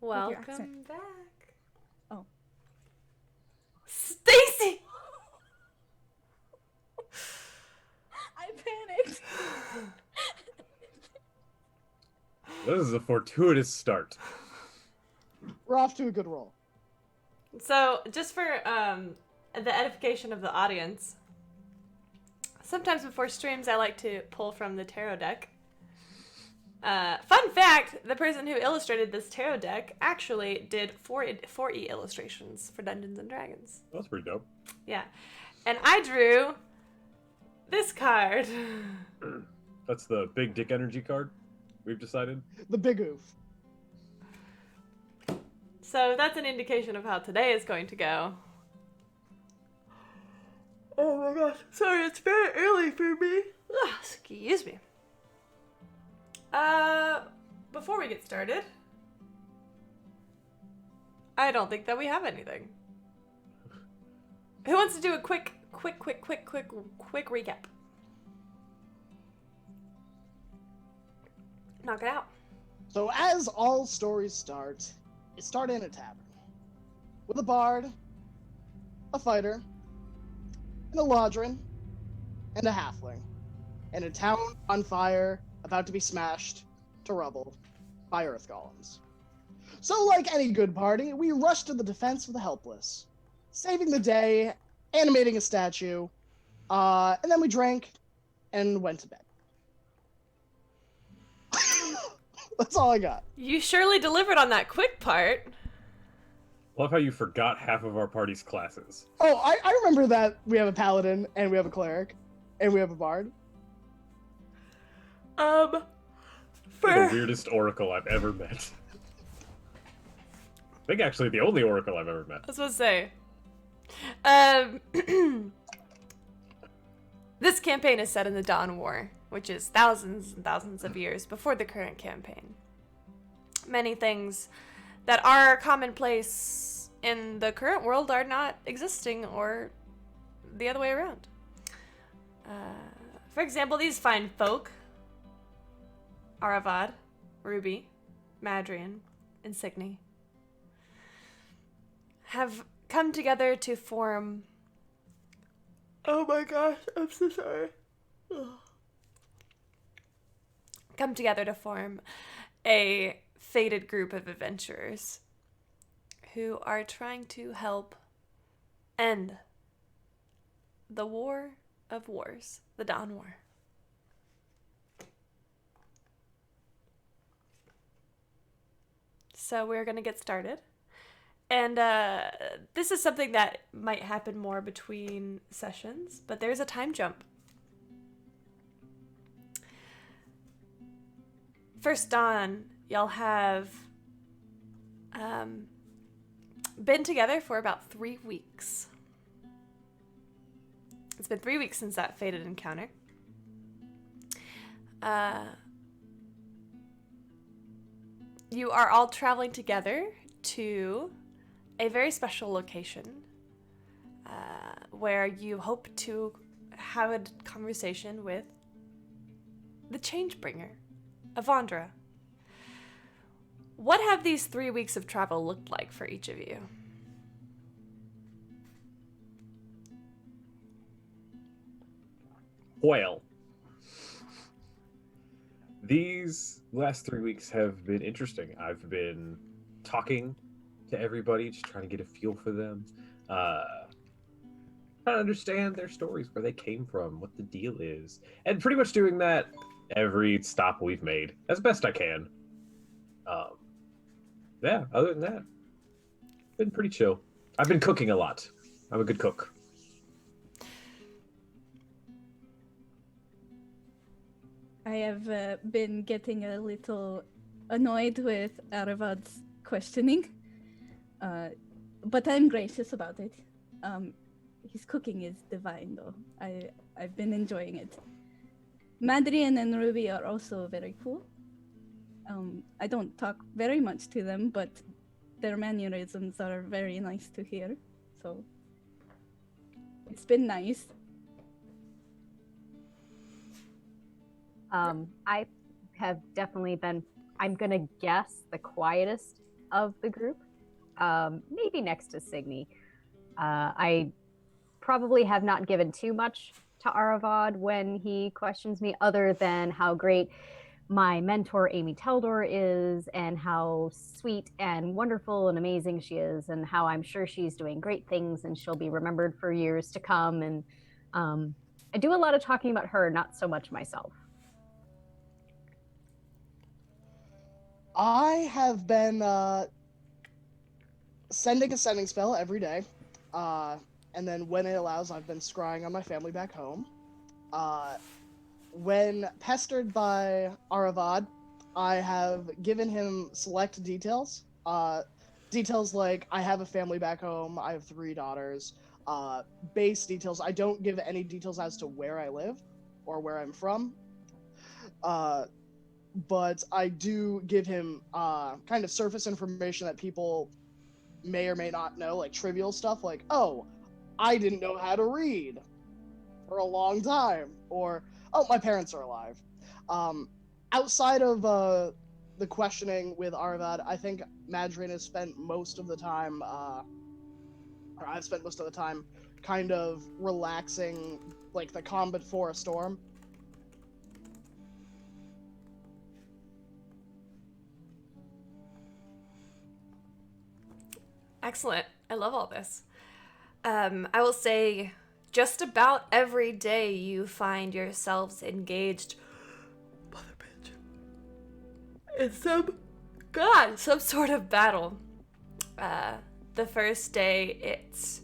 Welcome back. Oh. Stacy! I panicked. This is a fortuitous start. We're off to a good roll. So, just for the edification of the audience, sometimes before streams I like to pull from the tarot deck. Fun fact, the person who illustrated this tarot deck actually did 4E illustrations for Dungeons & Dragons. That's pretty dope. Yeah. And I drew this card. That's the big dick energy card, we've decided. The big oof. So that's an indication of how today is going to go. Oh my gosh. Sorry, it's very early for me. Ugh, excuse me. Before we get started, I don't think that we have anything. Who wants to do a quick recap? Knock it out. So as all stories start, it started in a tavern. With a bard, a fighter, an eladrin, and a halfling. And a town on fire, about to be smashed to rubble by earth golems. So like any good party, we rushed to the defense of the helpless, saving the day, animating a statue, and then we drank and went to bed. That's all I got. You surely delivered on that quick part. Love how you forgot half of our party's classes. Oh, I remember that we have a paladin, and we have a cleric, and we have a bard. You're the weirdest oracle I've ever met. I think actually the only oracle I've ever met. I was supposed to say. This campaign is set in the Dawn War, which is thousands and thousands of years before the current campaign. Many things that are commonplace in the current world are not existing, or the other way around. For example, these fine folk, Aravad, Ruby, Madrian, and Signy, have come together to form... Oh my gosh, I'm so sorry. Ugh. Come together to form a fated group of adventurers who are trying to help end the War of Wars, the Dawn War. So we're going to get started. And this is something that might happen more between sessions, but there's a time jump. First Dawn, y'all have been together for about 3 weeks. It's been 3 weeks since that fated encounter. You are all traveling together to a very special location where you hope to have a conversation with the Changebringer, Avandra. What have these 3 weeks of travel looked like for each of you? Well, these last 3 weeks have been interesting. I've been talking to everybody, just trying to get a feel for them, trying to understand their stories, where they came from, what the deal is, and pretty much doing that every stop we've made as best I can. Yeah, other than that, been pretty chill. I've been cooking a lot. I'm a good cook. I have been getting a little annoyed with Aravad's questioning, but I'm gracious about it. His cooking is divine, though. I've been enjoying it. Madrian and Ruby are also very cool. I don't talk very much to them, but their mannerisms are very nice to hear. So it's been nice. I have definitely been, I'm gonna guess, the quietest of the group, maybe next to Signy. I probably have not given too much to Aravad when he questions me, other than how great my mentor Amy Teldor is, and how sweet and wonderful and amazing she is, and how I'm sure she's doing great things and she'll be remembered for years to come. And I do a lot of talking about her, not so much myself. I have been sending a sending spell every day. And then when it allows, I've been scrying on my family back home. When pestered by Aravad, I have given him select details. Details like, I have a family back home, I have 3 daughters. Base details. I don't give any details as to where I live or where I'm from. But I do give him kind of surface information that people may or may not know, like trivial stuff like, oh, I didn't know how to read for a long time, or, oh, my parents are alive. Outside of the questioning with Arvad, I think Madrin has spent most of the time, or I've spent most of the time, kind of relaxing, like the calm before a storm. Excellent. I love all this. I will say, just about every day you find yourselves engaged, mother bitch, in some sort of battle. The first day it's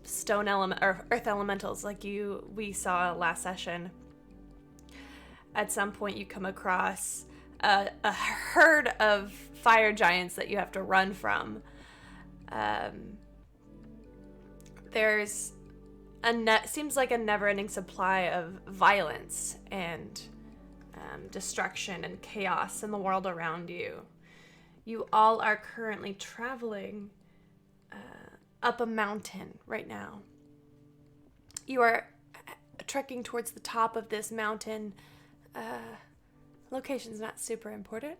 stone element or earth elementals, like we saw last session. At some point, you come across a herd of fire giants that you have to run from. There's seems like a never-ending supply of violence and destruction and chaos in the world around you. You all are currently traveling up a mountain right now. You are trekking towards the top of this mountain. Location's not super important.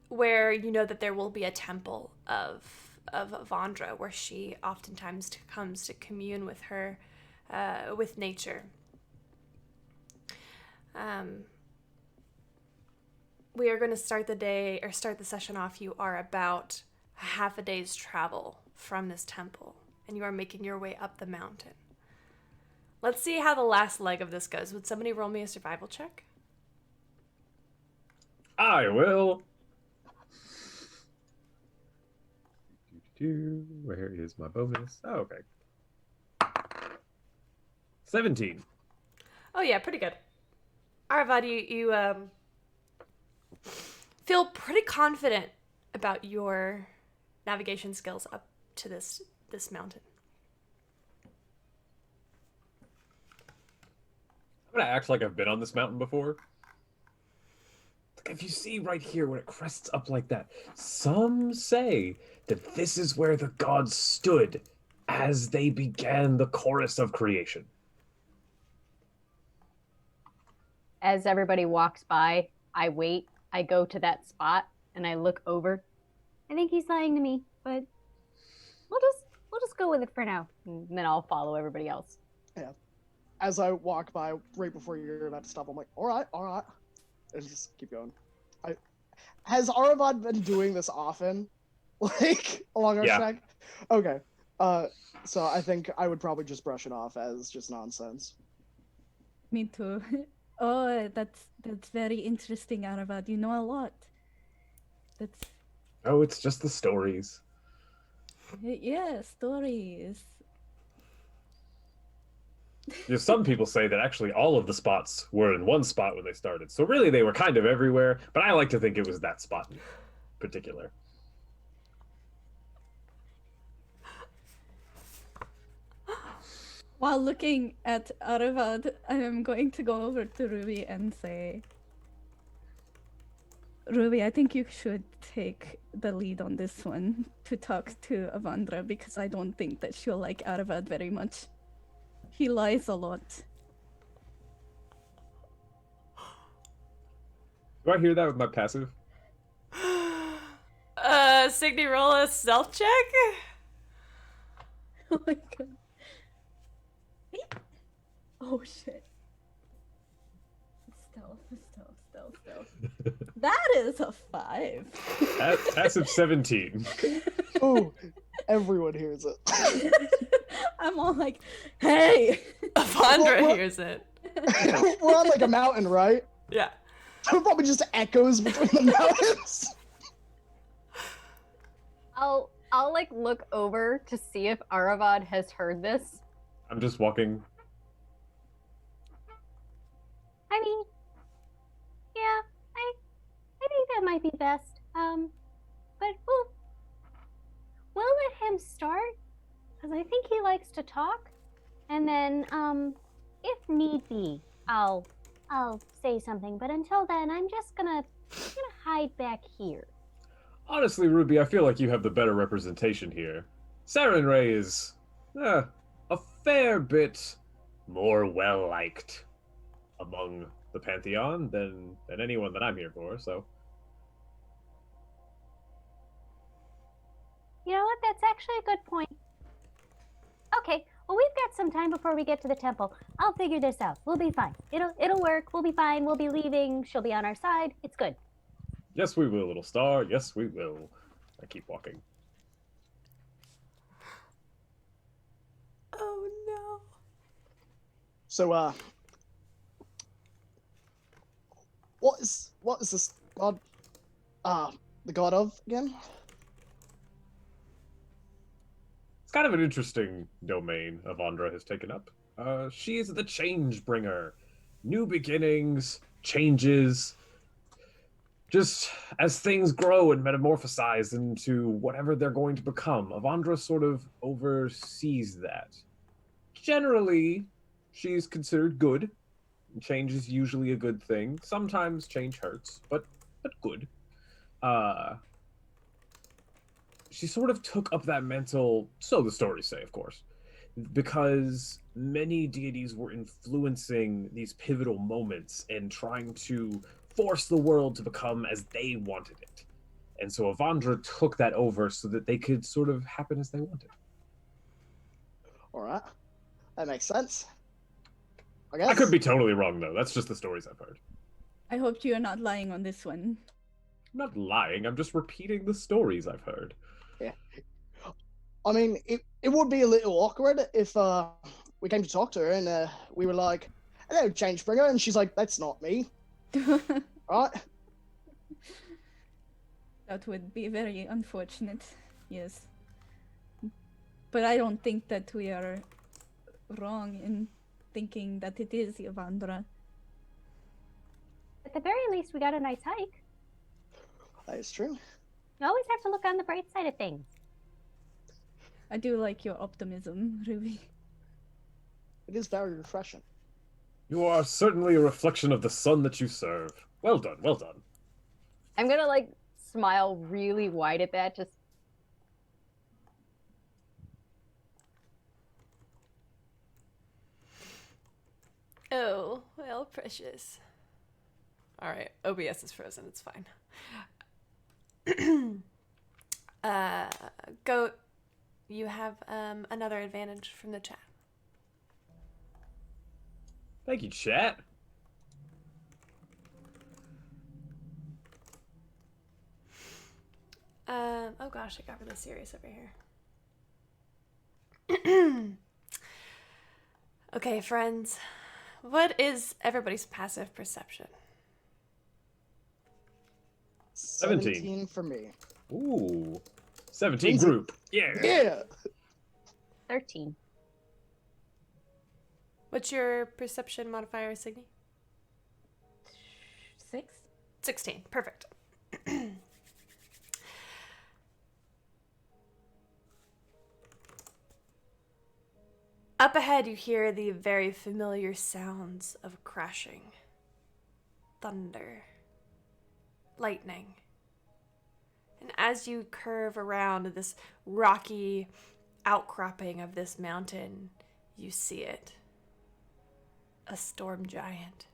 Where you know that there will be a temple of Vondra, where she oftentimes comes to commune with her, with nature. We are going to start the session off. You are about half a day's travel from this temple, and you are making your way up the mountain. Let's see how the last leg of this goes. Would somebody roll me a survival check? I will. Where is my bonus? Oh, okay. 17. Oh yeah, pretty good. Aravad, you feel pretty confident about your navigation skills up to this mountain. I'm gonna act like I've been on this mountain before. If you see right here when it crests up like that, some say that this is where the gods stood as they began the chorus of creation. As everybody walks by, I wait. I go to that spot and I look over. I think he's lying to me, but we'll just go with it for now, and then I'll follow everybody else. Yeah. As I walk by right before you're about to stop, I'm like, all right. And just keep going. Has Aravad been doing this often? Like, along our track? Okay. So I think I would probably just brush it off as just nonsense. Me too. Oh, that's very interesting, Aravad. You know a lot. That's... Oh, it's just the stories. Yeah, stories. Some people say that actually all of the spots were in one spot when they started. So really they were kind of everywhere, but I like to think it was that spot in particular. While looking at Aravad, I am going to go over to Ruby and say, Ruby, I think you should take the lead on this one to talk to Avandra, because I don't think that she'll like Aravad very much. He lies a lot. Do I hear that with my passive? Signy, roll a stealth check. Oh my god. Oh shit. Stealth. That is a 5. Passive 17. Ooh, everyone hears it. I'm all like, hey! Avandra What? hears it. We're on like a mountain, right? Yeah. So it probably just echoes between the mountains. I'll like look over to see if Aravad has heard this. I'm just walking. I mean, yeah, I think that might be best. But we'll let him start, because I think he likes to talk, and then if need be, I'll say something. But until then, I'm just gonna hide back here. Honestly, Ruby, I feel like you have the better representation here. Sarenrae is a fair bit more well-liked among the Pantheon than anyone that I'm here for, so... You know what? That's actually a good point. Okay, well, we've got some time before we get to the temple. I'll figure this out. We'll be fine. It'll work. We'll be fine. We'll be leaving. She'll be on our side. It's good. Yes, we will, little star. Yes, we will. I keep walking. Oh no. So, what is this god? The god of again? It's kind of an interesting domain Avandra has taken up. She is the change bringer. New beginnings, changes. Just as things grow and metamorphosize into whatever they're going to become, Avandra sort of oversees that. Generally, she's considered good. Change is usually a good thing. Sometimes change hurts, but good. She sort of took up that mental, so the stories say, of course, because many deities were influencing these pivotal moments and trying to force the world to become as they wanted it. And so Avandra took that over so that they could sort of happen as they wanted. Alright. That makes sense. I guess. I could be totally wrong, though. That's just the stories I've heard. I hope you are not lying on this one. I'm not lying. I'm just repeating the stories I've heard. Yeah. I mean, it would be a little awkward if we came to talk to her and we were like, hello, change bringer, and she's like, that's not me. Right? That would be very unfortunate, yes. But I don't think that we are wrong in thinking that it is Avandra. At the very least, we got a nice hike. That is true. You always have to look on the bright side of things. I do like your optimism, Ruby. It is very refreshing. You are certainly a reflection of the sun that you serve. Well done, well done. I'm gonna like smile really wide at that. Just Oh, well, precious. All right, OBS is frozen. It's fine. Goat, you have another advantage from the chat. Thank you, chat. Oh gosh, it got really serious over here. Okay, friends. What is everybody's passive perception? 17 for me. Ooh. 17 group. Yeah. Yeah. 13. What's your perception modifier, Signy? 6? 16. Perfect. Up ahead, you hear the very familiar sounds of crashing, thunder, lightning. And as you curve around this rocky outcropping of this mountain, you see it. A storm giant.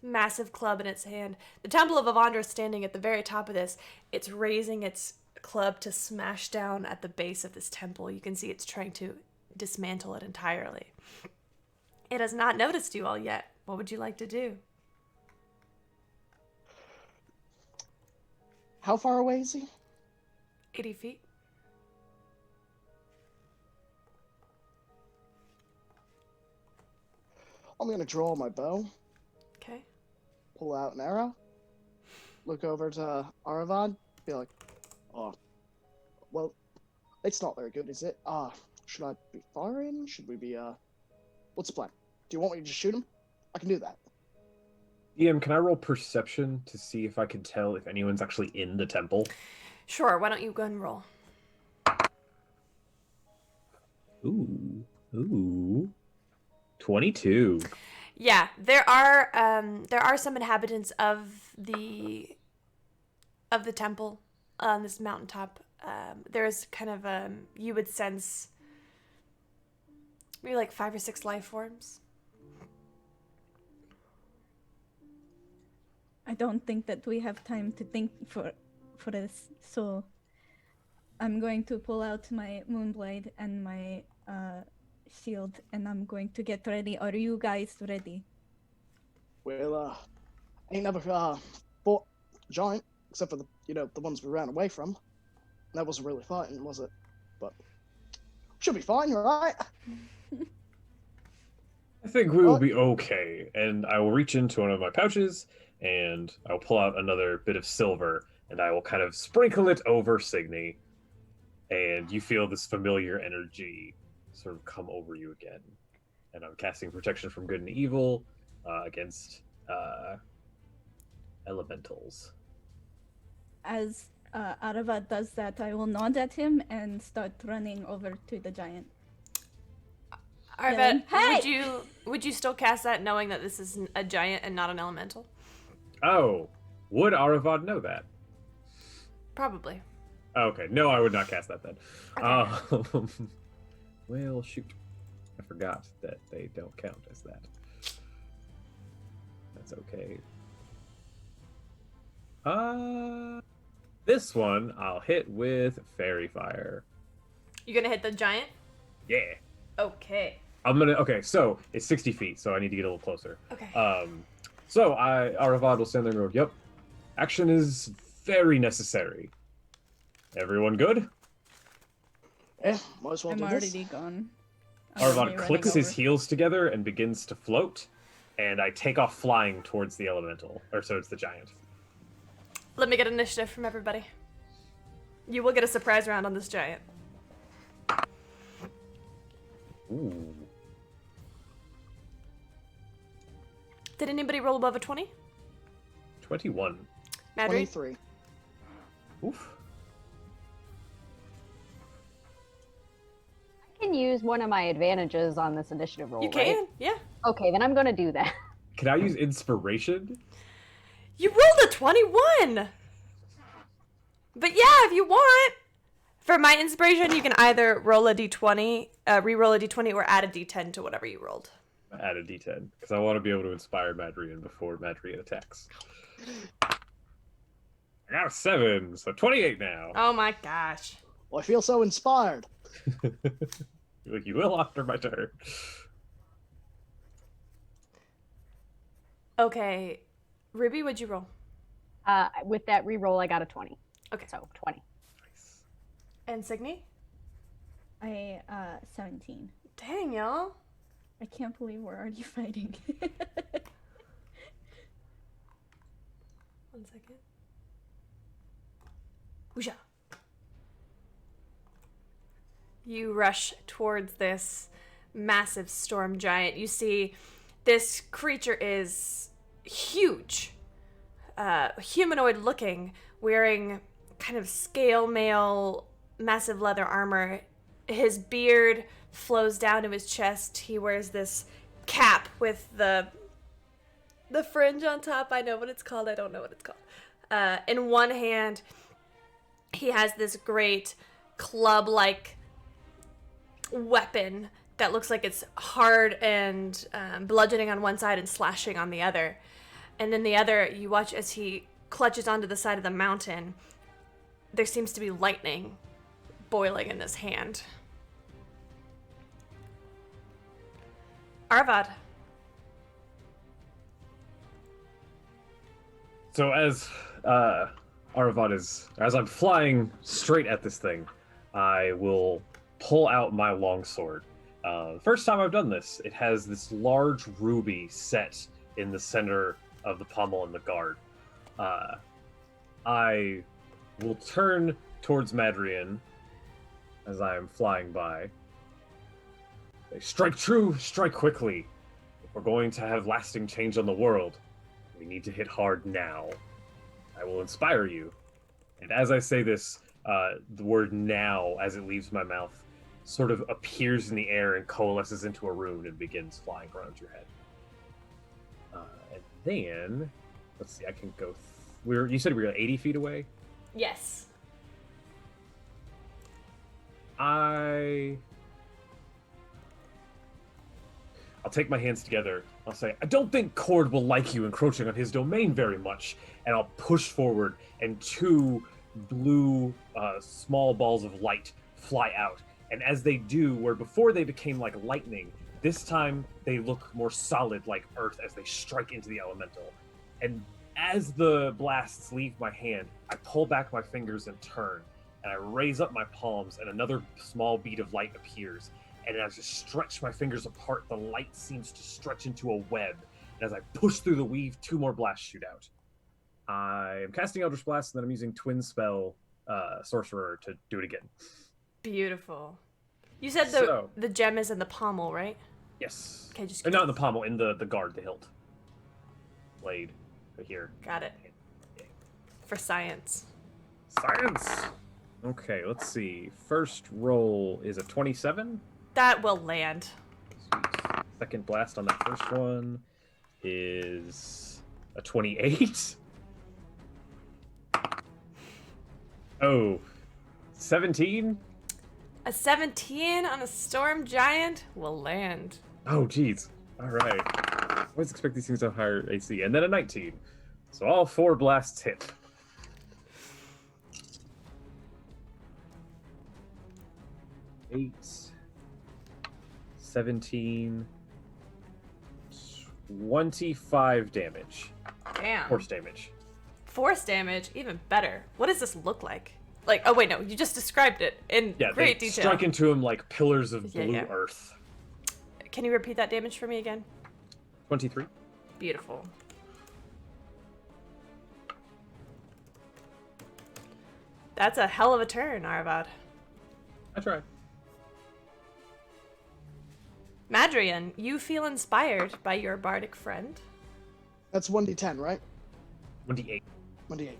massive club in its hand. The Temple of Avandra is standing at the very top of this. It's raising its club to smash down at the base of this temple. You can see it's trying to dismantle it entirely. It has not noticed you all yet. What would you like to do? How far away is he? 80 feet. I'm gonna draw my bow, Okay. pull out an arrow, look over to Aravad, be like, oh, well, it's not very good, is it? Should I be firing? Should we be, what's the plan? Do you want me to just shoot him? I can do that. DM, can I roll perception to see if I can tell if anyone's actually in the temple? Sure, why don't you go ahead and roll? Ooh. 22. Yeah, there are some inhabitants of the temple on this mountaintop. There's kind of you would sense maybe like 5 or 6 life forms. I don't think that we have time to think for this, so I'm going to pull out my Moonblade and my shield, and I'm going to get ready. Are you guys ready? Well, ain't never, fought a giant, except for the ones we ran away from. That wasn't really fighting, was it? But, should be fine, right? I think we will be okay. And I will reach into one of my pouches and I'll pull out another bit of silver and I will kind of sprinkle it over Signy. And you feel this familiar energy sort of come over you again. And I'm casting protection from good and evil against elementals. As Arava does that, I will nod at him and start running over to the giant. Arvet, Hey! would you still cast that knowing that this is a giant and not an elemental? Oh, would Aravad know that? Probably. Okay, no, I would not cast that then. Okay. Well, shoot. I forgot that they don't count as that. That's okay. This one I'll hit with Fairy Fire. You gonna hit the giant? Yeah. Okay. Okay, so it's 60 feet, so I need to get a little closer. Okay. So Aravad will stand there and go, yep. Action is very necessary. Everyone good? Yeah, might as well I'm do this. already gone. Aravad clicks his heels together and begins to float, and I take off flying towards the elemental, or towards the giant. Let me get initiative from everybody. You will get a surprise round on this giant. Ooh. Did anybody roll above a 20? 21. Madry? 23. Oof. I can use one of my advantages on this initiative roll, You right? can, yeah. Okay, then I'm gonna do that. Can I use inspiration? You rolled a 21! But yeah, if you want. For my inspiration, you can either roll a d20, re-roll a d20, or add a d10 to whatever you rolled. Add a d10, because I want to be able to inspire Madrian before Madrian attacks. I got a 7, so 28 now. Oh my gosh. Well, I feel so inspired. Like, you will after my turn. Okay. Ruby, what'd you roll? With that re-roll, I got a 20. Okay. So 20. Nice. And Signy? 17. Dang, y'all. I can't believe we're already fighting. 1 second. Whoosha. You rush towards this massive storm giant. You see this creature is huge, humanoid looking, wearing kind of scale mail, massive leather armor. His beard flows down to his chest. He wears this cap with the fringe on top. I know what it's called. I don't know what it's called. In one hand, he has this great club-like weapon that looks like it's hard and bludgeoning on one side and slashing on the other. And then the other, you watch as he clutches onto the side of the mountain. There seems to be lightning boiling in his hand. Arvad. So as Aravad as I'm flying straight at this thing, I will pull out my longsword. First time I've done this, it has this large ruby set in the center of the pommel and the guard. I will turn towards Madrian as I am flying by. Strike true, strike quickly. If we're going to have lasting change on the world, we need to hit hard now. I will inspire you. And as I say this, the word now, as it leaves my mouth, sort of appears in the air and coalesces into a rune and begins flying around your head. And then, let's see, I can go... you said we were 80 feet away? Yes. I'll take my hands together. I'll say, I don't think Cord will like you encroaching on his domain very much. And I'll push forward, and two blue small balls of light fly out. And as they do, where before they became like lightning, this time they look more solid like earth as they strike into the elemental. And as the blasts leave my hand, I pull back my fingers and turn. And I raise up my palms, and another small bead of light appears. And as I stretch my fingers apart, the light seems to stretch into a web. And as I push through the weave, two more blasts shoot out. I am casting Eldritch Blast, and then I'm using Twin Spell Sorcerer to do it again. Beautiful. You said the gem is in the pommel, right? Yes. Okay, just... Not in the pommel, in the guard, the hilt. Blade. Right here. Got it. For science. Science! Okay, let's see. First roll is a 27. That will land. Sweet. Second blast on that first one is a 28. Oh, 17? A 17 on a storm giant will land. Oh, geez. All right. I always expect these things to have higher AC. And then a 19. So all four blasts hit. Eight, 17, 25 damage. Damn. Force damage. Force damage, even better. What does this look like? Like, oh wait, no, you just described it in great they detail. strike into him like pillars of blue Yeah. earth. Can you repeat that damage for me again? 23. Beautiful. That's a hell of a turn, Arvad. I tried. Madrian, you feel inspired by your bardic friend. That's 1d10, right? 28. 1d8.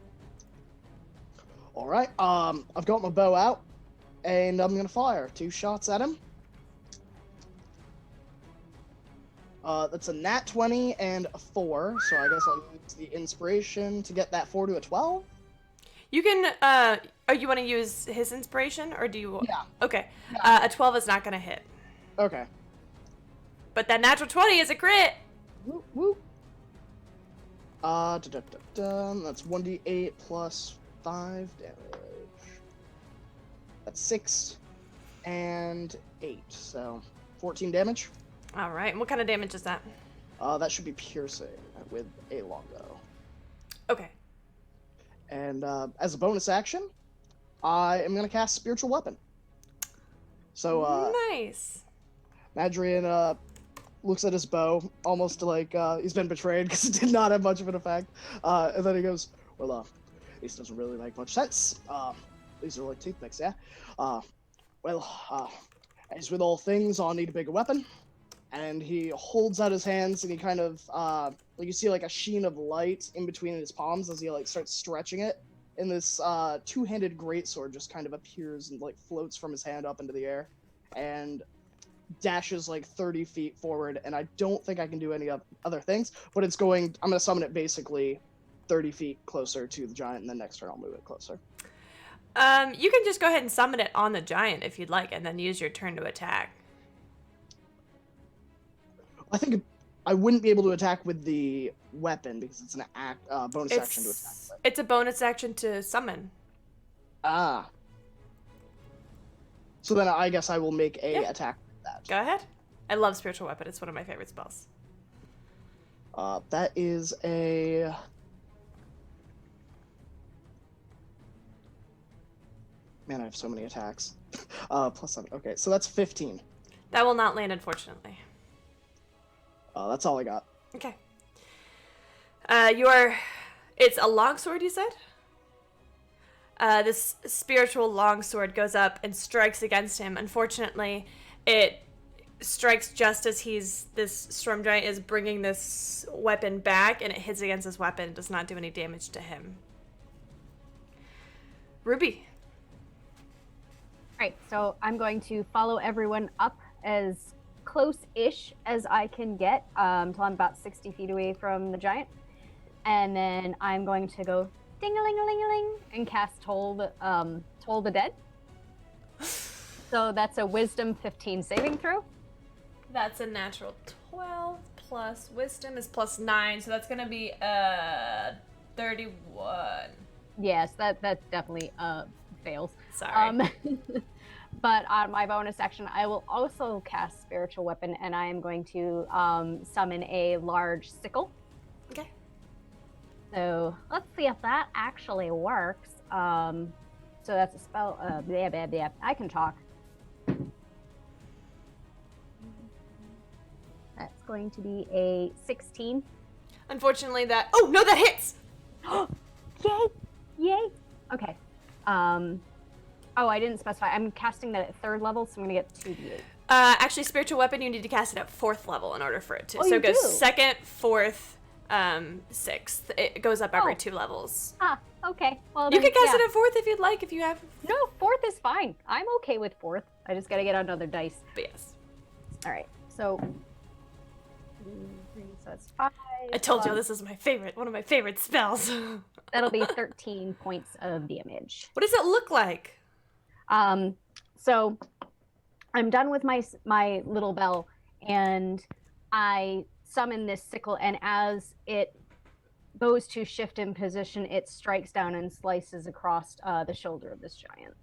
Alright, I've got my bow out, and I'm gonna fire 2 shots at him. That's a nat 20 and a 4, so I guess I'll use the inspiration to get that 4 to a 12. You can, you want to use his inspiration, or do you... Yeah. Okay. Yeah. A 12 is not going to hit. Okay. But that natural 20 is a crit! Whoop, whoop. That's 1d8 plus 5 damage. That's 6 and 8, so 14 damage. Alright, and what kind of damage is that? That should be piercing with a longbow. Okay. And as a bonus action, I am going to cast Spiritual Weapon. So, nice. Madrian looks at his bow, almost like he's been betrayed because it did not have much of an effect. And then he goes, well, this doesn't really make much sense. These are like toothpicks, yeah? As with all things, I'll need a bigger weapon. And he holds out his hands, and he kind of, like you see like a sheen of light in between his palms as he like starts stretching it. And this two-handed greatsword just kind of appears and like floats from his hand up into the air. And dashes like 30 feet forward, and I don't think I can do any other things, but I'm going to summon it basically 30 feet closer to the giant, and then next turn I'll move it closer. You can just go ahead and summon it on the giant if you'd like, and then use your turn to attack. I think I wouldn't be able to attack with the weapon because it's an bonus action to attack with. It's a bonus action to summon. Ah. So then I guess I will make a attack with that. Go ahead. I love spiritual weapon. It's one of my favorite spells. That is a... Man, I have so many attacks. +7. Okay, so that's 15. That will not land, unfortunately. That's all I got. Okay. It's a longsword, you said? This spiritual longsword goes up and strikes against him. Unfortunately, it strikes just as this storm giant is bringing this weapon back, and it hits against his weapon. It does not do any damage to him. Ruby. Right, so I'm going to follow everyone up as close-ish as I can get until I'm about 60 feet away from the giant. And then I'm going to go ding-a-ling-a-ling-a-ling and cast Toll the Dead. So that's a Wisdom 15 saving throw. That's a natural 12 plus wisdom is plus 9, so that's going to be 31. Yes, that definitely fails. Sorry. But on my bonus action, I will also cast Spiritual Weapon, and I am going to summon a large sickle. Okay. So let's see if that actually works. So that's a spell. I can talk. That's going to be a 16. Unfortunately, oh no, that hits. Yay! Yay! Okay. Oh, I didn't specify. I'm casting that at 3rd level, so I'm gonna get 2d8. Actually, spiritual weapon, you need to cast it at 4th level in order for it to. Oh, so you it goes do? 2nd, 4th, 6th. It goes up every 2 levels. Ah, okay. Well, You then, can cast yeah. it at 4th if you'd like, if you have. No, 4th is fine. I'm okay with 4th. I just gotta get another dice. But yes. All right. So. So that's 5. I told you plus- this is one of my favorite spells. That'll be 13 points of damage. What does it look like? So I'm done with my little bell, and I summon this sickle, and as it goes to shift in position, it strikes down and slices across the shoulder of this giant.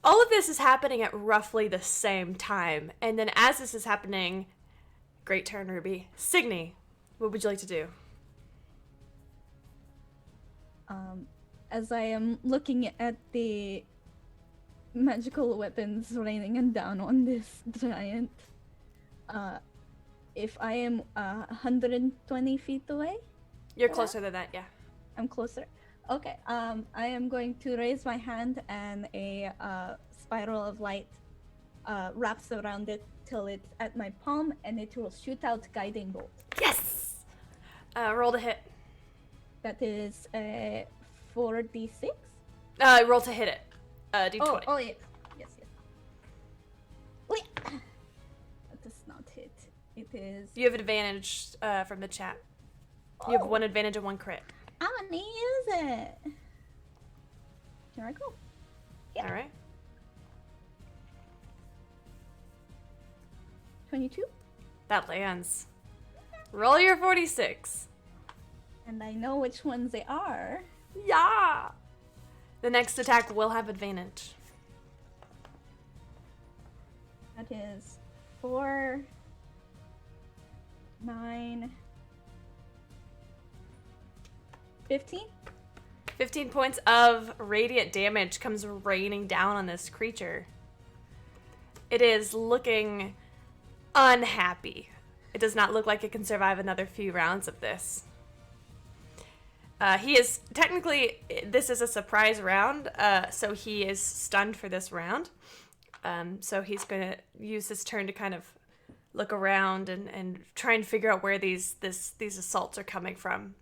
All of this is happening at roughly the same time. And then as this is happening, great turn, Ruby. Signy, what would you like to do? As I am looking at the magical weapons raining down on this giant, if I am 120 feet away, You're closer than that, yeah. I'm closer. Okay, I am going to raise my hand, and a spiral of light wraps around it till it's at my palm, and it will shoot out guiding bolt. Yes! Roll to hit. That is a 4d6. Roll to hit it. D20. Oh yeah. Yes. Wait. That does not hit. It is. You have advantage from the chat. You have 1 advantage and 1 crit. I'm gonna use it. Here I go. Yeah. All right. 22. That lands. Roll your 46. And I know which ones they are. Yeah! The next attack will have advantage. That is 4, 9, 15. 15 points of radiant damage comes raining down on this creature. It is looking unhappy. It does not look like it can survive another few rounds of this. He is technically, this is a surprise round, so he is stunned for this round. So he's going to use this turn to kind of look around and try and figure out where these assaults are coming from.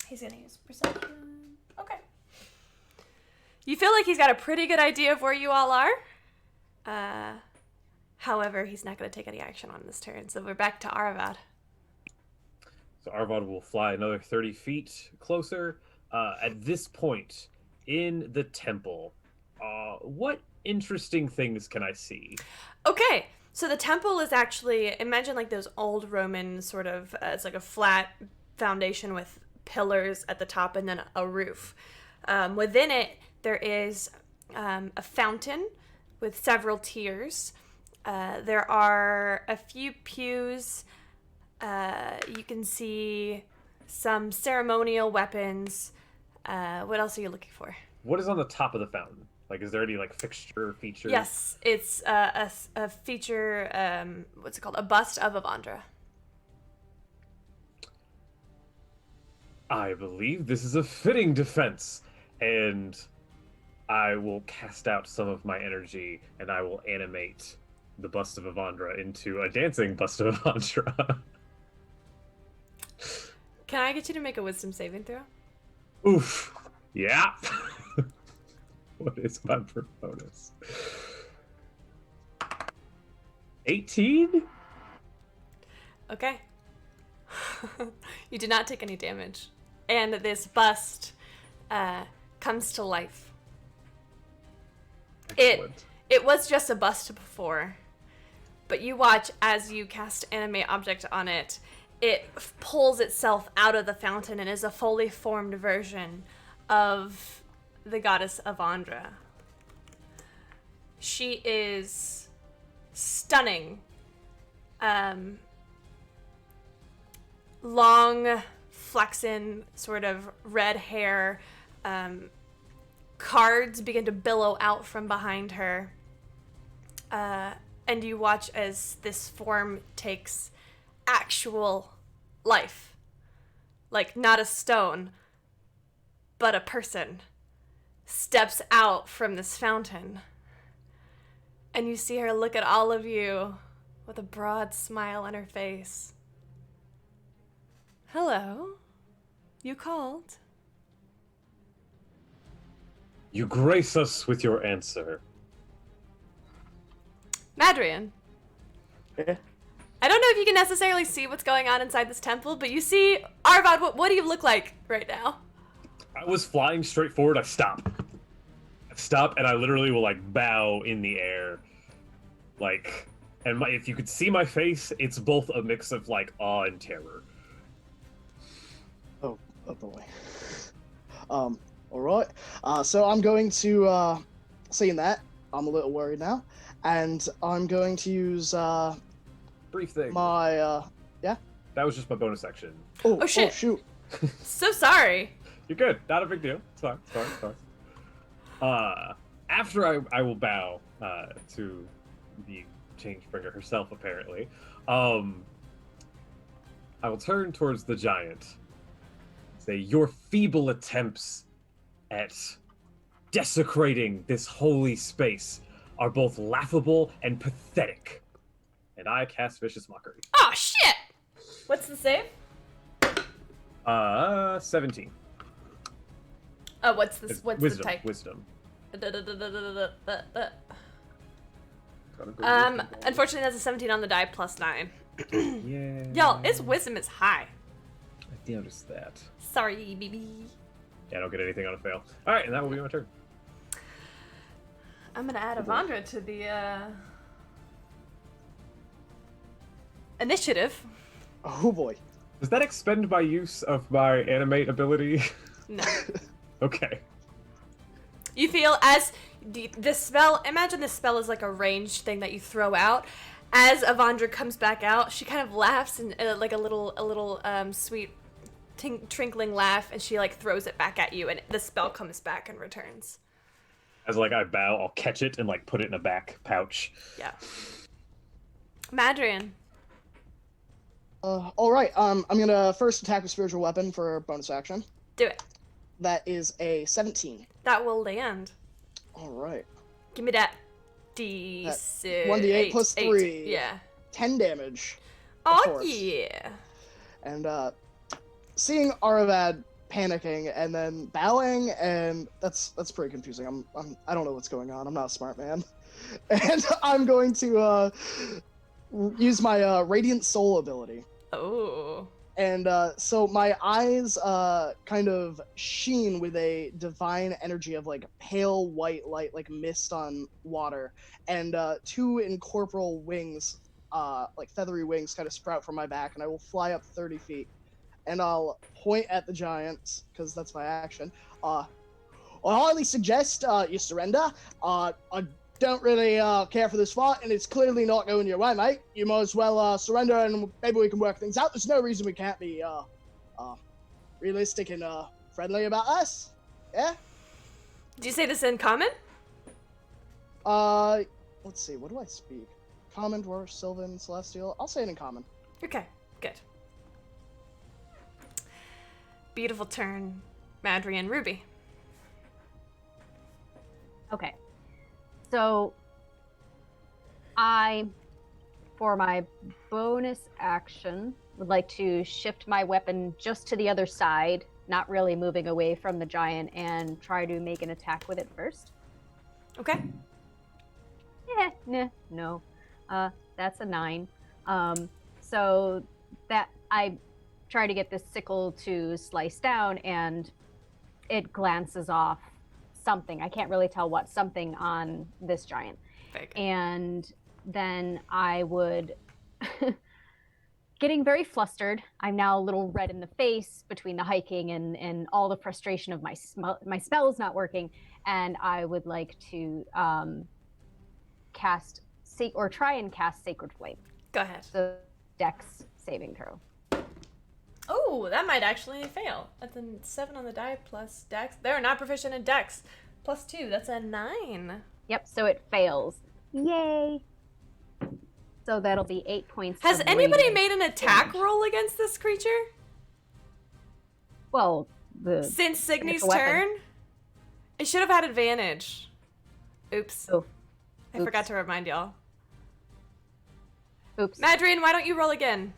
He's going to use perception. Okay. You feel like he's got a pretty good idea of where you all are. However, he's not going to take any action on this turn. So we're back to Aravad. So Arvad will fly another 30 feet closer. At this point in the temple, what interesting things can I see? Okay, So the temple is actually, imagine like those old Roman sort of, it's like a flat foundation with pillars at the top and then a roof. Within it, there is a fountain with several tiers. There are a few pews. You can see some ceremonial weapons. What else are you looking for? What is on the top of the fountain? Like, is there any like fixture features? Yes, it's a feature. What's it called? A bust of Avandra. I believe this is a fitting defense, and I will cast out some of my energy, and I will animate the bust of Avandra into a dancing bust of Avandra. Can I get you to make a wisdom saving throw? Oof. Yeah. What is my bonus? 18? Okay. You did not take any damage. And this bust comes to life. Excellent. It was just a bust before, but you watch as you cast animate object on it, it pulls itself out of the fountain and is a fully formed version of the goddess Avandra. She is stunning. Long, flaxen, sort of red hair. Cards begin to billow out from behind her. And you watch as this form takes actual life. Like, not a stone, but a person steps out from this fountain. And you see her look at all of you with a broad smile on her face. Hello. You called? You grace us with your answer. Madrian. Yeah. I don't know if you can necessarily see what's going on inside this temple, but you see, Arvad, what do you look like right now? I was flying straight forward. I stop. And I literally will like bow in the air, like, and if you could see my face, it's both a mix of like awe and terror. Oh boy. All right. So I'm going to, seeing that, I'm a little worried now, and I'm going to use Brief thing. my That was just my bonus action. Oh, shit. Oh shoot. So sorry. You're good. Not a big deal. It's fine. After I will bow to the Changebringer herself, apparently, I will turn towards the giant. Say, your feeble attempts at desecrating this holy space are both laughable and pathetic. And I cast Vicious Mockery. Oh, shit! What's the save? 17. Oh, what's the Wisdom. type? Wisdom. Unfortunately, that's a 17 on the die plus 9. Yeah. Y'all, its wisdom is high. I noticed that. Sorry, baby. Yeah, I don't get anything on a fail. Alright, and that will be my turn. I'm gonna add Avandra to the initiative. Oh boy. Does that expend my use of my animate ability? No. Okay. You feel as the spell, imagine this spell is like a ranged thing that you throw out. As Avandra comes back out, she kind of laughs and like a little sweet trinkling laugh, and she like throws it back at you, and the spell comes back and returns. As like I bow, I'll catch it and like put it in a back pouch. Yeah. Madrian. All right. I'm gonna first attack with spiritual weapon for bonus action. Do it. That is a 17. That will land. All right. Give me that D6. 1d8 plus 3. Yeah. 10 damage. Oh course. yeah. And seeing Aravad panicking and then bowing, and that's pretty confusing. I don't know what's going on. I'm not a smart man. And I'm going to use my Radiant Soul ability. Oh. And so my eyes kind of sheen with a divine energy of like pale white light, like mist on water, and two incorporeal wings, like feathery wings, kind of sprout from my back, and I will fly up 30 feet, and I'll point at the giants because that's my action. I highly suggest you surrender. I don't really care for this fight, and it's clearly not going your way, mate. You might as well surrender, and maybe we can work things out. There's no reason we can't be realistic and friendly about this. Yeah? Did you say this in common? Let's see. What do I speak? Common, Dwarf, Sylvan, Celestial. I'll say it in common. Okay, good. Beautiful turn, Madry and Ruby. Okay. So, I, for my bonus action, would like to shift my weapon just to the other side, not really moving away from the giant, and try to make an attack with it first. Okay. No. That's a 9. So that I try to get this sickle to slice down, and it glances off something. I can't really tell what, something on this giant. Big. And then I would, getting very flustered, I'm now a little red in the face between the hiking and all the frustration of my spells not working, and I would like to try and cast Sacred Flame. Go ahead. So Dex saving throw. Oh, that might actually fail. That's a 7 on the die plus Dex. They're not proficient in Dex. Plus 2, that's a 9. Yep, so it fails. Yay! So that'll be 8 points. Has of anybody radiant made an attack damage. roll against this creature? Well, Since Signy's it's a weapon. turn? It should have had advantage. Oops. Oh. I forgot to remind y'all. Oops. Madrine, why don't you roll again?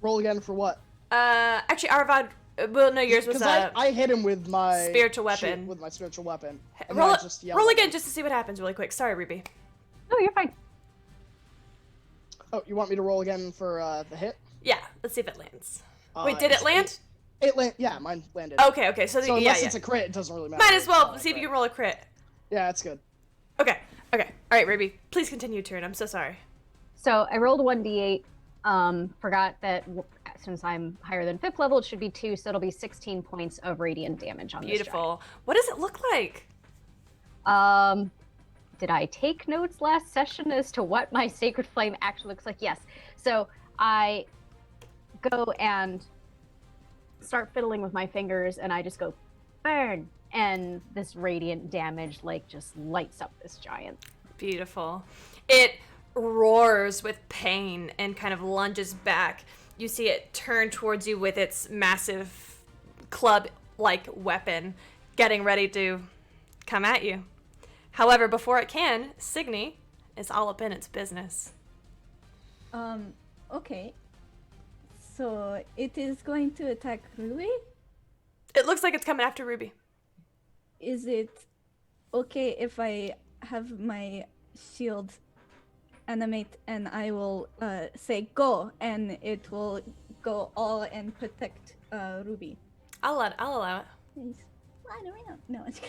Roll again for what? Actually, Arvad, well, no, yours was Because I hit him with my spiritual weapon. With my spiritual weapon. And roll, then I just yelled roll at again him. just to see what happens really quick. Sorry, Ruby. No, you're fine. Oh, you want me to roll again for the hit? Yeah, let's see if it lands. Wait, did it land? Yeah, mine landed. Okay, so, So yeah, unless yeah. it's a crit, it doesn't really matter. Might as well see if you can roll a crit. Yeah, that's good. Okay. All right, Ruby, please continue your turn. I'm so sorry. So I rolled 1d8. Forgot that since I'm higher than 5th level, it should be 2, so it'll be 16 points of radiant damage on this Beautiful. What does it look like? giant. Did I take notes last session as to what my Sacred Flame actually looks like? Yes. So I go and start fiddling with my fingers, and I just go, burn! And this radiant damage, just lights up this giant. Beautiful. It roars with pain and kind of lunges back. You see it turn towards you with its massive club-like weapon, getting ready to come at you. However, before it can, Signy is all up in its business. Okay. So it is going to attack Ruby? It looks like it's coming after Ruby. Is it okay if I have my shield animate and I will say go, and it will go all and protect Ruby? I'll allow it. Please. I don't know. No, it's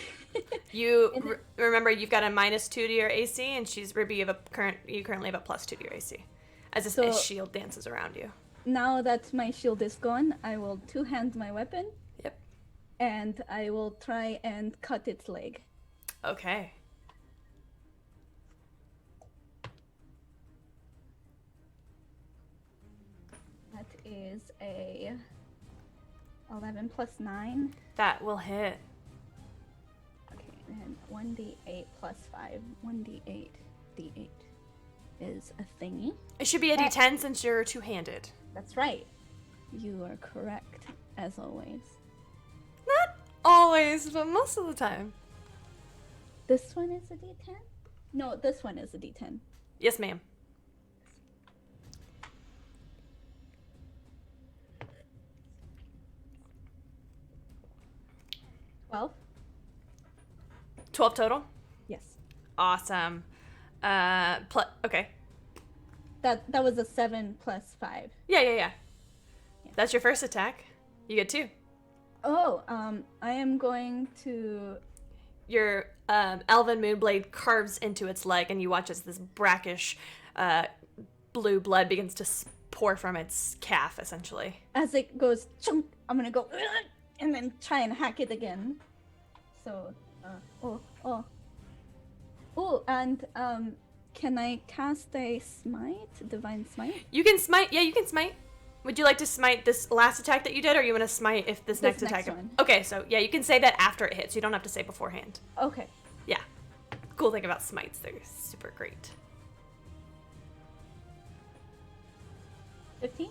You remember you've got a -2 to your AC, and Ruby. You currently have a +2 to your AC, as a shield dances around you. Now that my shield is gone, I will two-hand my weapon. Yep. And I will try and cut its leg. Okay. That is a 11 plus 9. That will hit. Okay, and 1d8 plus 5. 1d8. D8 is a thingy. It should be a D10 since you're two-handed. That's right. You are correct, as always. Not always, but most of the time. This one is a d10? No, this one is a d10. Yes, ma'am. Well, 12 total? yes. Awesome. Okay. That was a 7 plus 5. Yeah. Yeah. That's your first attack. You get 2. Oh, I am going to. Your elven moonblade carves into its leg, and you watch as this brackish blue blood begins to pour from its calf, essentially. As it goes, chunk, I'm gonna go, "Ugh," and then try and hack it again. So, and can I cast a smite, divine smite? You can smite. Yeah, you can smite. Would you like to smite this last attack that you did, or you want to smite if this next attack? One. Okay, so yeah, you can say that after it hits. You don't have to say beforehand. Okay. Yeah. Cool thing about smites, they're super great. 15?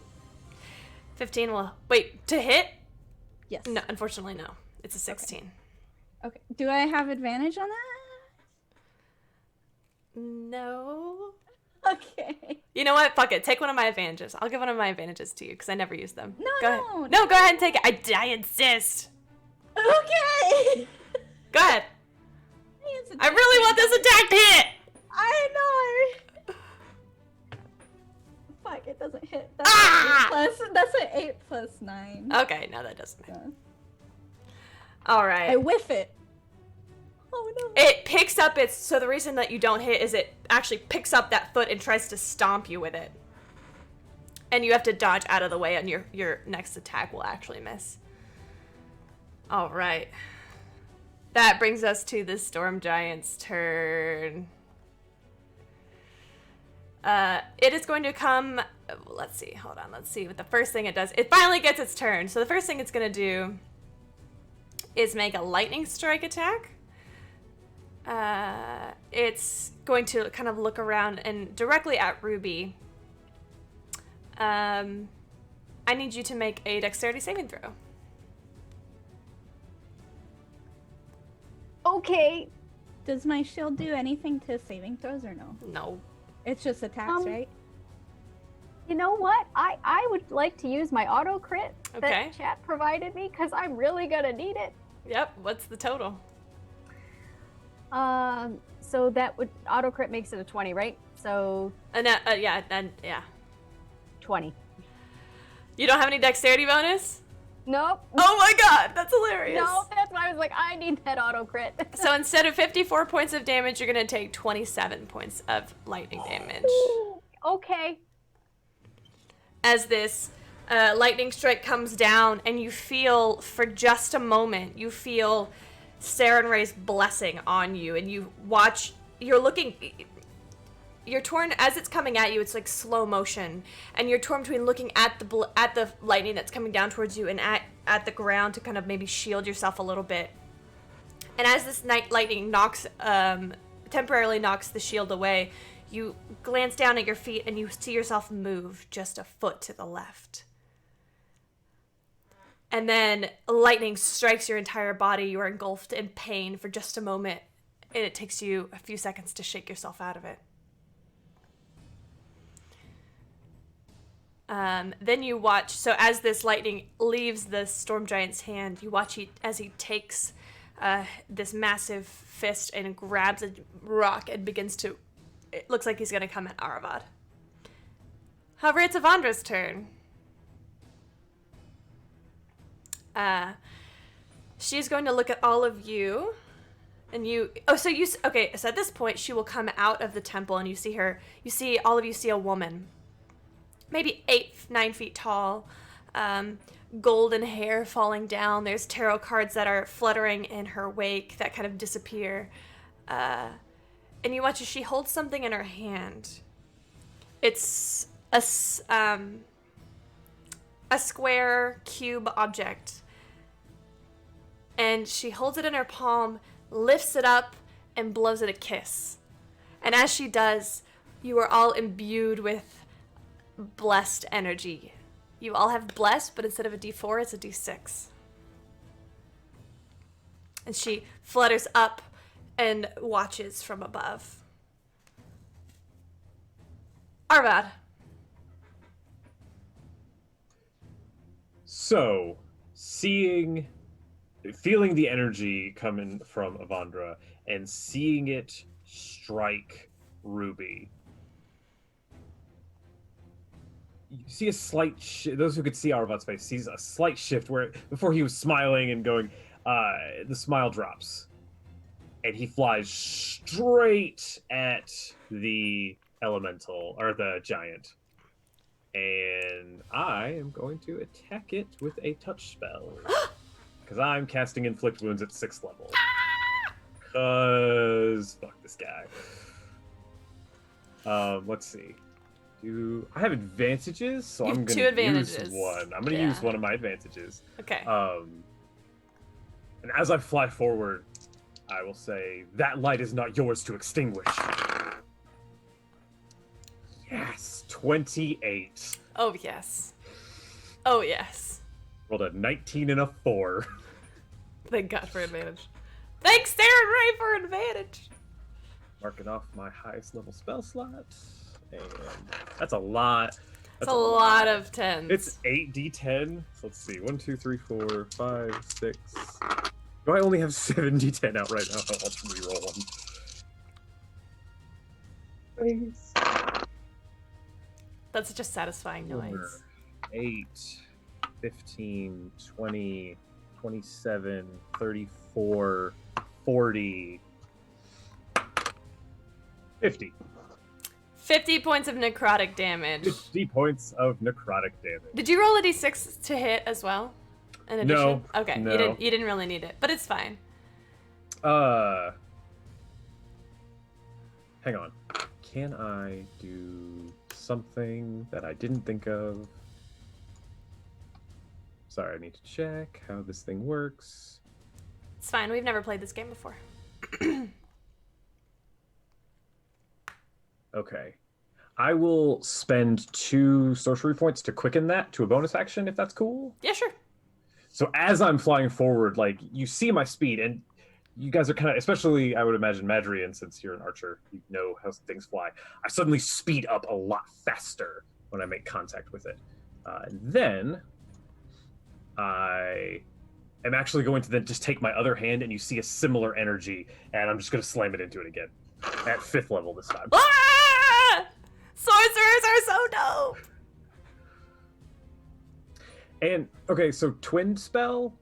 15 will... Wait, to hit? Yes. No, unfortunately, no. It's a 16. Okay. Do I have advantage on that? No. Okay. You know what? Fuck it. Take one of my advantages. I'll give one of my advantages to you because I never use them. No, go ahead. no. No, go ahead and take it. I insist. Okay. Go ahead. I really want this attack to hit. I know. Fuck, it doesn't hit. That's an 8 plus 9. Okay, no, that doesn't hit. Yeah. All right. I whiff it. Oh no. It picks up its... So the reason that you don't hit is it actually picks up that foot and tries to stomp you with it. And you have to dodge out of the way, and your next attack will actually miss. All right. That brings us to the Storm Giant's turn. It is going to come... Let's see. Hold on. Let's see what the first thing it does. It finally gets its turn. So the first thing it's going to do is make a lightning strike attack. It's going to kind of look around and directly at Ruby. I need you to make a dexterity saving throw. Okay. Does my shield do anything to saving throws or no? No. It's just attacks, right? You know what? I would like to use my auto crit Okay. that chat provided me because I'm really gonna need it. Yep. What's the total? So that would auto crit makes it a 20, right? So Yeah. 20. You don't have any dexterity bonus? Nope. Oh my god, that's hilarious. No, that's why I was like, I need that auto crit. So instead of 54 points of damage, you're going to take 27 points of lightning damage. Okay. As this lightning strike comes down, and you feel, for just a moment, you feel Saren Ray's blessing on you, and you watch, you're torn as it's coming at you. It's like slow motion, and you're torn between looking at the lightning that's coming down towards you and at the ground to kind of maybe shield yourself a little bit. And as this lightning temporarily knocks the shield away, you glance down at your feet and you see yourself move just a foot to the left. And then lightning strikes your entire body. You are engulfed in pain for just a moment, and it takes you a few seconds to shake yourself out of it. Then you watch, so as this lightning leaves the Storm Giant's hand, you watch as he takes this massive fist and grabs a rock and begins to, it looks like he's going to come at Aravad. However, it's Avandra's turn. She's going to look at all of you, and okay, so at this point, she will come out of the temple, and all of you see a woman. Maybe 8-9 feet tall, golden hair falling down. There's tarot cards that are fluttering in her wake that kind of disappear. And you watch as she holds something in her hand. It's a square cube object. And she holds it in her palm, lifts it up, and blows it a kiss. And as she does, you are all imbued with blessed energy. You all have blessed, but instead of a D4, it's a D6. And she flutters up and watches from above. Arvad. So, feeling the energy coming from Avandra and seeing it strike Ruby, you see a slight those who could see Arvat's face sees a slight shift where before he was smiling and going, the smile drops. And he flies straight at the elemental, or the giant. And I am going to attack it with a touch spell. Because I'm casting Inflict Wounds at 6th level. Because fuck this guy. Let's see. I have advantages, so I'm going to use one. I'm going to use one of my advantages. Okay. And as I fly forward, I will say, that light is not yours to extinguish. Yes, 28. Oh, yes. Oh, yes. Rolled a 19 and a 4. Thank God for advantage. Thanks, Darren Ray, for advantage. Marking off my highest level spell slot. And that's a lot. That's a lot of 10s. It's 8d10. So let's see. 1, 2, 3, 4, 5, 6. Do I only have 7d10 out right now? I'll just reroll one. Please. That's such a satisfying noise. 8, 15, 20, 27, 34, 40, 50. 50 points of necrotic damage. 50 points of necrotic damage. Did you roll a d6 to hit as well? In addition? No. Okay, No. You didn't really need it, but it's fine. Hang on. Can I do something that I didn't think of? Sorry, I need to check how this thing works. It's fine. We've never played this game before. Okay. I will spend 2 sorcery points to quicken that to a bonus action, if that's cool. Yeah, sure. So as I'm flying forward, like, you see my speed, and you guys are kind of, especially, I would imagine, Madrian, since you're an archer, you know how things fly. I suddenly speed up a lot faster when I make contact with it. And then I am actually going to then just take my other hand, and you see a similar energy, and I'm just going to slam it into it again. At 5th level this time. Ah! Sorcerers are so dope! And, okay, so twin spell?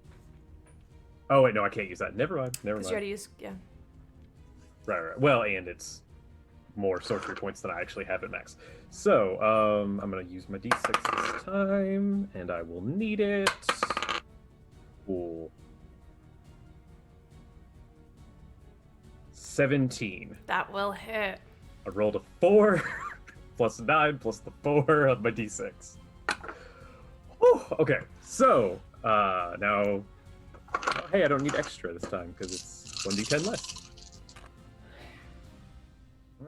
Oh, wait, no, I can't use that. Never mind. Because you already used, yeah. Right. Well, and it's more sorcery points than I actually have at max. So, I'm going to use my d6 this time, and I will need it. Cool. 17. That will hit. I rolled a 4, plus 9, plus the 4 of my d6. Whew, okay, so, now... Oh, hey, I don't need extra this time, because it's 1d10 less.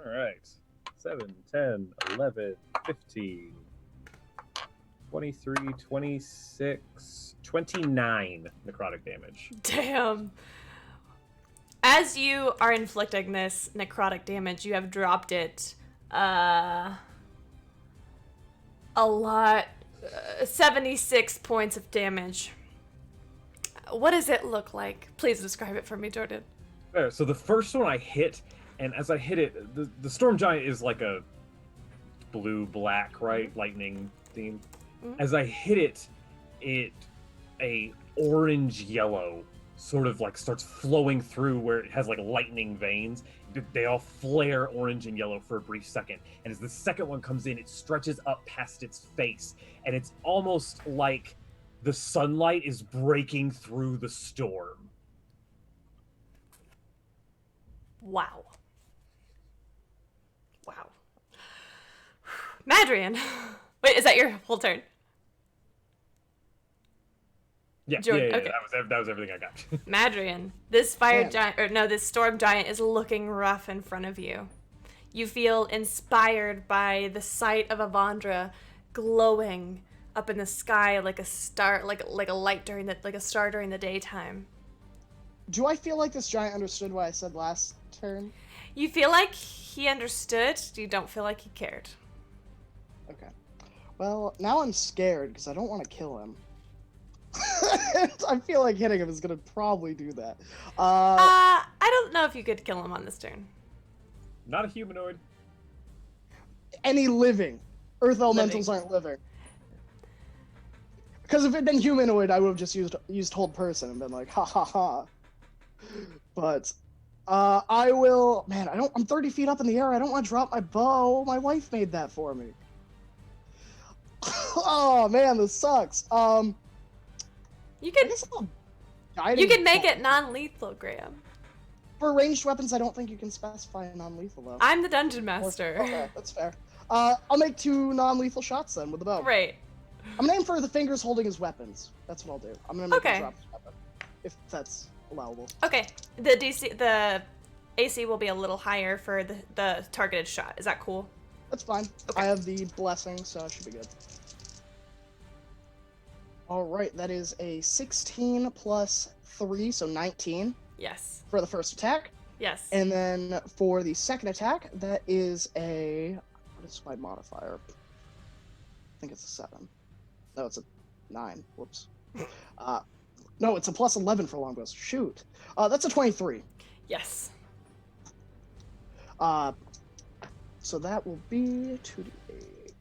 Alright. 7, 10, 11, 15, 23, 26, 29 necrotic damage. Damn. As you are inflicting this necrotic damage, you have dropped it a lot. 76 points of damage. What does it look like? Please describe it for me, Jordan. So the first one I hit, and as I hit it, the Storm Giant is like a blue-black, right? Lightning theme. Mm-hmm. As I hit it, a orange-yellow sort of like starts flowing through where it has like lightning veins. They all flare orange and yellow for a brief second. And as the second one comes in, it stretches up past its face. And it's almost like the sunlight is breaking through the storm. Wow. Wow. Madrian. Wait, is that your whole turn? Yeah, Jordan, yeah, okay. that was everything I got. Madrian, this this storm giant is looking rough in front of you. You feel inspired by the sight of Avandra glowing up in the sky like a star, like a light during like a star during the daytime. Do I feel like this giant understood what I said last turn? You feel like he understood. You don't feel like he cared. Okay. Well, now I'm scared because I don't want to kill him. I feel like hitting him is gonna probably do that. I don't know if you could kill him on this turn. Not a humanoid. Any living. Earth elementals aren't living. Because if it had been humanoid, I would have just used hold person and been like, ha ha ha. But I will. Man, I'm 30 feet up in the air. I don't want to drop my bow. My wife made that for me. Oh man, this sucks. You can make it non-lethal, Graham. For ranged weapons, I don't think you can specify non-lethal though. I'm the dungeon master. Okay, that's fair. I'll make 2 non-lethal shots then with the bow. Right. I'm gonna aim for the fingers holding his weapons. That's what I'll do. I'm gonna make him drop his weapon, if that's allowable. Okay. The AC will be a little higher for the targeted shot. Is that cool? That's fine. Okay. I have the blessing, so it should be good. All right, that is a 16 plus 3, so 19 Yes. for the first attack. Yes. And then for the second attack, that is a... What is my modifier? I think it's a 7. No, it's a 9. Whoops. No, it's a plus 11 for longbows. Shoot. That's a 23. Yes. So that will be 2d8.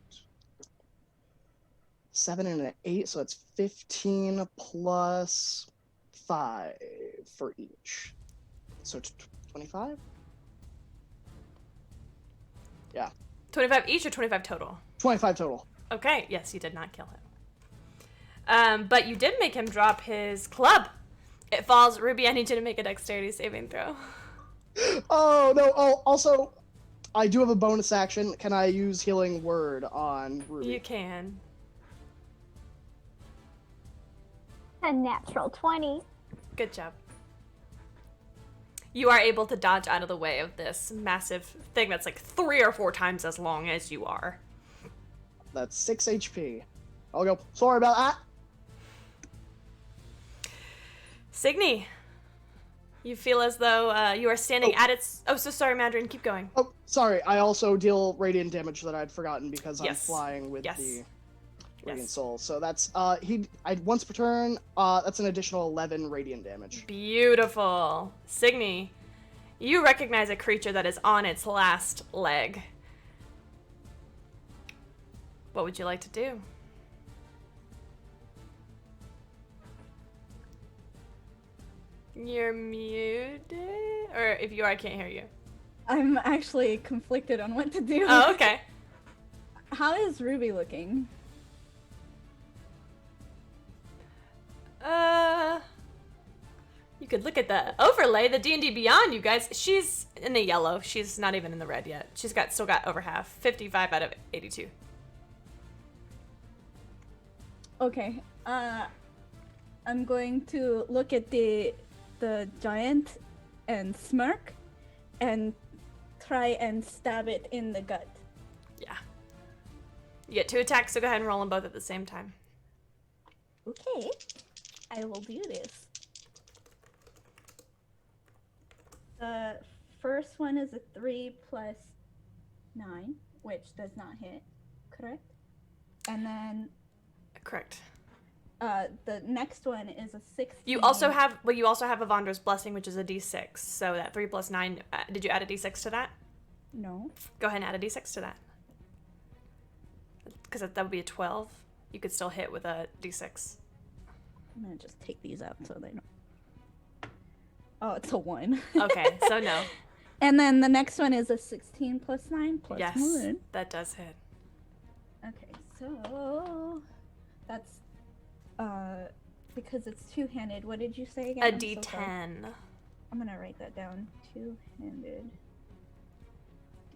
7 and an 8, so that's 15 plus 5 for each. So 25? Yeah. 25 each or 25 total? 25 total. Okay. Yes, you did not kill him. But you did make him drop his club. It falls. Ruby, I need you to make a dexterity saving throw. Oh, no. Oh, also, I do have a bonus action. Can I use Healing Word on Ruby? You can. A natural 20. Good job. You are able to dodge out of the way of this massive thing that's like 3 or 4 times as long as you are. That's 6 HP. I'll go, sorry about that. Signy, you feel as though you are standing at its... Oh, so sorry, Mandarin. Keep going. Oh, sorry. I also deal radiant damage that I'd forgotten because I'm Yes. flying with Yes. the radiant Yes. soul. So that's once per turn. That's an additional 11 radiant damage. Beautiful. Signy, you recognize a creature that is on its last leg. What would you like to do? You're muted? Or if you are, I can't hear you. I'm actually conflicted on what to do. Oh, okay. How is Ruby looking? You could look at the overlay, the D&D Beyond, you guys. She's in the yellow. She's not even in the red yet. She's still got over half. 55 out of 82. Okay. I'm going to look at the giant and smirk and try and stab it in the gut. Yeah. You get 2 attacks, so go ahead and roll them both at the same time. Okay. I will do this. The first one is a 3 plus 9, which does not hit, correct? And then Correct. the next one is a 16. You also have Avandra's Blessing, which is a d6. So that 3 plus 9, did you add a d6 to that? No. Go ahead and add a d6 to that. Because that would be a 12. You could still hit with a d6. I'm gonna just take these out so they don't. Oh, it's a 1. Okay, so no. And then the next one is a 16 plus 9 plus Yes, 1. that does hit. Okay, so that's because it's two-handed. What did you say again? A I'm so sorry. d10. I'm gonna write that down. Two-handed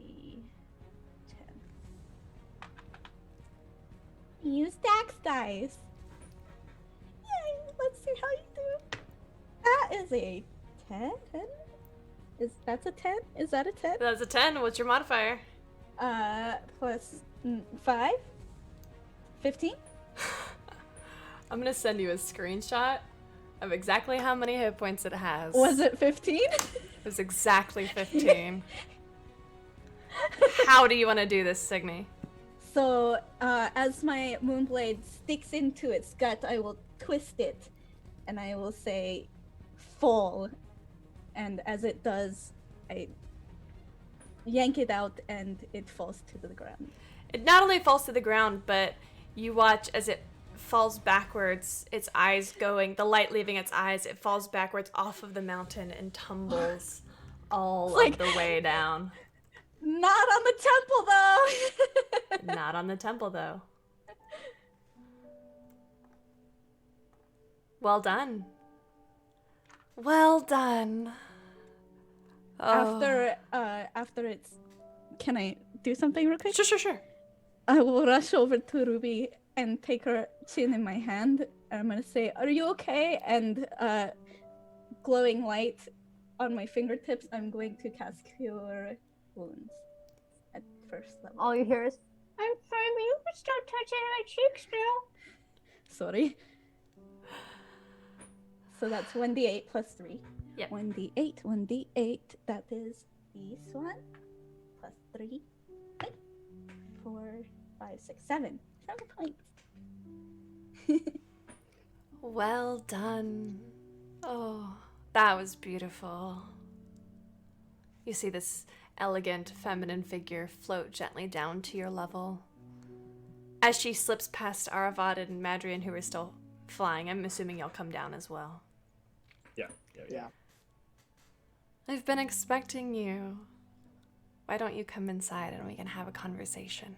D10. Use Dax dice. Yay! Let's see how you do. That is a 10. That's a 10? Is that a 10? That's a 10. What's your modifier? Plus 5. 15. I'm going to send you a screenshot of exactly how many hit points it has. Was it 15? It was exactly 15. How do you want to do this, Signy? So, as my moonblade sticks into its gut, I will twist it, and I will say, fall. And as it does, I yank it out, and it falls to the ground. It not only falls to the ground, but you watch as it falls backwards, its eyes going, the light leaving its eyes, it falls backwards off of the mountain and tumbles all It's of the way down. Not on the temple, though. Not on the temple, though. Well done. Well done. Oh. After it's, can I do something real quick? Sure. I will rush over to Ruby and take her chin in my hand. And I'm gonna say, "Are you okay?" And glowing light on my fingertips, I'm going to cast Cure Wounds at first level. All you hear is, I'm sorry, will you stop touching my cheeks now? Sorry. So that's 1d8 plus 3. Yep. 1d8. That is this one. Plus 3. 4, 5, 6, 7. 7 points. Well done. Oh, that was beautiful. You see this elegant feminine figure float gently down to your level. As she slips past Aravad and Madrian, who are still flying, I'm assuming y'all come down as well. Yeah. I've been expecting you. Why don't you come inside and we can have a conversation?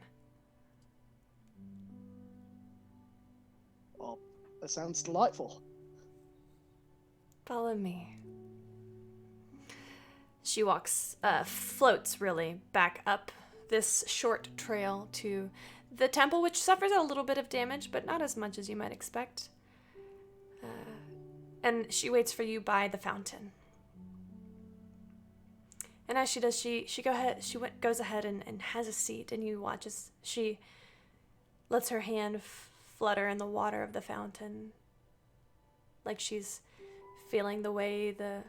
Well, that sounds delightful. Follow me. She floats really back up this short trail to the temple, which suffers a little bit of damage, but not as much as you might expect. And she waits for you by the fountain. And as she does, she goes ahead and has a seat, and you watch as she lets her hand flutter in the water of the fountain, like she's feeling the way the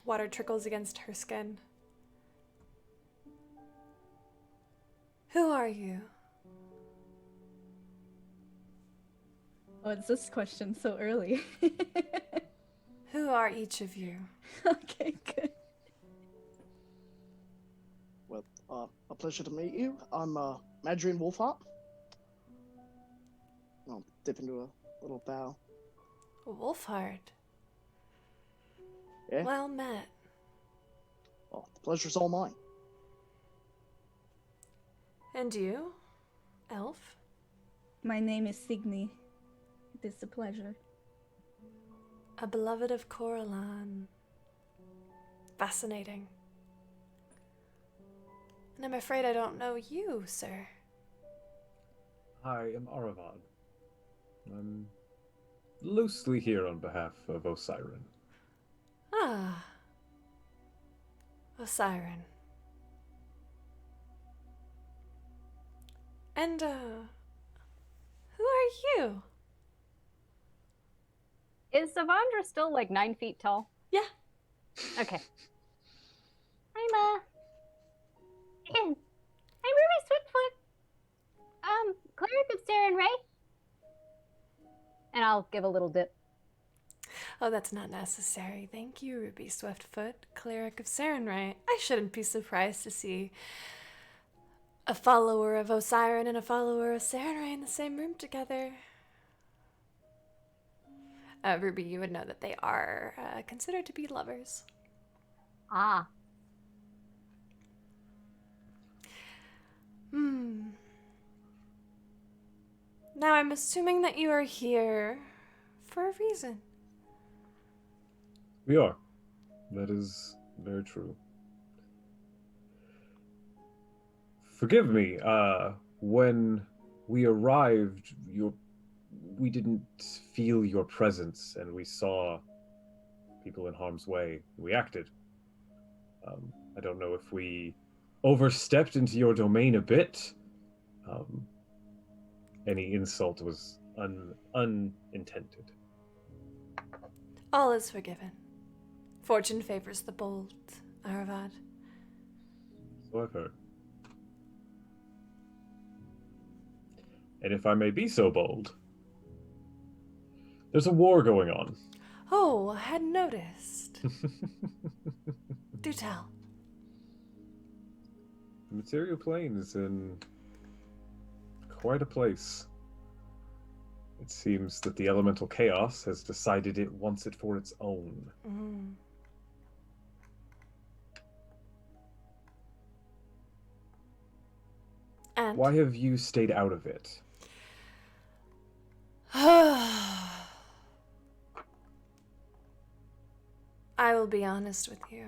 water trickles against her skin. Who are you? Oh, it's this question so early. Who are each of you? Okay, good. Well, a pleasure to meet you. I'm Madrian Wolfhart. I'll dip into a little bow. Wolfhart. Yeah? Well met. Well, the pleasure's all mine. And you, elf? My name is Signy. It is a pleasure. A beloved of Coraline. Fascinating. And I'm afraid I don't know you, sir. I am Aravad. I'm loosely here on behalf of Osiren. Ah. Osiren. And, who are you? Is Savandra still like 9 feet tall? Yeah. Okay. I'm Ruby Swiftfoot. Cleric of Saren, right? And I'll give a little dip. Oh, that's not necessary. Thank you, Ruby Swiftfoot, cleric of Sarenrae. I shouldn't be surprised to see a follower of Osiren and a follower of Sarenrae in the same room together. Ruby, you would know that they are considered to be lovers. Ah. Now I'm assuming that you are here for a reason. We are. That is very true. Forgive me, when we arrived, we didn't feel your presence, and we saw people in harm's way. We acted. I don't know if we overstepped into your domain a bit. Any insult was unintended. All is forgiven. Fortune favors the bold, Aravad. So I've heard. And if I may be so bold, there's a war going on. Oh, I hadn't noticed. Do tell. The material plane is in quite a place. It seems that the elemental chaos has decided it wants it for its own. Mm. And Why have you stayed out of it? I will be honest with you.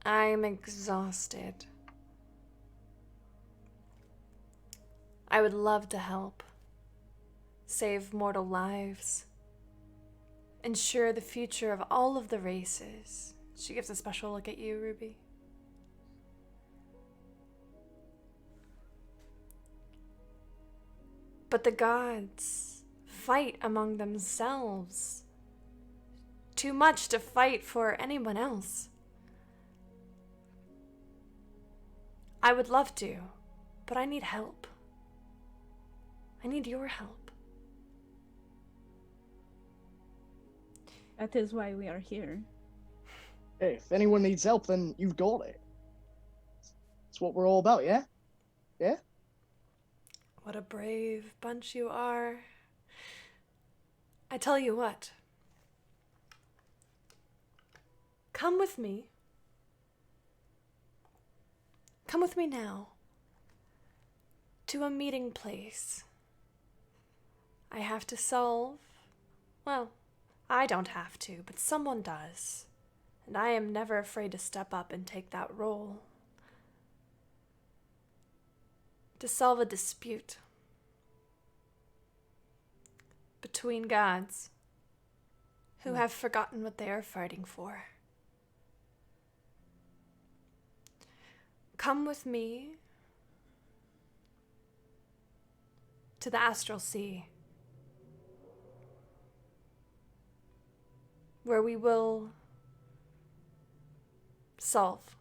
I'm exhausted. I would love to help. Save mortal lives. Ensure the future of all of the races. She gives a special look at you, Ruby. But the gods fight among themselves. Too much to fight for anyone else. I would love to, but I need help. I need your help. That is why we are here. Hey, if anyone needs help, then you've got it. That's what we're all about, yeah? Yeah? What a brave bunch you are. I tell you what. Come with me. Come with me now. To a meeting place. I have to solve. Well, I don't have to, but someone does. And I am never afraid to step up and take that role. To solve a dispute between gods who have forgotten what they are fighting for. Come with me to the Astral Sea, where we will solve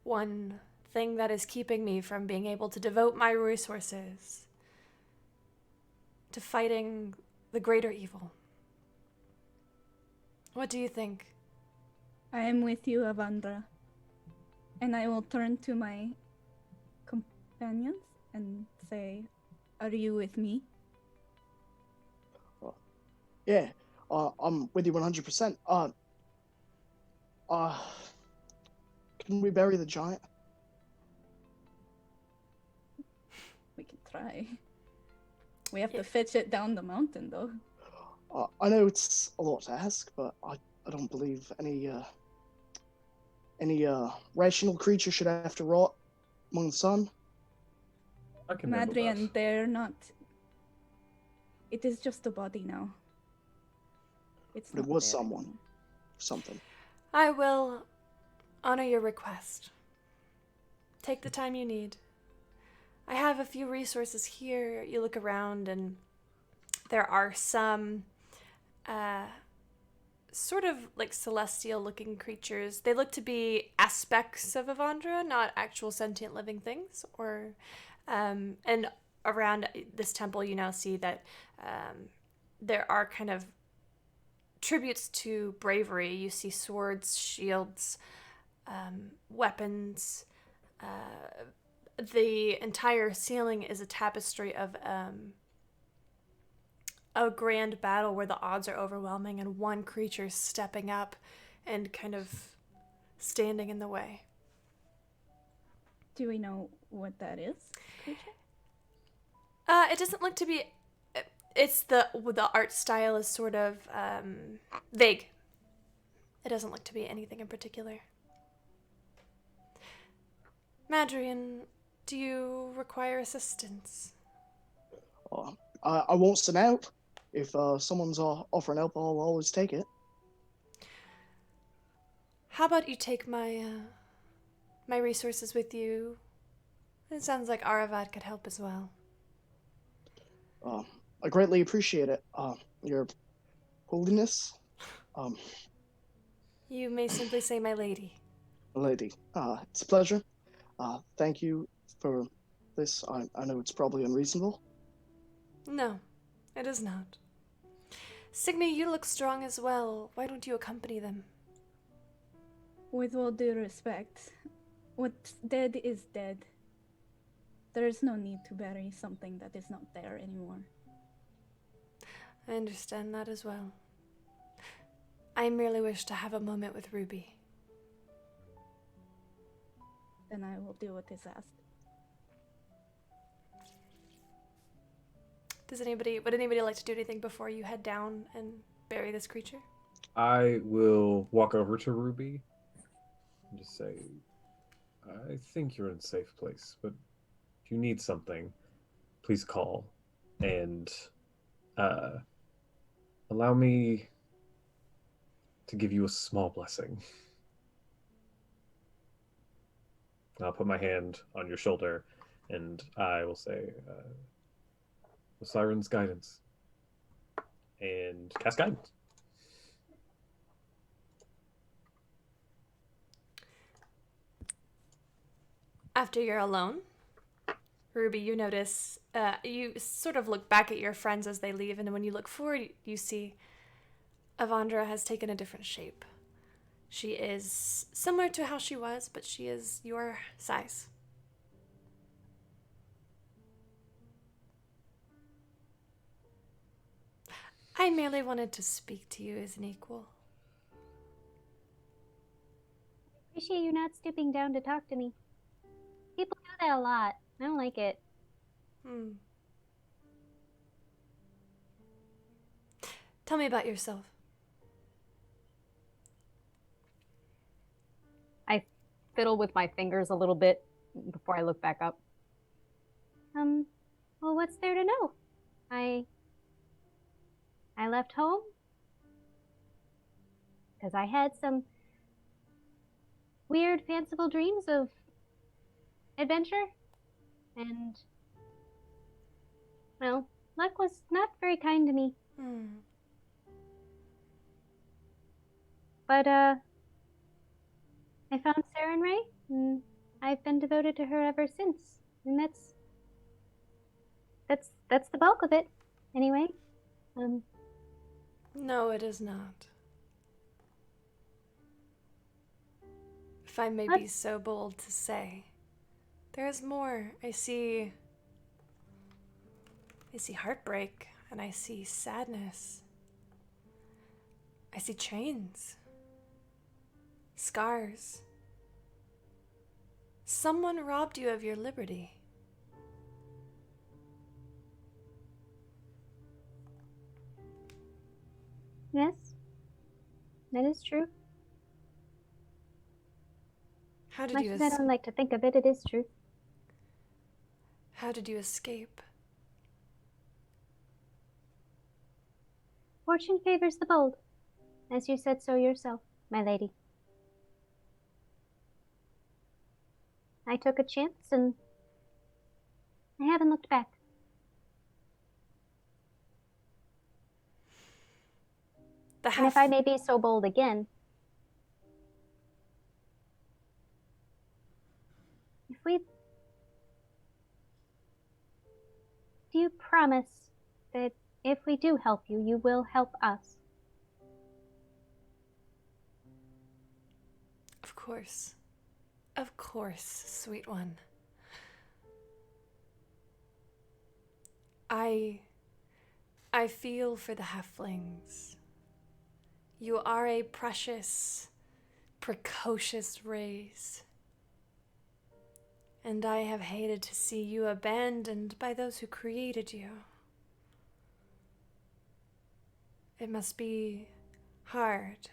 one thing that is keeping me from being able to devote my resources to fighting the greater evil. What do you think? I am with you, Avandra. And I will turn to my companions and say, are you with me? Yeah. I'm with you 100%. Can we bury the giant? We can try. We have to fetch it down the mountain, though. I know it's a lot to ask, but I don't believe any rational creature should have to rot among the sun. I can handle that. Madrian, they're not. It is just a body now. It's But it not was there someone. anymore. Something. I will honor your request. Take the time you need. I have a few resources here. You look around and there are some sort of like celestial looking creatures. They look to be aspects of Avandra, not actual sentient living things. And around this temple you now see that there are kind of tributes to bravery. You see swords, shields, weapons. The entire ceiling is a tapestry of a grand battle where the odds are overwhelming and one creature stepping up and kind of standing in the way. Do we know what that is, creature? It doesn't look to be. It's the art style is sort of vague. It doesn't look to be anything in particular. Madrian, do you require assistance? I won't stand out. If someone's offering help, I'll always take it. How about you take my my resources with you? It sounds like Aravad could help as well. I greatly appreciate it. Your holiness. You may simply say my lady. Lady. It's a pleasure. Thank you for this. I know it's probably unreasonable. No, it is not. Signy, you look strong as well. Why don't you accompany them? With all due respect, what's dead is dead. There is no need to bury something that is not there anymore. I understand that as well. I merely wish to have a moment with Ruby. Then I will do what is asked. Would anybody like to do anything before you head down and bury this creature? I will walk over to Ruby and just say, I think you're in a safe place, but if you need something, please call. And allow me to give you a small blessing. I'll put my hand on your shoulder and I will say, the Siren's guidance. And cast guidance. After you're alone, Ruby, you notice, you sort of look back at your friends as they leave, and then when you look forward, you see Avandra has taken a different shape. She is similar to how she was, but she is your size. I merely wanted to speak to you as an equal. Appreciate you not stooping down to talk to me. People do that a lot. I don't like it. Tell me about yourself. I fiddle with my fingers a little bit before I look back up. Well, what's there to know? I left home because I had some weird, fanciful dreams of adventure, and, well, luck was not very kind to me. But, I found Saren Ray, and I've been devoted to her ever since. And that's the bulk of it, anyway. No, it is not. If I may be so bold to say, there is more. I see heartbreak, and I see sadness. I see chains, scars. Someone robbed you of your liberty. Yes, that is true. How did Much you as I don't like to think of it, it is true. How did you escape? Fortune favors the bold, as you said so yourself, my lady. I took a chance, and I haven't looked back. And if I may be so bold again, do you promise that if we do help you, you will help us? Of course. Of course, sweet one. I feel for the halflings. You are a precious, precocious race. And I have hated to see you abandoned by those who created you. It must be hard.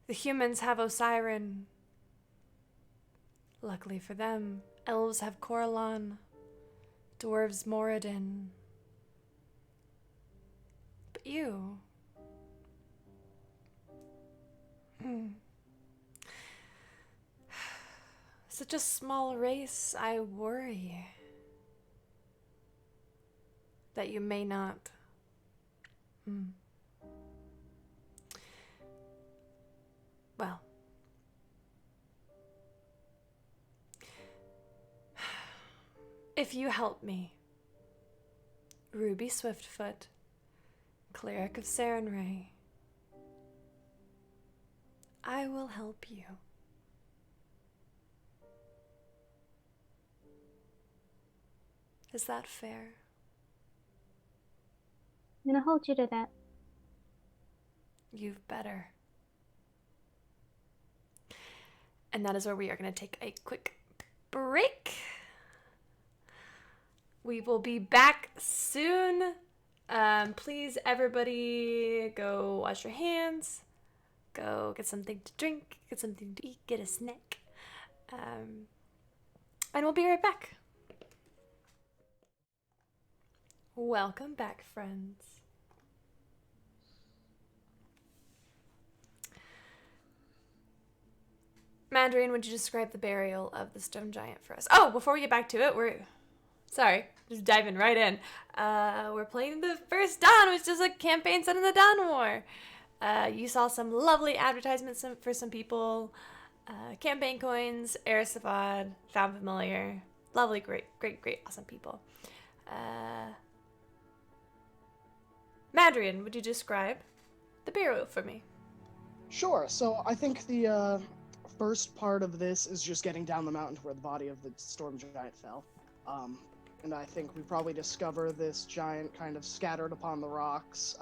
The humans have Osiren. Luckily for them, elves have Coralon, dwarves Moradin. But you... Such a small race, I worry that you may not. Well. If you help me, Ruby Swiftfoot, Cleric of Sarenrae, I will help you. Is that fair? I'm gonna hold you to that. You've better. And that is where we are going to take a quick break. We will be back soon. Please, everybody, go wash your hands. Go get something to drink, get something to eat, get a snack. And we'll be right back. Welcome back, friends. Mandarin, would you describe the burial of the stone giant for us? Oh, before we get back to it, just diving right in. We're playing the first Dawn, which is a campaign set in the Dawn War. You saw some lovely advertisements for some people. Campaign coins, Erisavad, found familiar. Lovely, great, awesome people. Mandarin, would you describe the burial for me? Sure. So I think the first part of this is just getting down the mountain to where the body of the storm giant fell. And I think we probably discover this giant kind of scattered upon the rocks.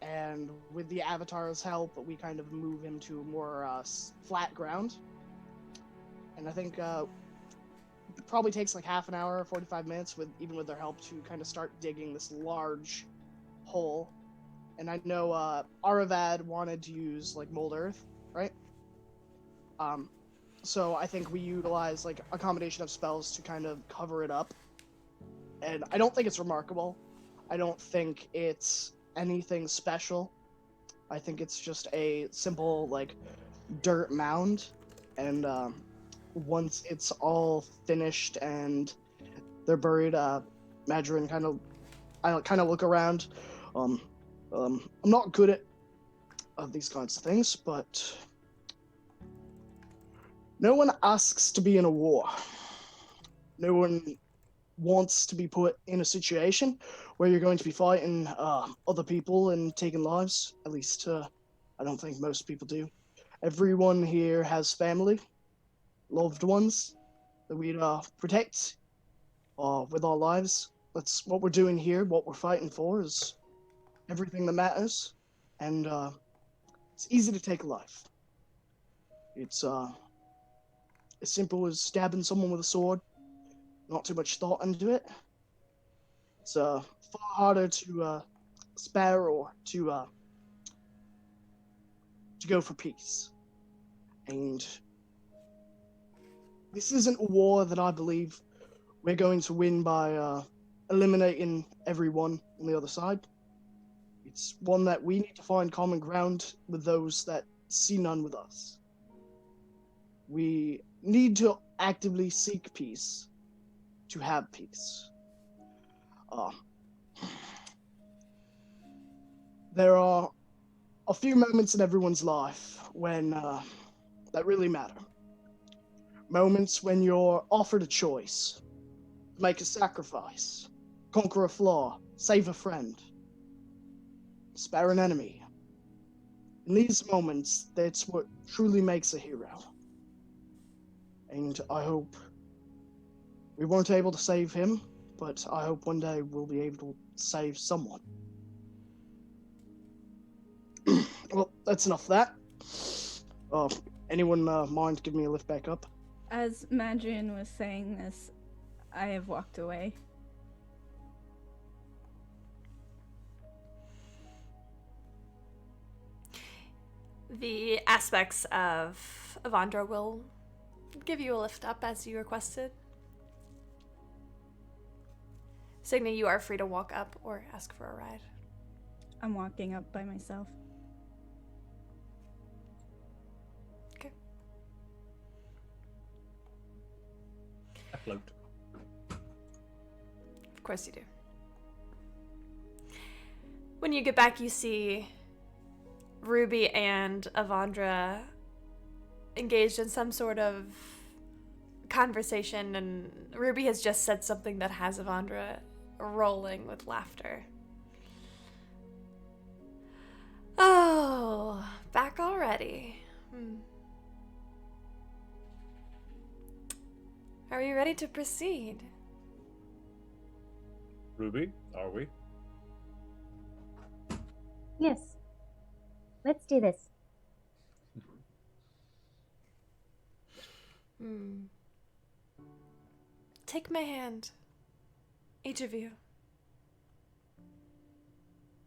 And with the Avatar's help, we kind of move him to more flat ground. And I think it probably takes like half an hour, 45 minutes, even with their help, to kind of start digging this large hole. And I know Aravad wanted to use like mold earth, right? So I think we utilize like a combination of spells to kind of cover it up. And I don't think it's remarkable. I don't think it's anything special. I think it's just a simple like dirt mound. And once it's all finished and they're buried, Madrin I kind of look around. I'm not good at these kinds of things, but no one asks to be in a war. No one wants to be put in a situation where you're going to be fighting other people and taking lives. At least I don't think most people do. Everyone here has family, loved ones that we protect with our lives. That's what we're doing here. What we're fighting for is everything that matters, and it's easy to take a life. It's as simple as stabbing someone with a sword. Not too much thought into it. It's far harder to spare or to go for peace. And this isn't a war that I believe we're going to win by eliminating everyone on the other side. It's one that we need to find common ground with those that see none with us. We need to actively seek peace to have peace. There are a few moments in everyone's life when that really matter. Moments when you're offered a choice, make a sacrifice, conquer a flaw, save a friend, spare an enemy. In these moments, that's what truly makes a hero. And I hope we weren't able to save him, but I hope one day we'll be able to save someone. Well, that's enough of that. Anyone mind giving me a lift back up? As Madrian was saying this, I have walked away. The aspects of Avandra will give you a lift up as you requested. Signy, you are free to walk up or ask for a ride. I'm walking up by myself. Okay. I float. Of course you do. When you get back, you see Ruby and Avandra engaged in some sort of conversation, and Ruby has just said something that has Avandra rolling with laughter. Oh, back already. Are we ready to proceed? Ruby, are we? Yes. Let's do this. Take my hand. Each of you.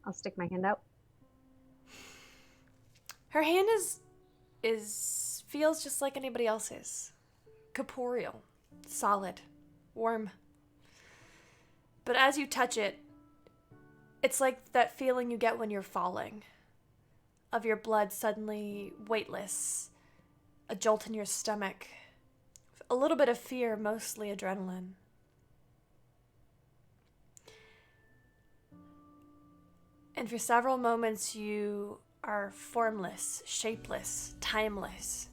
I'll stick my hand out. Her hand is feels just like anybody else's. Corporeal, solid, warm. But as you touch it, it's like that feeling you get when you're falling. Of your blood suddenly weightless, a jolt in your stomach, a little bit of fear, mostly adrenaline. And for several moments you are formless, shapeless, timeless,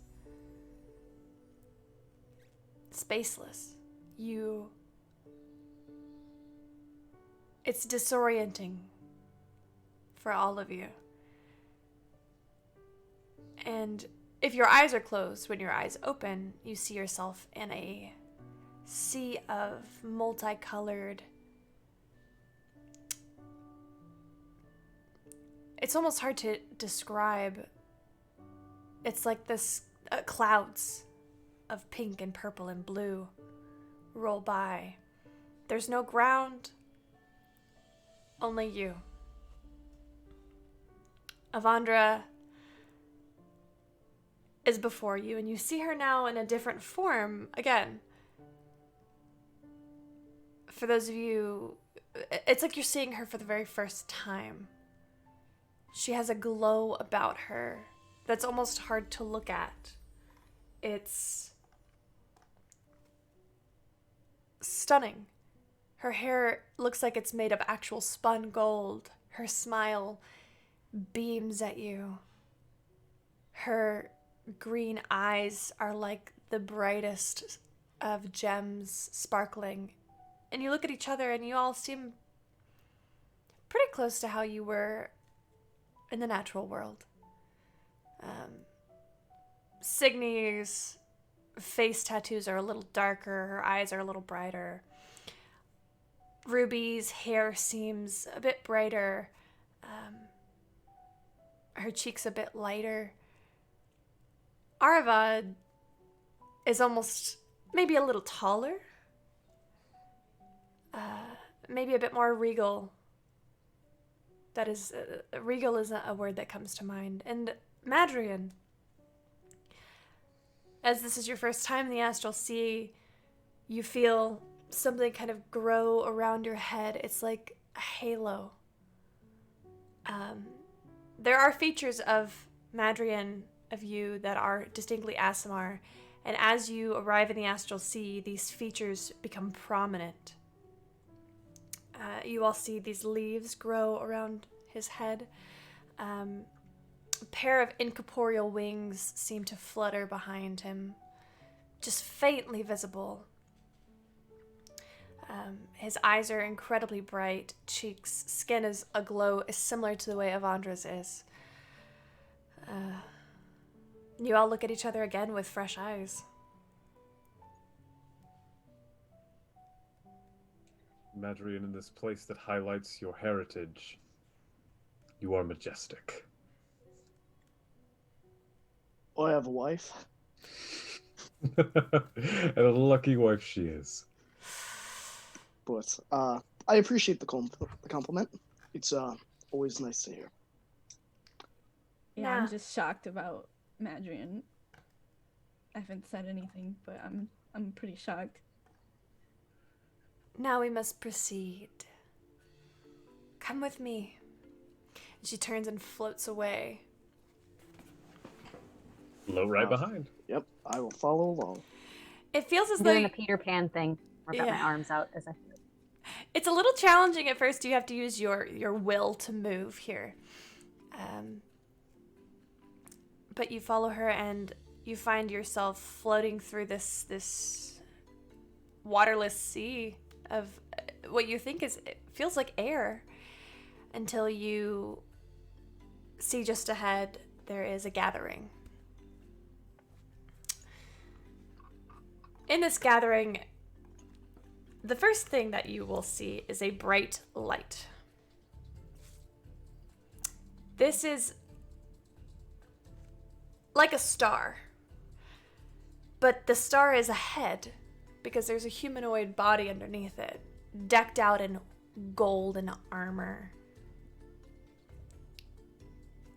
spaceless. It's disorienting for all of you. And if your eyes are closed, when your eyes open, you see yourself in a sea of multicolored. It's almost hard to describe. It's like this clouds of pink and purple and blue roll by. There's no ground, only you. Avandra is before you, and you see her now in a different form. Again, for those of you, it's like you're seeing her for the very first time. She has a glow about her that's almost hard to look at. It's stunning. Her hair looks like it's made of actual spun gold. Her smile beams at you. Her green eyes are like the brightest of gems sparkling. And you look at each other and you all seem pretty close to how you were in the natural world. Signy's face tattoos are a little darker, her eyes are a little brighter. Ruby's hair seems a bit brighter, her cheeks a bit lighter. Aravad is almost maybe a little taller, maybe a bit more regal. That is, regal isn't a word that comes to mind. And Madrian, as this is your first time in the Astral Sea, you feel something kind of grow around your head. It's like a halo. There are features of Madrian, of you, that are distinctly Aasimar, and as you arrive in the Astral Sea, these features become prominent. You all see these leaves grow around his head. A pair of incorporeal wings seem to flutter behind him, just faintly visible. His eyes are incredibly bright, cheeks, skin is aglow, is similar to the way Avandra's is. You all look at each other again with fresh eyes. Madrian, in this place that highlights your heritage, you are majestic. I have a wife. And a lucky wife she is. But I appreciate the compliment. It's always nice to hear. Yeah, I'm just shocked about Madrian. I haven't said anything, but I'm pretty shocked. Now we must proceed. Come with me. And she turns and floats away. Low right behind. Yep, I will follow along. It feels as I'm though doing the Peter Pan thing. I've got my arms out as I. It's a little challenging at first. You have to use your will to move here. But you follow her and you find yourself floating through this waterless sea of what you think it feels like air, until you see just ahead there is a gathering. In this gathering, the first thing that you will see is a bright light. This is like a star. But the star is a head because there's a humanoid body underneath it, decked out in gold and armor.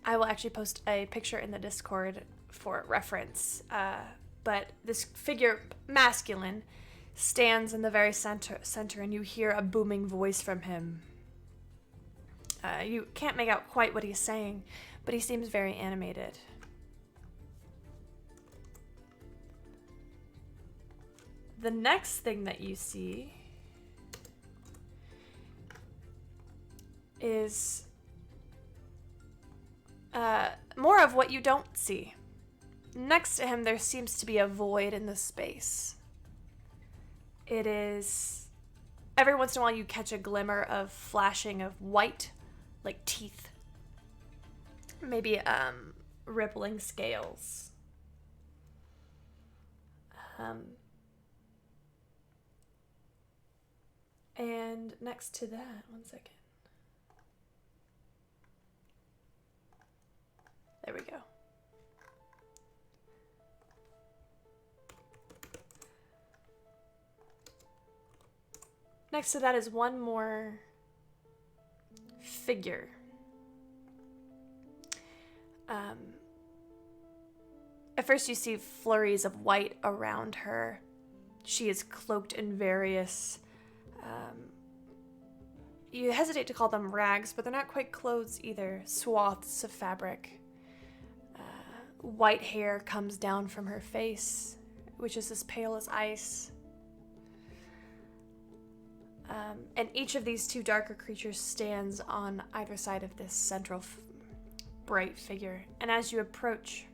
I will actually post a picture in the Discord for reference. But this figure, masculine, stands in the very center, and you hear a booming voice from him. You can't make out quite what he's saying, but he seems very animated. The next thing that you see is more of what you don't see. Next to him, there seems to be a void in the space. It is... Every once in a while, you catch a glimmer of flashing of white, like teeth. Maybe rippling scales. And next to that, one second. There we go. Next to that is one more figure. At first you see flurries of white around her. She is cloaked in various, you hesitate to call them rags, but they're not quite clothes either. Swaths of fabric. White hair comes down from her face, which is as pale as ice. And each of these two darker creatures stands on either side of this central bright figure. And as you approach,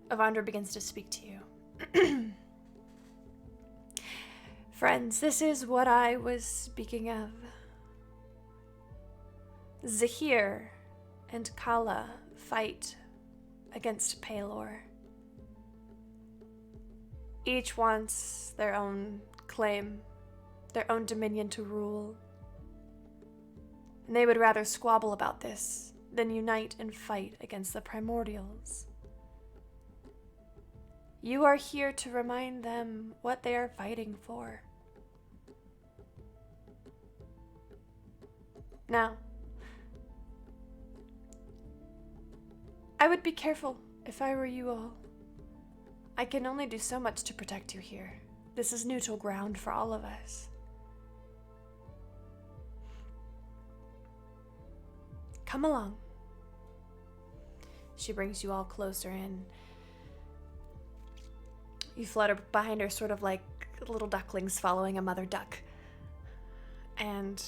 Avandra begins to speak to you. Friends, this is what I was speaking of. Zahir and Kala fight against Pelor. Each wants their own claim, their own dominion to rule. And they would rather squabble about this than unite and fight against the primordials. You are here to remind them what they are fighting for. Now, I would be careful if I were you all. I can only do so much to protect you here. This is neutral ground for all of us. Come along. She brings you all closer in. You flutter behind her, sort of like little ducklings following a mother duck. And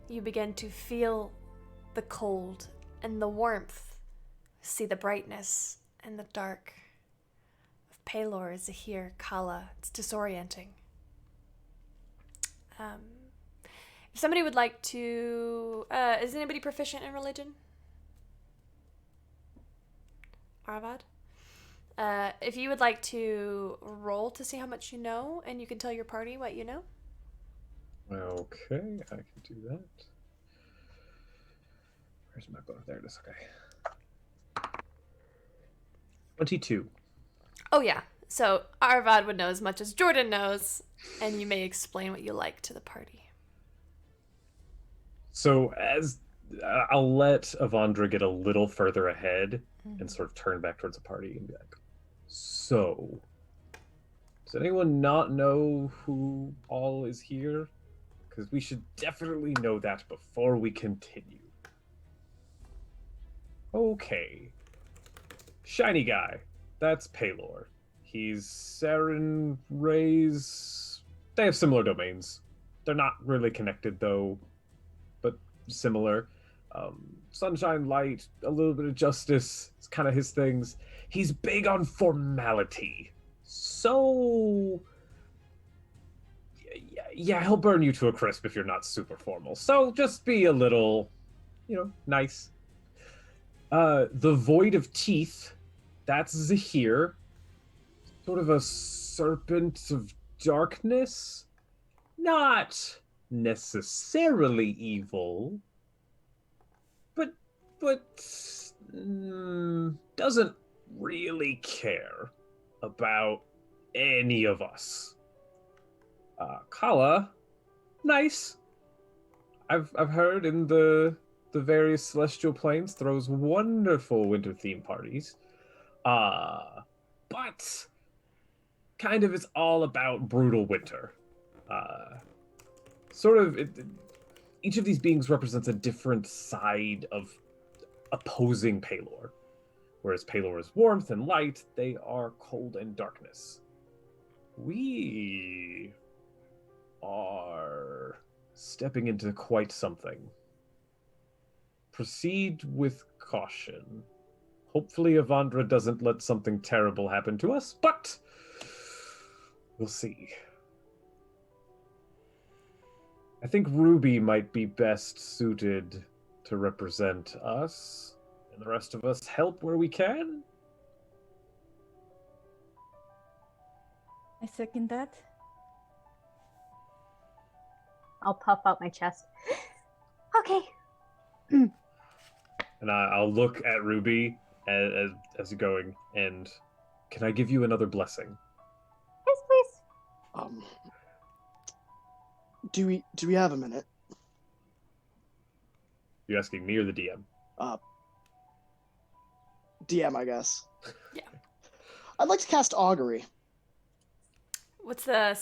you begin to feel the cold and the warmth, see the brightness and the dark of Pelor, Zahir, Kala. It's disorienting. If somebody would like to... is anybody proficient in religion? Aravad? If you would like to roll to see how much you know, and you can tell your party what you know. Okay, I can do that. Where's my book? There it is, okay. 22. Oh yeah, so Arvad would know as much as Jordan knows, and you may explain what you like to the party. So as I'll let Avandra get a little further ahead and sort of turn back towards the party and be like, so, does anyone not know who all is here? Because we should definitely know that before we continue. Okay. Shiny guy. That's Pelor. He's Saren Ray's... They have similar domains. They're not really connected, though, but similar. Sunshine, light, a little bit of justice. It's kind of his things. He's big on formality. So... Yeah, he'll burn you to a crisp if you're not super formal. So just be a little, nice. The Void of Teeth, that's Zahir. Sort of a serpent of darkness. Not necessarily evil, but doesn't really care about any of us. Kala, nice. I've heard in the various celestial planes throws wonderful winter theme parties. But kind of it's all about brutal winter. Sort of each of these beings represents a different side of opposing Palor. Whereas Palor is warmth and light, they are cold and darkness. We are stepping into quite something. Proceed with caution. Hopefully Avandra doesn't let something terrible happen to us, but we'll see. I think Ruby might be best suited to represent us, and the rest of us help where we can. I second that. I'll puff out my chest. Okay. And I'll look at Ruby as you're going, and can I give you another blessing? Yes, please. Do we have a minute? You asking me or the DM? DM, I guess. Yeah. I'd like to cast Augury. What's the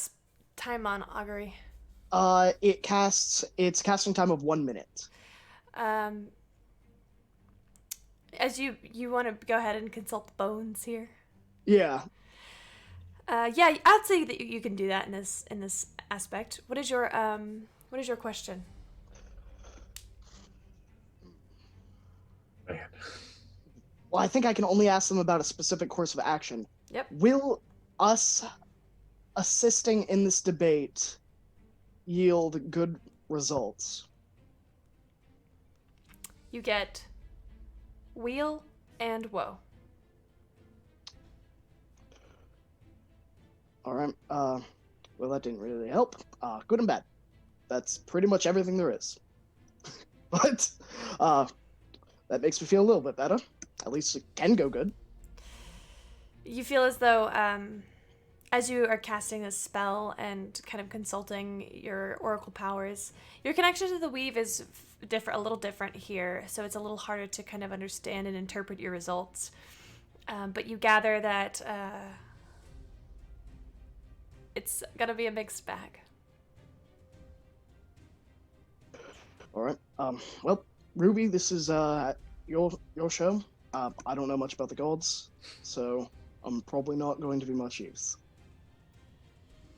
time on augury? It's casting time of 1 minute. As you want to go ahead and consult the bones here. Yeah. Yeah, I'd say that you can do that in this aspect. What is your question? Man. Well, I think I can only ask them about a specific course of action. Yep. Will us assisting in this debate yield good results? You get wheel and woe. All right. Well, that didn't really help. Good and bad. That's pretty much everything there is. But that makes me feel a little bit better. At least it can go good. You feel as though, as you are casting this spell and kind of consulting your oracle powers, your connection to the weave is a little different here, so it's a little harder to kind of understand and interpret your results. But you gather that it's gonna be a mixed bag. All right. Well, Ruby, this is your show. I don't know much about the gods, so I'm probably not going to be much use.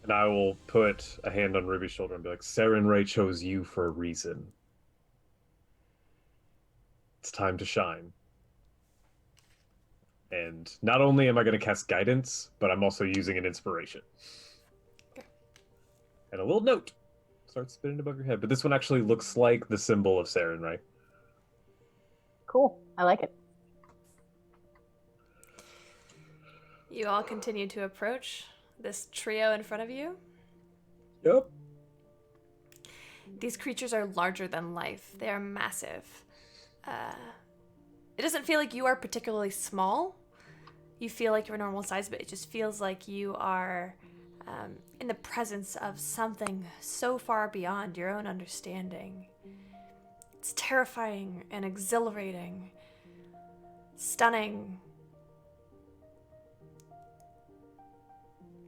And I will put a hand on Ruby's shoulder and be like, Saren Ray chose you for a reason. It's time to shine. And not only am I going to cast guidance, but I'm also using an inspiration. Okay. And a little note starts spinning above your head. But this one actually looks like the symbol of Saren Ray. Cool. I like it. You all continue to approach this trio in front of you. Yep. These creatures are larger than life. They are massive. It doesn't feel like you are particularly small. You feel like you're normal size, but it just feels like you are in the presence of something so far beyond your own understanding. It's terrifying and exhilarating, stunning.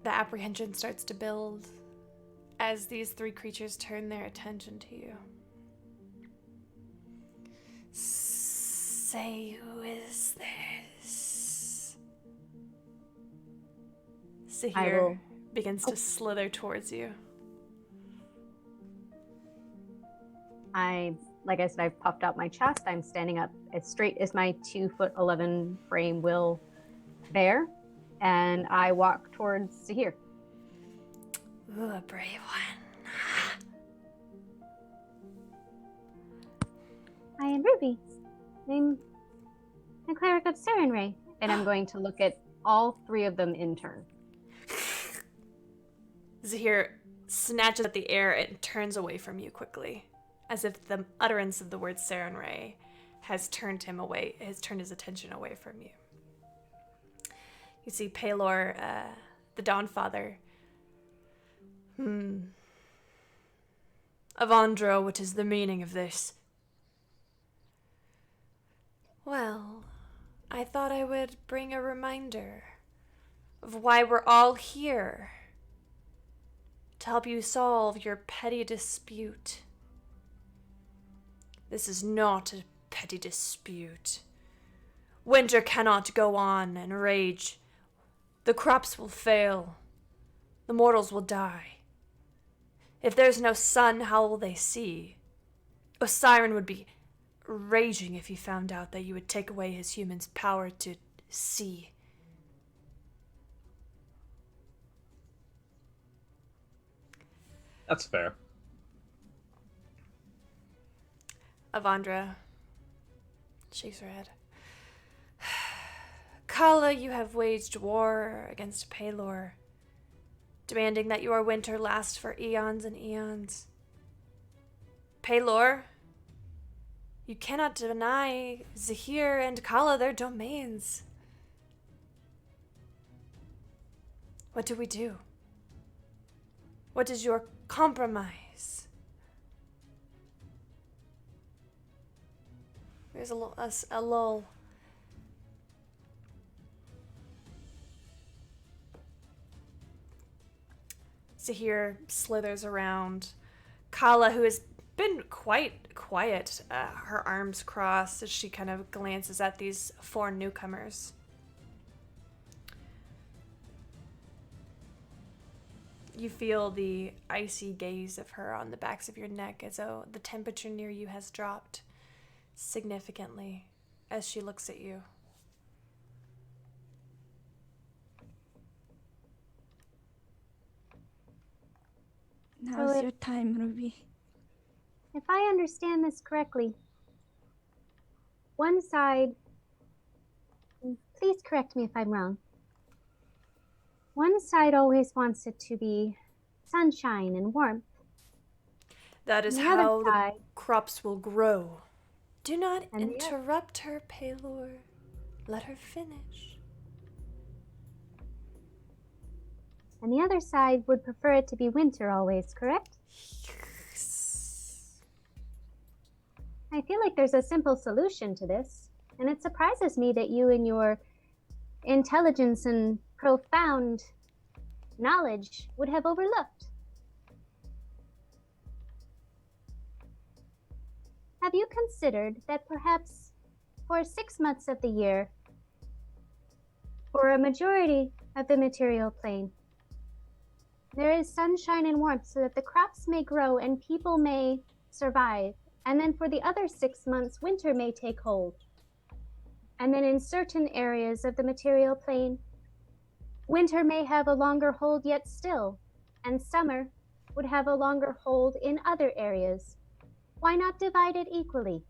The apprehension starts to build as these three creatures turn their attention to you. Say, who is this? Sahir begins to slither towards you. Like I said, I've puffed out my chest. I'm standing up as straight as my 2'11" frame will bear. And I walk towards Sahir. Ooh, a brave one. I am Ruby. I'm a cleric of Saren Ray. And I'm going to look at all three of them in turn. Zahir snatches at the air and turns away from you quickly, as if the utterance of the word Saren Ray has turned him away, has turned his attention away from you. You see Pelor, the Dawnfather. Avandro, what is the meaning of this? Well, I thought I would bring a reminder of why we're all here. To help you solve your petty dispute. This is not a petty dispute. Winter cannot go on and rage. The crops will fail. The mortals will die. If there's no sun, how will they see? Osiren would be raging if he found out that you would take away his humans' power to see. That's fair. Avandra shakes her head. Kala, you have waged war against Pelor, demanding that your winter last for eons and eons. Pelor, you cannot deny Zahir and Kala their domains. What do we do? What is your compromise? There's a lull. Zahir slithers around. Kala, who has been quite quiet, her arms crossed as she kind of glances at these four newcomers. You feel the icy gaze of her on the backs of your neck as though the temperature near you has dropped significantly as she looks at you. Now's your time, Ruby. If I understand this correctly, one side, please correct me if I'm wrong, one side always wants it to be sunshine and warmth. That is The how other the side, crops will grow. Do not And the other- interrupt her, Pelor. Let her finish. and the other side would prefer it to be winter always, correct? I feel like there's a simple solution to this, and it surprises me that you in your intelligence and profound knowledge would have overlooked. Have you considered that perhaps for 6 months of the year, for a majority of the material plane, there is sunshine and warmth so that the crops may grow and people may survive, and then for the other 6 months, winter may take hold. And then in certain areas of the material plane, winter may have a longer hold yet still, and summer would have a longer hold in other areas. Why not divide it equally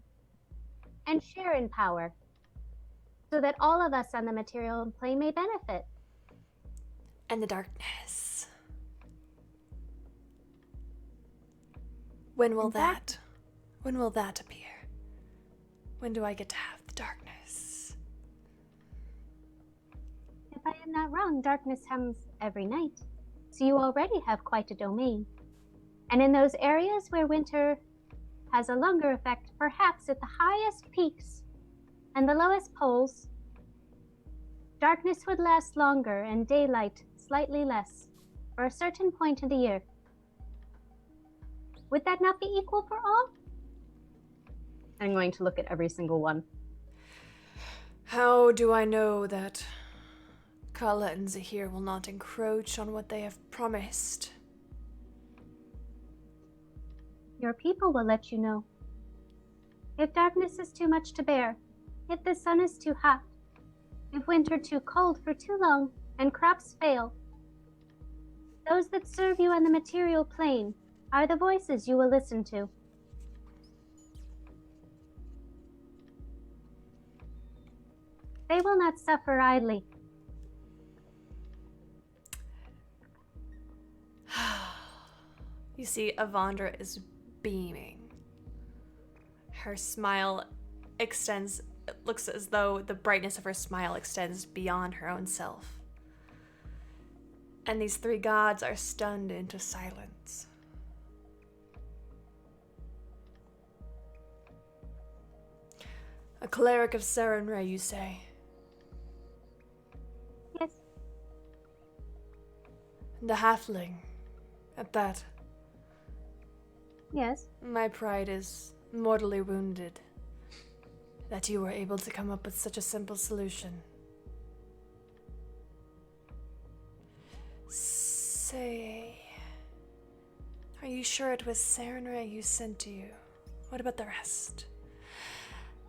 and share in power so that all of us on the material plane may benefit? And the darkness. When will When will that appear? When do I get to have the darkness? If I am not wrong, darkness comes every night, so you already have quite a domain. And in those areas where winter has a longer effect, perhaps at the highest peaks and the lowest poles, darkness would last longer and daylight slightly less for a certain point of the year. Would that not be equal for all? I'm going to look at every single one. How do I know that Kala and Zahir will not encroach on what they have promised? Your people will let you know. If darkness is too much to bear, if the sun is too hot, if winter too cold for too long, and crops fail, those that serve you on the material plane are the voices you will listen to. They will not suffer idly. You see, Avandra is beaming. Her smile extends, it looks as though the brightness of her smile extends beyond her own self. And these three gods are stunned into silence. A cleric of Sarenrae, you say? Yes. And a halfling, at that. Yes. My pride is mortally wounded that you were able to come up with such a simple solution. Say, are you sure it was Sarenrae who sent to you? What about the rest?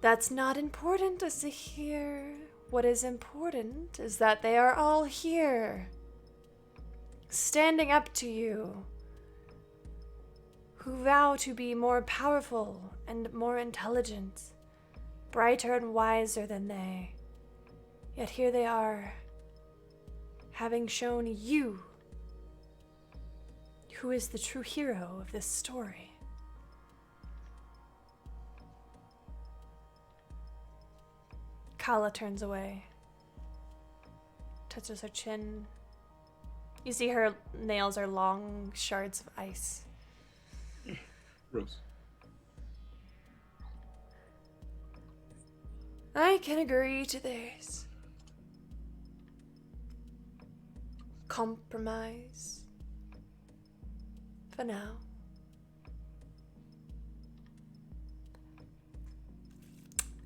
That's not important as to here. What is important is that they are all here, standing up to you, who vow to be more powerful and more intelligent, brighter and wiser than they. Yet here they are, having shown you who is the true hero of this story. Kala turns away, touches her chin. You see her nails are long shards of ice. Rose. I can agree to this. Compromise. For now.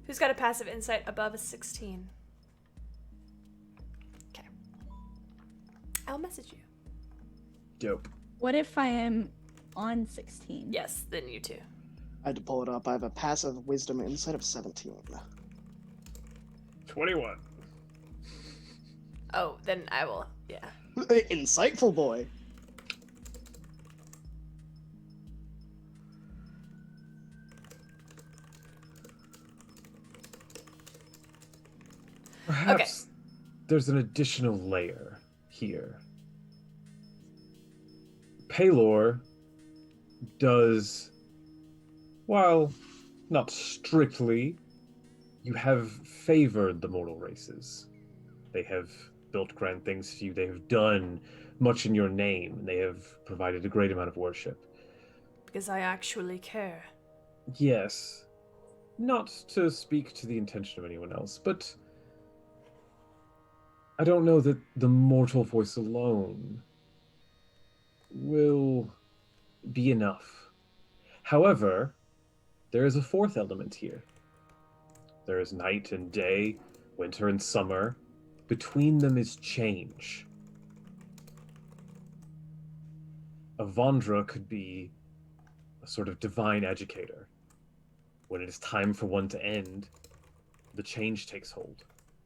Who's got a passive insight above a 16? Okay. I'll message you. Dope. What if I am on 16? Yes, then you too. I had to pull it up. I have a passive wisdom insight of 17. 21. Oh, then I will, yeah. Insightful boy. Perhaps there's an additional layer here. Pelor does, while not strictly, you have favored the mortal races. They have built grand things for you. They have done much in your name, and they have provided a great amount of worship. Because I actually care. Yes, not to speak to the intention of anyone else, but I don't know that the mortal voice alone will be enough. However, there is a fourth element here. There is night and day, winter and summer. Between them is change. Avandra could be a sort of divine educator. When it is time for one to end, the change takes hold.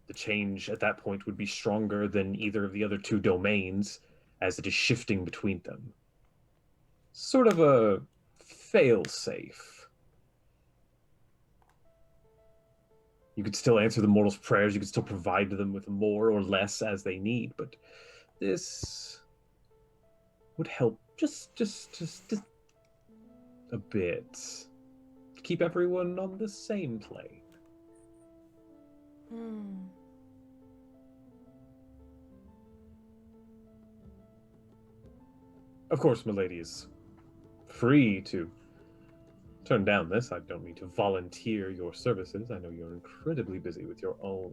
The change at that point would be stronger than either of the other two domains, as it is shifting between them. Sort of a fail-safe. You could still answer the mortals' prayers, you could still provide them with more or less as they need, but this would help just a bit. Keep everyone on the same plane. Of course, milady is free to turn down this. I don't mean to volunteer your services. I know you're incredibly busy with your own.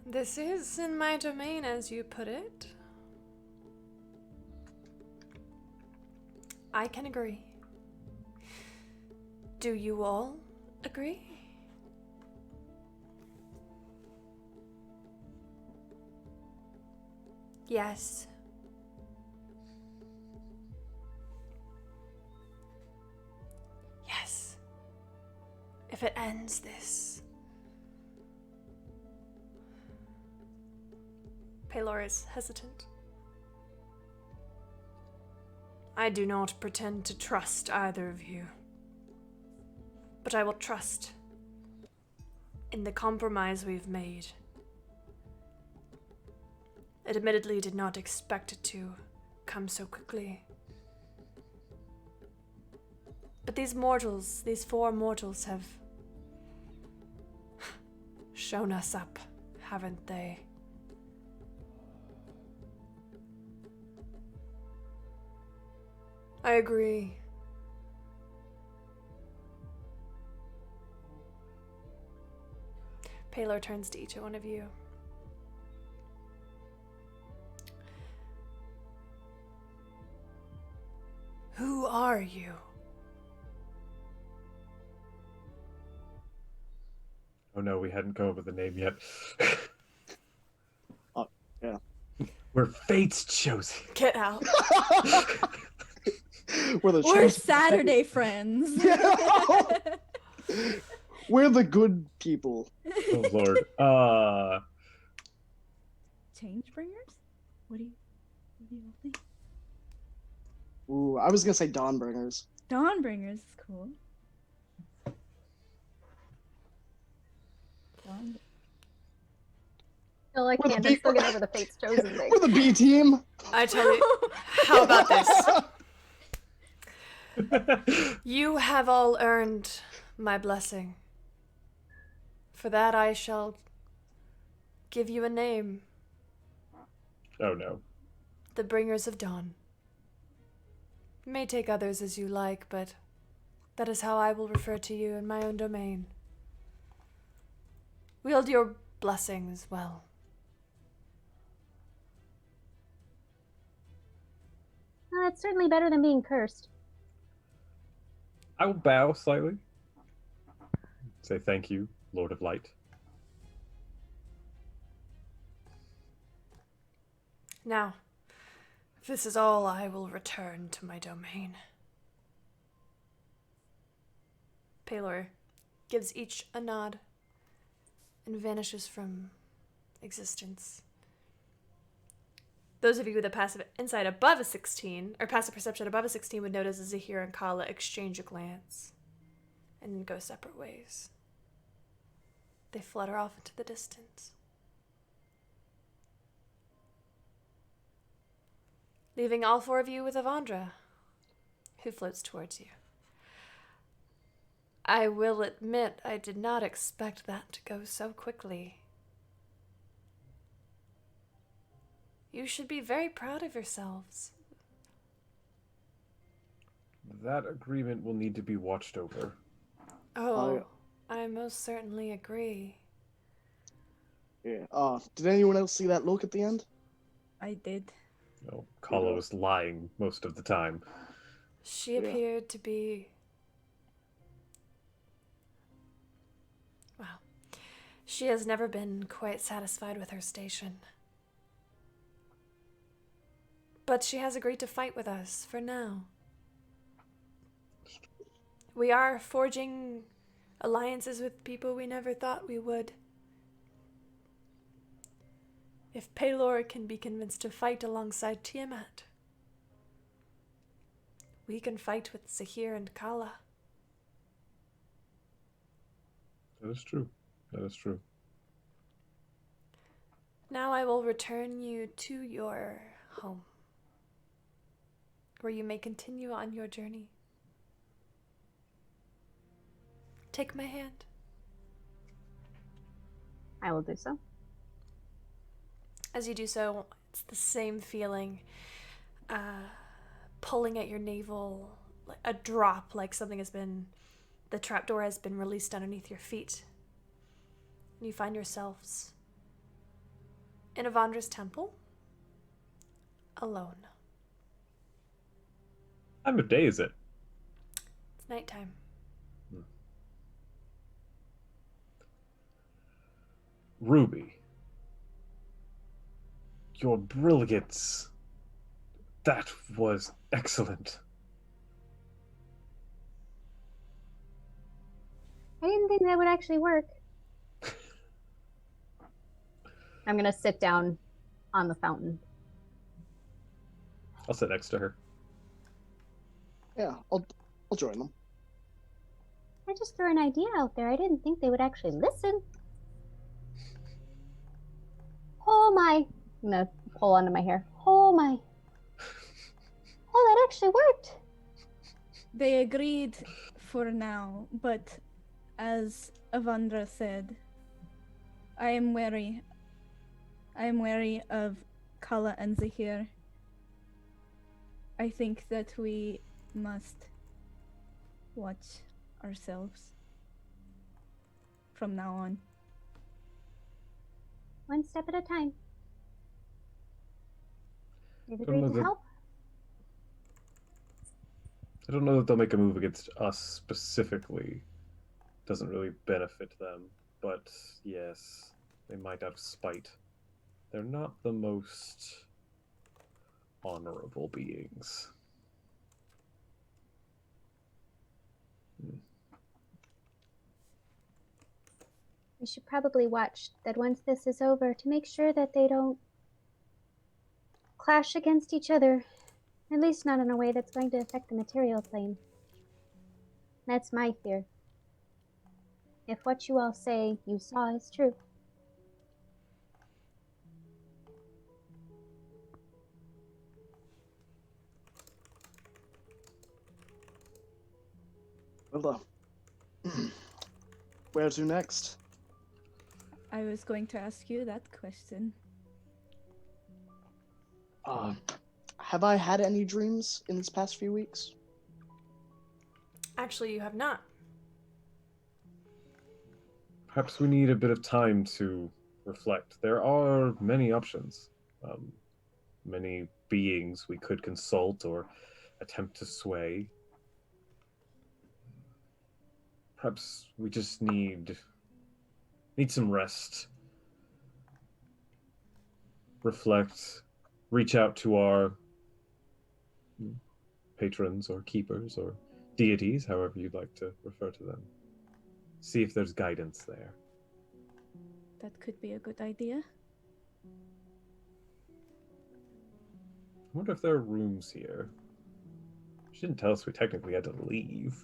This is in my domain, as you put it. I can agree. Do you all agree? Yes. Yes. If it ends this. Pelor is hesitant. I do not pretend to trust either of you. But I will trust in the compromise we've made. I admittedly did not expect it to come so quickly. But these mortals, these four mortals have shown us up, haven't they? I agree. Paylor turns to each one of you. Who are you? Oh no, we hadn't come up with a name yet. Oh, yeah. We're fate's chosen. Get out. We're We're Saturday friends. We're the good people. Oh lord. Change bringers? What do you all think? Ooh, I was gonna say Dawnbringers. Dawnbringers is cool. Dawn. Still, I We're the can't big- still get over the Fate's Chosen thing. We're the B team. I tell you, how about this? You have all earned my blessing. For that I shall give you a name. Oh no. The Bringers of Dawn. You may take others as you like, but that is how I will refer to you in my own domain. Wield your blessings well. It's certainly better than being cursed. I will bow slightly. Say thank you, Lord of Light. Now, if this is all, I will return to my domain. Paylor gives each a nod and vanishes from existence. Those of you with a passive insight above a 16, or passive perception above a 16, would notice as Zahir and Kala exchange a glance and go separate ways. They flutter off into the distance, leaving all four of you with Avandra, who floats towards you. I will admit I did not expect that to go so quickly. You should be very proud of yourselves. That agreement will need to be watched over. Oh, I most certainly agree. Yeah. Did anyone else see that look at the end? I did. No, Kala was lying most of the time. She appeared to be... Well, she has never been quite satisfied with her station. But she has agreed to fight with us for now. We are forging alliances with people we never thought we would. If Paylor can be convinced to fight alongside Tiamat, we can fight with Zahir and Kala. That is true. That is true. Now I will return you to your home, where you may continue on your journey. Take my hand. I will do so. As you do so, it's the same feeling, pulling at your navel, like a drop, like something has been, the trapdoor has been released underneath your feet. And you find yourselves in Avandra's temple, alone. What time of day is it? It's nighttime. Ruby. Your brilliance. That was excellent. I didn't think that would actually work. I'm gonna sit down on the fountain. I'll sit next to her. Yeah, I'll join them. I just threw an idea out there. I didn't think they would actually listen. Oh my. I'm gonna pull onto my hair. Oh my. Oh, that actually worked. They agreed for now, but as Avandra said, I am wary. I am wary of Kala and Zahir. I think that we must watch ourselves from now on. One step at a time. You've Don't know agreed to that- help? I don't know that they'll make a move against us specifically. Doesn't really benefit them. But yes, they might out of spite. They're not the most honorable beings. We should probably watch that once this is over to make sure that they don't clash against each other. At least not in a way that's going to affect the material plane. That's my fear. If what you all say you saw is true. Well, where to next? I was going to ask you that question. Have I had any dreams in these past few weeks? Actually, you have not. Perhaps we need a bit of time to reflect. There are many options, many beings we could consult or attempt to sway. Perhaps we just need some rest. Reflect, reach out to our patrons or keepers or deities, however you'd like to refer to them. See if there's guidance there. That could be a good idea. I wonder if there are rooms here. She didn't tell us we technically had to leave.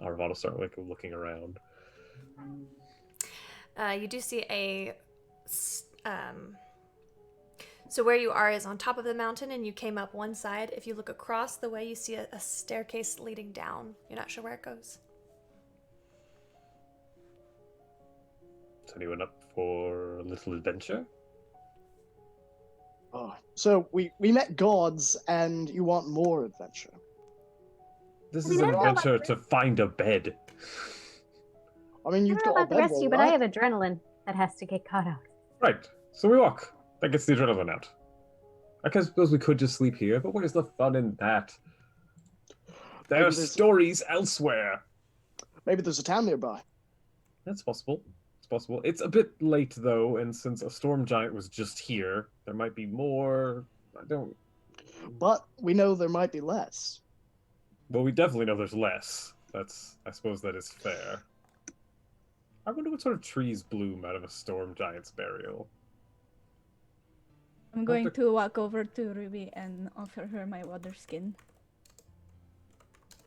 Arvad will start looking around. You do see so where you are is on top of the mountain, and you came up one side. If you look across the way, you see a staircase leading down. You're not sure where it goes. Is anyone up for a little adventure? Oh, so we met gods, and you want more adventure? This I is mean, I an don't know about adventure to find a bed. I mean, I you've don't know got a about the rest of bedroll, you, but I right? have adrenaline that has to get caught out. Right. So we walk. That gets the adrenaline out. I suppose we could just sleep here, but where's the fun in that? There Maybe are there's- stories elsewhere. Maybe there's a town nearby. That's possible. It's possible. It's a bit late, though, and since a storm giant was just here, there might be more. I don't. But we know there might be less. Well, we definitely know there's less. I suppose that is fair. I wonder what sort of trees bloom out of a storm giant's burial. I'm going to walk over to Ruby and offer her my water skin.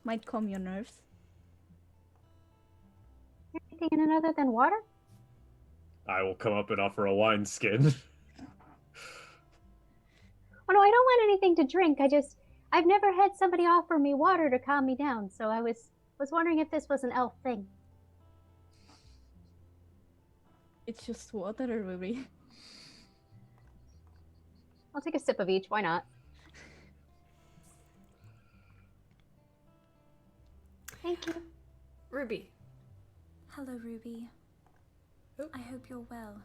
Might calm your nerves. Anything in it other than water? I will come up and offer a wine skin. Oh no, I don't want anything to drink. I've never had somebody offer me water to calm me down, so I was wondering if this was an elf thing. It's just water, Ruby. I'll take a sip of each, why not? Thank you. Ruby. Hello, Ruby. Oh. I hope you're well.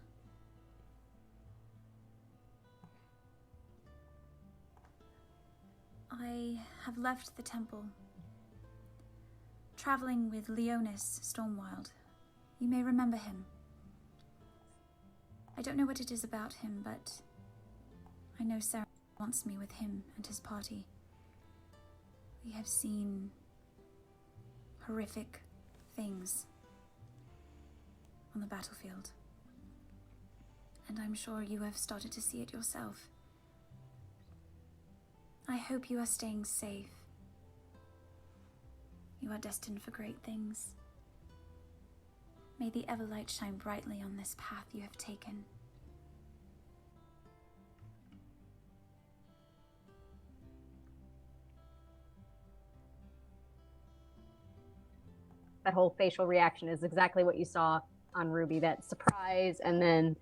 I have left the temple, traveling with Leonis Stormwild. You may remember him. I don't know what it is about him, but I know Sarah wants me with him and his party. We have seen horrific things on the battlefield, and I'm sure you have started to see it yourself. I hope you are staying safe. You are destined for great things. May the Everlight shine brightly on this path you have taken. That whole facial reaction is exactly what you saw on Ruby, that surprise and then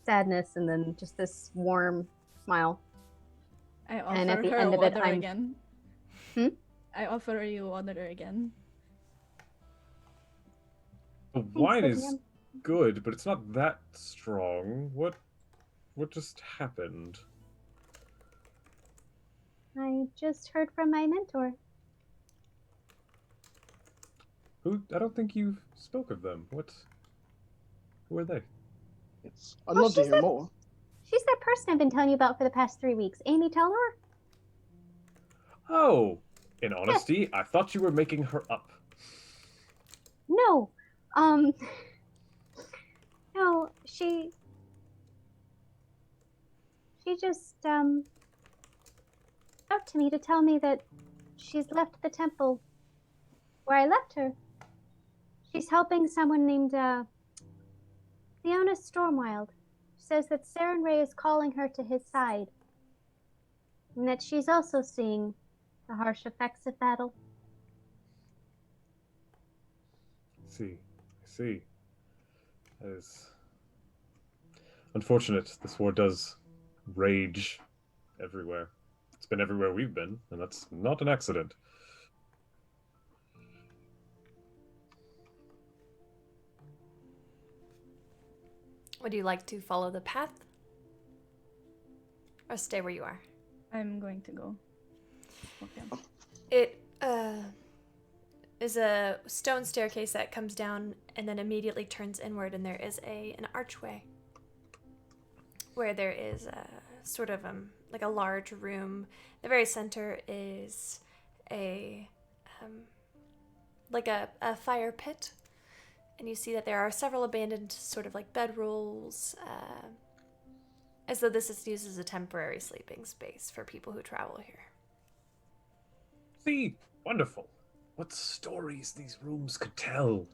sadness and then just this warm smile. I offer And at the her end of it, water I'm- again. I offer you water again. The wine is Vivian. good, but it's not that strong. What just happened? I just heard from my mentor. Who? I don't think you spoke of them. Who are they? It's, I'd Well, love to she's hear a- more. She's that person I've been telling you about for the past 3 weeks. Amy Teller? Oh, in honesty, I thought you were making her up. No. No, she just, out to me to tell me that she's left the temple where I left her. She's helping someone named, Fiona Stormwild. She says that Saren Ray is calling her to his side. And that she's also seeing the harsh effects of battle. I see. That is unfortunate. This war does rage everywhere. It's been everywhere we've been, and that's not an accident. Would you like to follow the path? Or stay where you are? I'm going to go. Okay. It is a stone staircase that comes down and then immediately turns inward, and there is an archway where there is a sort of like a large room. The very center is a like a fire pit, and you see that there are several abandoned sort of like bedrolls, as though this is used as a temporary sleeping space for people who travel here. See, wonderful. What stories these rooms could tell.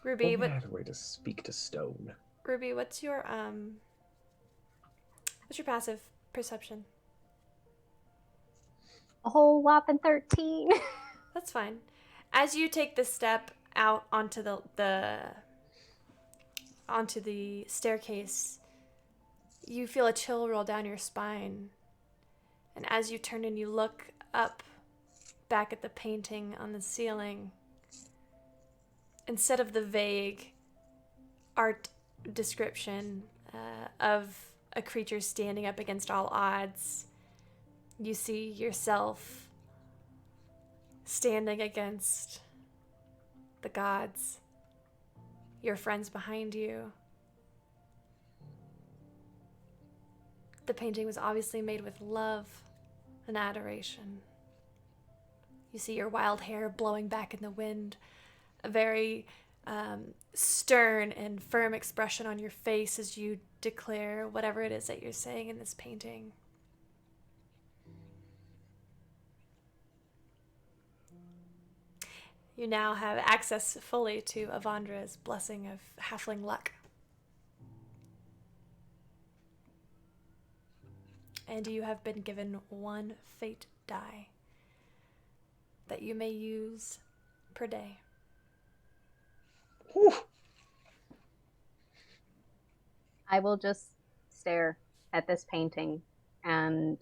Ruby, Only I had a way to speak to stone. Ruby, what's your passive perception? A whole whopping 13. That's fine. As you take the step out onto the staircase, you feel a chill roll down your spine. And as you turn and you look up back at the painting on the ceiling, instead of the vague art description of a creature standing up against all odds, you see yourself standing against the gods, your friends behind you. The painting was obviously made with love and adoration. You see your wild hair blowing back in the wind, a very stern and firm expression on your face as you declare whatever it is that you're saying in this painting. You now have access fully to Avandra's blessing of halfling luck. And you have been given one fate die that you may use per day. Whew. I will just stare at this painting, and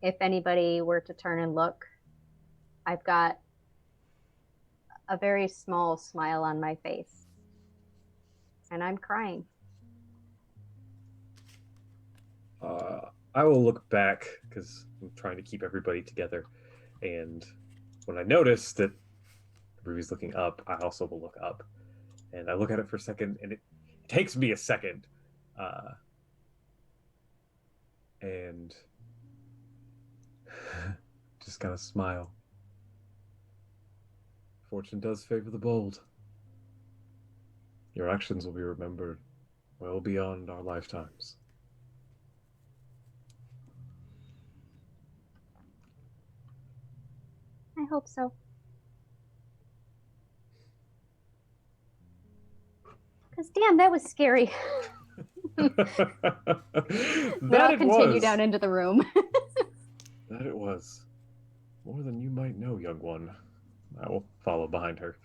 if anybody were to turn and look, I've got a very small smile on my face, and I'm crying. I will look back because I'm trying to keep everybody together, and when I notice that Ruby's looking up, I also will look up, and I look at it for a second, and it takes me a second, and just kind of smile. Fortune does favor the bold. Your actions will be remembered well beyond our lifetimes. I hope so. Because damn, that was scary. That But I'll it continue was. down into the room. That it was. More than you might know, young one. I will follow behind her.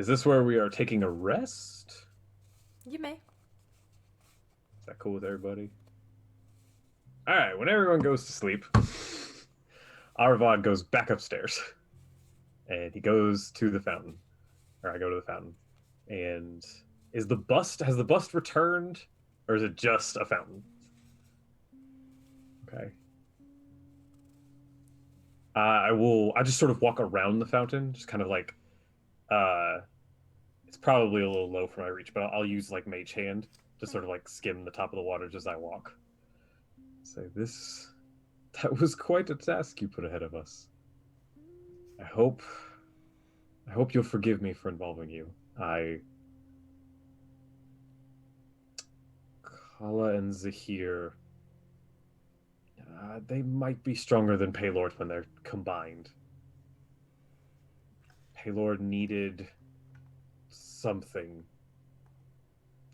Is this where we are taking a rest? You may. Is that cool with everybody? All right, when everyone goes to sleep, Arvad goes back upstairs. And he goes to the fountain. Or I go to the fountain. And has the bust returned? Or is it just a fountain? Okay. I just sort of walk around the fountain, just kind of like, it's probably a little low for my reach, but I'll use like Mage Hand to sort of like skim the top of the water as I walk. Say that was quite a task you put ahead of us. I hope you'll forgive me for involving you. Kala and Zahir, they might be stronger than Paylord when they're combined. Paylord needed something.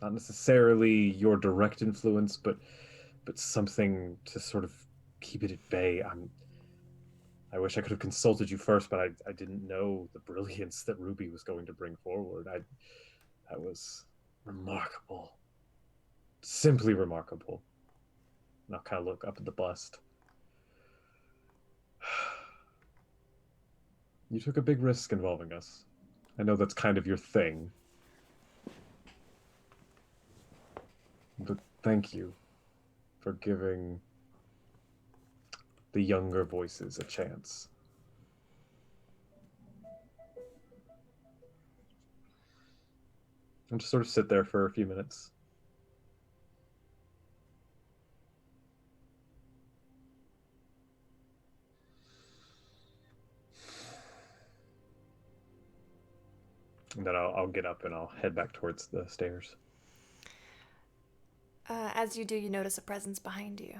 Not necessarily your direct influence, but something to sort of keep it at bay. I wish I could have consulted you first, but I didn't know the brilliance that Ruby was going to bring forward. That was remarkable. Simply remarkable. And I'll kind of look up at the bust. You took a big risk involving us. I know that's kind of your thing. But thank you for giving the younger voices a chance. And just sort of sit there for a few minutes. And then I'll get up and I'll head back towards the stairs. As you do, you notice a presence behind you.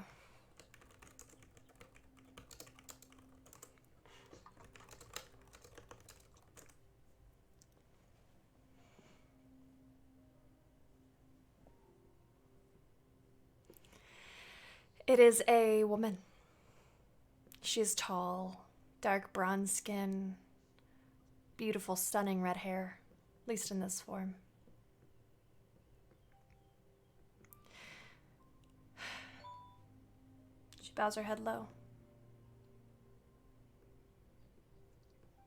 It is a woman. She is tall, dark bronze skin, beautiful, stunning red hair, at least in this form. She bows her head low.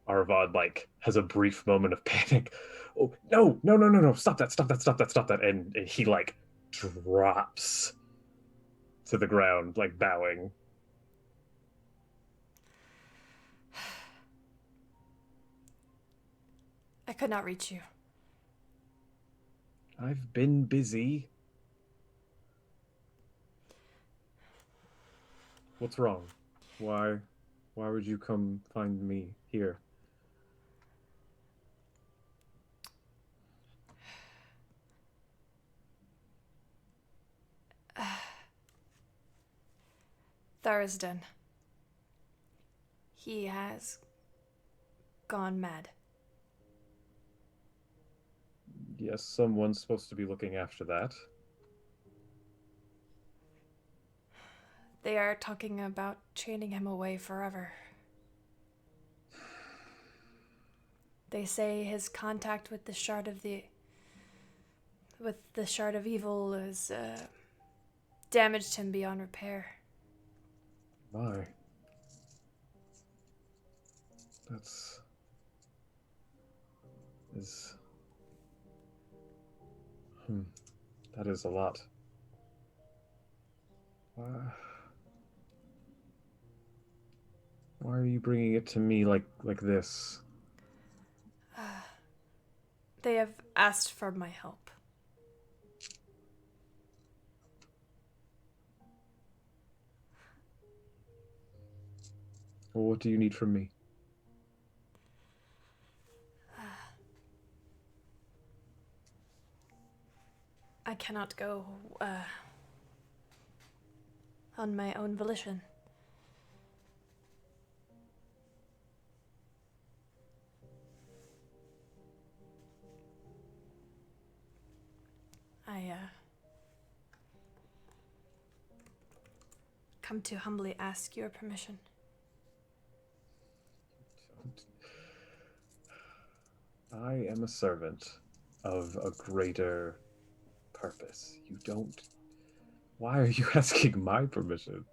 Arvad has a brief moment of panic. Oh no! Stop that! And he drops to the ground, bowing. I could not reach you. I've been busy. What's wrong? Why would you come find me here? Thurston. He has gone mad. Yes, someone's supposed to be looking after that. They are talking about chaining him away forever. They say his contact with the shard of evil has damaged him beyond repair. My. That is a lot. Why are you bringing it to me like this? They have asked for my help. Well, what do you need from me? I cannot go on my own volition. I come to humbly ask your permission. I am a servant of a greater purpose. You don't. Why are you asking my permission?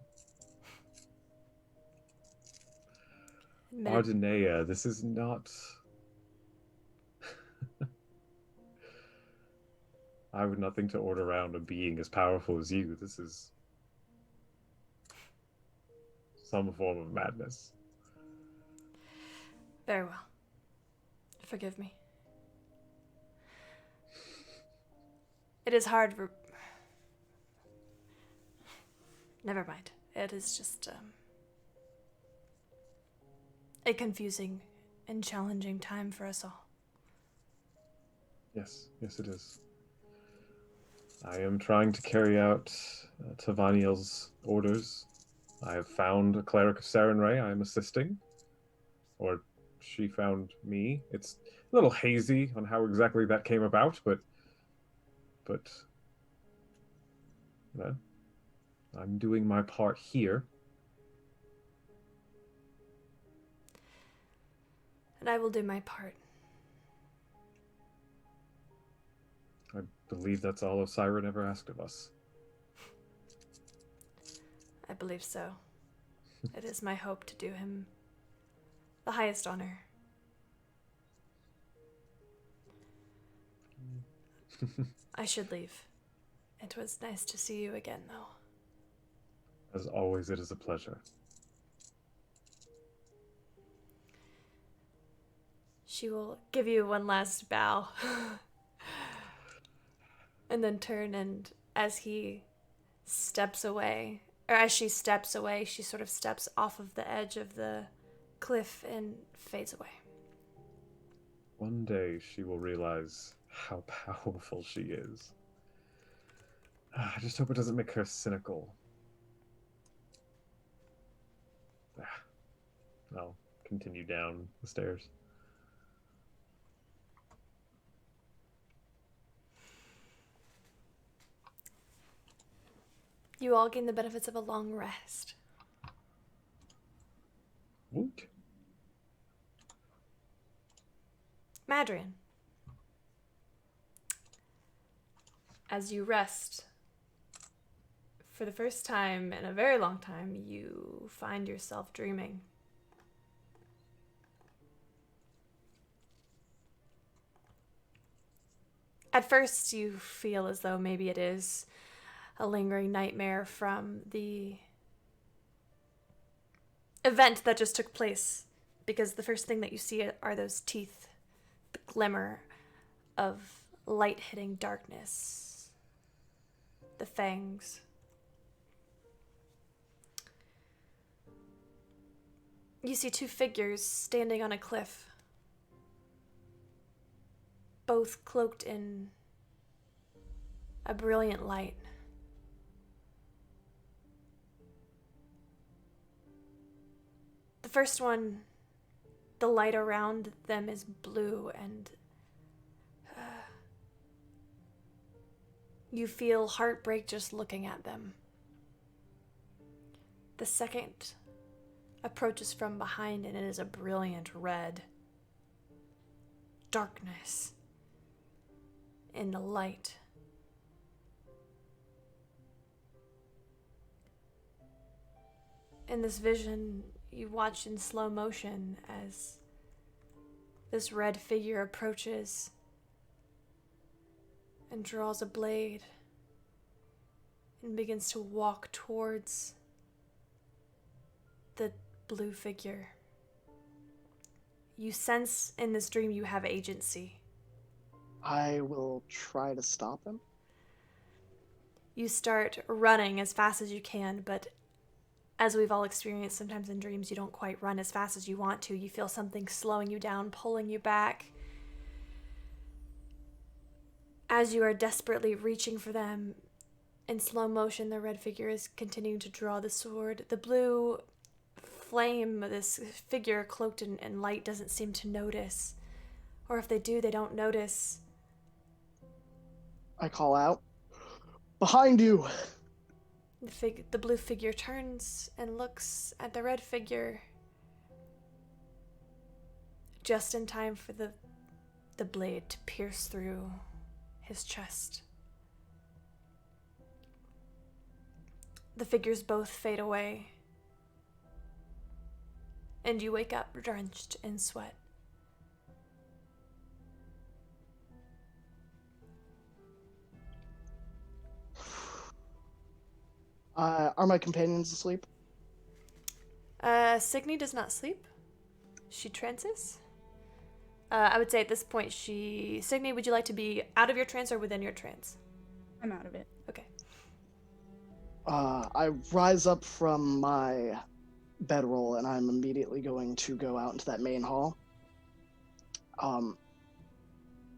Ardenea, this is not. I would not think to order around a being as powerful as you. This is some form of madness. Very well. Forgive me. It is hard. Never mind. It is just a confusing and challenging time for us all. Yes, yes, it is. I am trying to carry out Tavaniel's orders. I have found a cleric of Sarenrae I am assisting. Or she found me. It's a little hazy on how exactly that came about, but well, I'm doing my part here. And I will do my part. I believe that's all Osiren ever asked of us. I believe so. It is my hope to do him the highest honor. I should leave. It was nice to see you again, though. As always, it is a pleasure. She will give you one last bow. And then turn, and as he steps away, or as she steps away, she sort of steps off of the edge of the cliff and fades away. One day she will realize how powerful she is. I just hope it doesn't make her cynical. I'll continue down the stairs. You all gain the benefits of a long rest. Woot. Madrian, as you rest, for the first time in a very long time, you find yourself dreaming. At first, you feel as though maybe it is a lingering nightmare from the event that just took place, because the first thing that you see are those teeth, the glimmer of light hitting darkness, the fangs. You see two figures standing on a cliff, both cloaked in a brilliant light. The first one, the light around them is blue, and you feel heartbreak just looking at them. The second approaches from behind, and it is a brilliant red. Darkness in the light. In this vision, you watch in slow motion as this red figure approaches and draws a blade and begins to walk towards the blue figure. You sense in this dream you have agency. I will try to stop him. You start running as fast as you can, but as we've all experienced, sometimes in dreams you don't quite run as fast as you want to. You feel something slowing you down, pulling you back. As you are desperately reaching for them, in slow motion, the red figure is continuing to draw the sword. The blue flame, this figure cloaked in light, doesn't seem to notice. Or if they do, they don't notice. I call out, "Behind you!" The blue figure turns and looks at the red figure, just in time for the the blade to pierce through his chest. The figures both fade away, and you wake up drenched in sweat. Are my companions asleep? Signy does not sleep. She trances. I would say at this point Signy, would you like to be out of your trance or within your trance? I'm out of it. Okay. I rise up from my bedroll and I'm immediately going to go out into that main hall.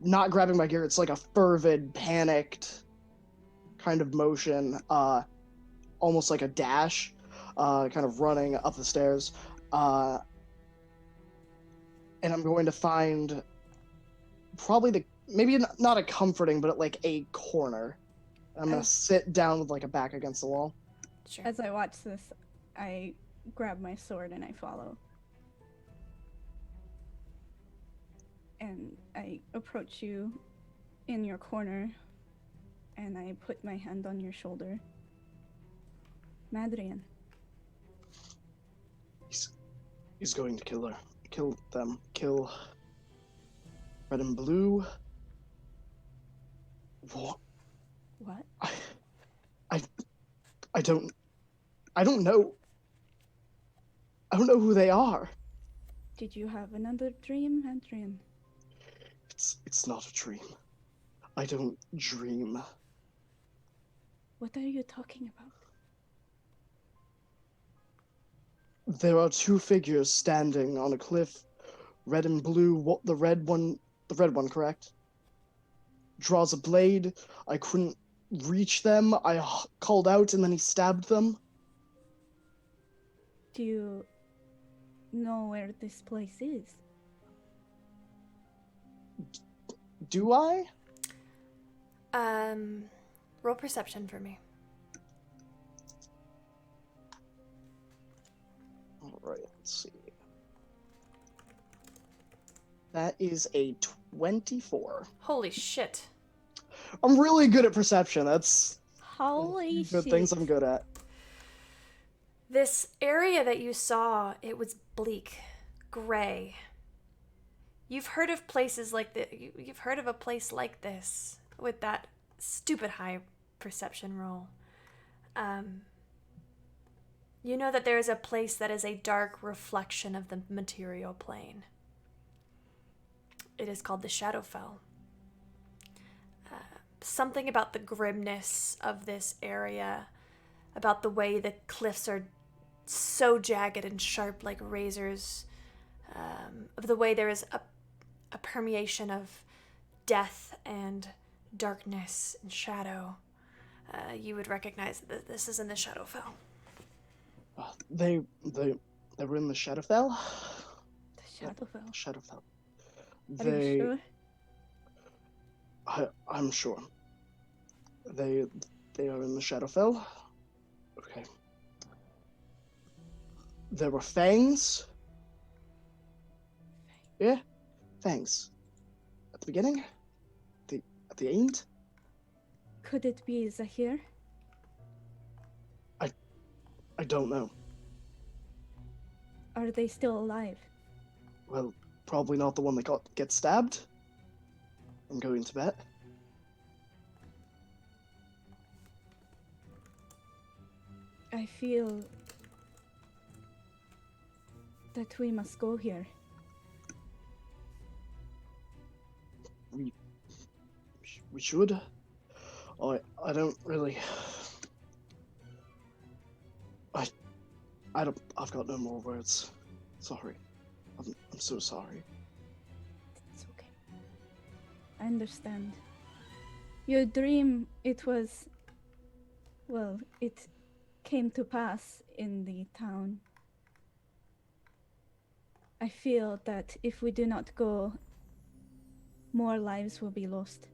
Not grabbing my gear, it's like a fervid, panicked kind of motion, almost like a dash, kind of running up the stairs. And I'm going to find probably maybe not a comforting, but like a corner. I'm going to sit down with like a back against the wall. Sure. As I watch this, I grab my sword and I follow. And I approach you in your corner, and I put my hand on your shoulder. Madrian. He's going to kill her. Kill them. Kill Red and Blue. What? What? I don't know. I don't know who they are. Did you have another dream, Madrian? It's not a dream. I don't dream. What are you talking about? There are two figures standing on a cliff. Red and Blue. What the red one, correct? Draws a blade. I couldn't reach them. I called out and then he stabbed them. Do you know where this place is? Do I? Roll perception for me. Alright, let's see. That is a 24. Holy shit. I'm really good at perception. That's Holy good shit. things I'm good at. This area that you saw, it was bleak, gray. You've heard of places like this. You've heard of a place like this with that stupid high perception roll. You know that there is a place that is a dark reflection of the material plane. It is called the Shadowfell. Something about the grimness of this area, about the way the cliffs are so jagged and sharp like razors, of the way there is a permeation of death and darkness and shadow. You would recognize that this is in the Shadowfell. They were in the Shadowfell? The Shadowfell. Shadowfell. Are you sure? I'm sure. They are in the Shadowfell. Okay. There were fangs. Yeah, fangs. At the beginning? At the end? Could it be Zahir? I don't know. Are they still alive? Well, probably not the one that gets stabbed. I'm going to bet. I feel that we must go here. We should. I don't really. I've got no more words. Sorry. I'm so sorry. It's okay. I understand. Your dream, it came to pass in the town. I feel that if we do not go, more lives will be lost.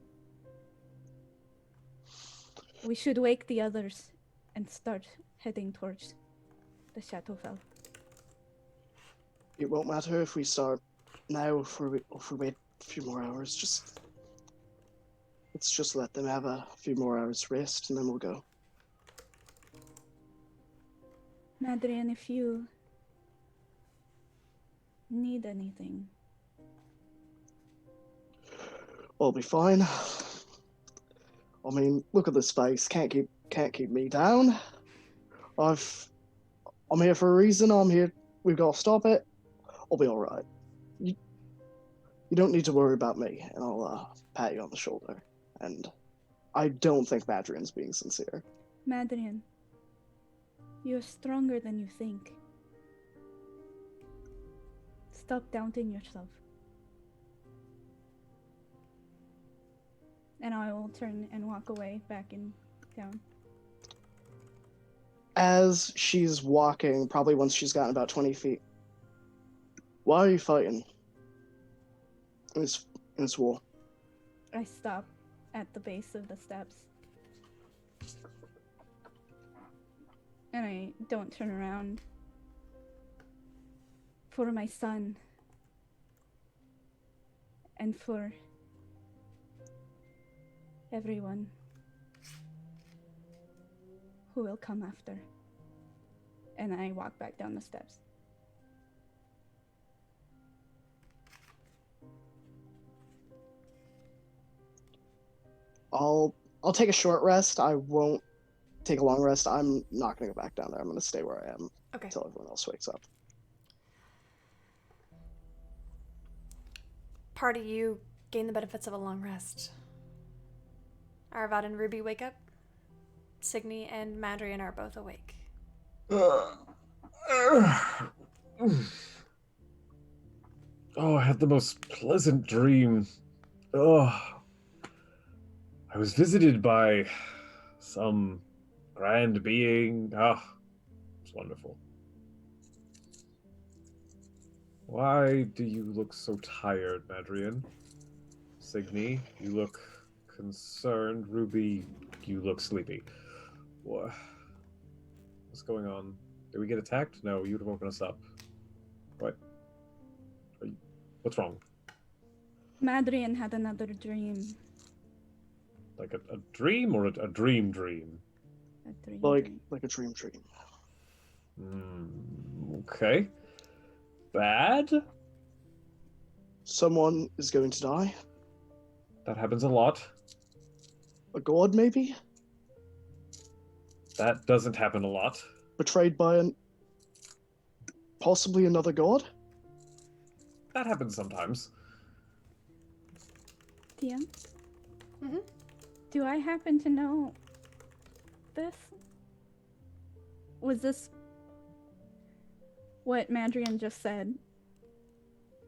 We should wake the others and start heading towards the Shadowfell. It won't matter if we start now or if we wait few more hours. Let's just let them have a few more hours rest, and then we'll go. Madrian, if you need anything, I'll be fine. I mean, look at this face. Can't keep me down. I'm here for a reason. I'm here. We've got to stop it. I'll be all right. You don't need to worry about me, and I'll pat you on the shoulder. And I don't think Madrian's being sincere. Madrian, you're stronger than you think. Stop doubting yourself. And I will turn and walk away back in town. As she's walking, probably once she's gotten about 20 feet, why are you fighting in this war? I stop at the base of the steps. And I don't turn around. For my son. And for everyone who will come after. And I walk back down the steps. I'll take a short rest. I won't take a long rest. I'm not gonna go back down there. I'm gonna stay where I am Okay. until everyone else wakes up. Party, you gain the benefits of a long rest. Aravad and Ruby wake up. Signy and Madrian are both awake. Oh, I had the most pleasant dream. Oh, I was visited by some grand being. It's wonderful. Why do you look so tired, Madrian? Signy, you look concerned. Ruby, you look sleepy. What's going on? Did we get attacked? No, you would have woken us up. What? What's wrong? Madrian had another dream. Like a dream or a dream dream? A dream. Like a dream. Okay. Bad? Someone is going to die. That happens a lot. A god, maybe? That doesn't happen a lot. Betrayed by possibly another god? That happens sometimes. TM? Mm-hmm. Do I happen to know this? Was this what Madrian just said?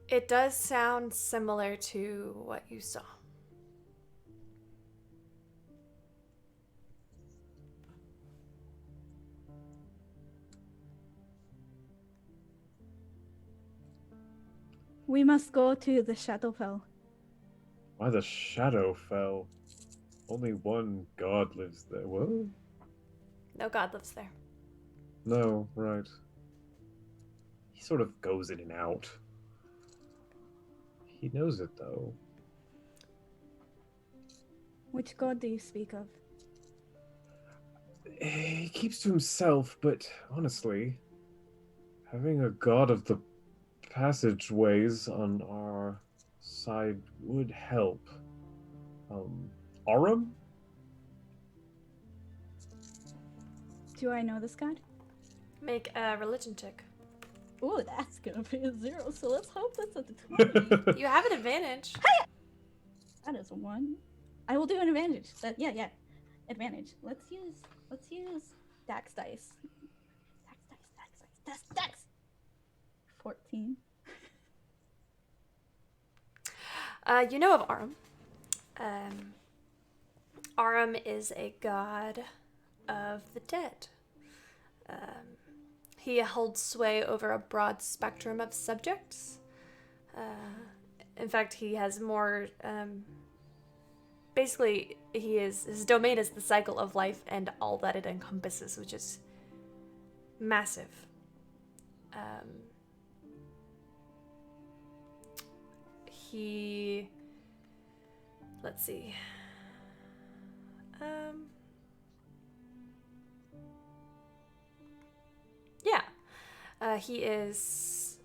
It does sound similar to what you saw. We must go to the Shadowfell. Why the Shadowfell? Only one god lives there. What? No god lives there. No, right. He sort of goes in and out. He knows it, though. Which god do you speak of? He keeps to himself, but honestly, having a god of the passageways on our side would help. Aurum? Do I know this god? Make a religion check. Ooh, that's gonna be a 0, so let's hope that's at the 20. You have an advantage. That is a 1. I will do an advantage. Yeah. Advantage. Let's use Dax dice. Dax. 14. You know of Arum. Arum is a god of the dead. He holds sway over a broad spectrum of subjects. In fact, he has more. Basically, his domain is the cycle of life and all that it encompasses, which is massive. he... Let's see. Yeah. He is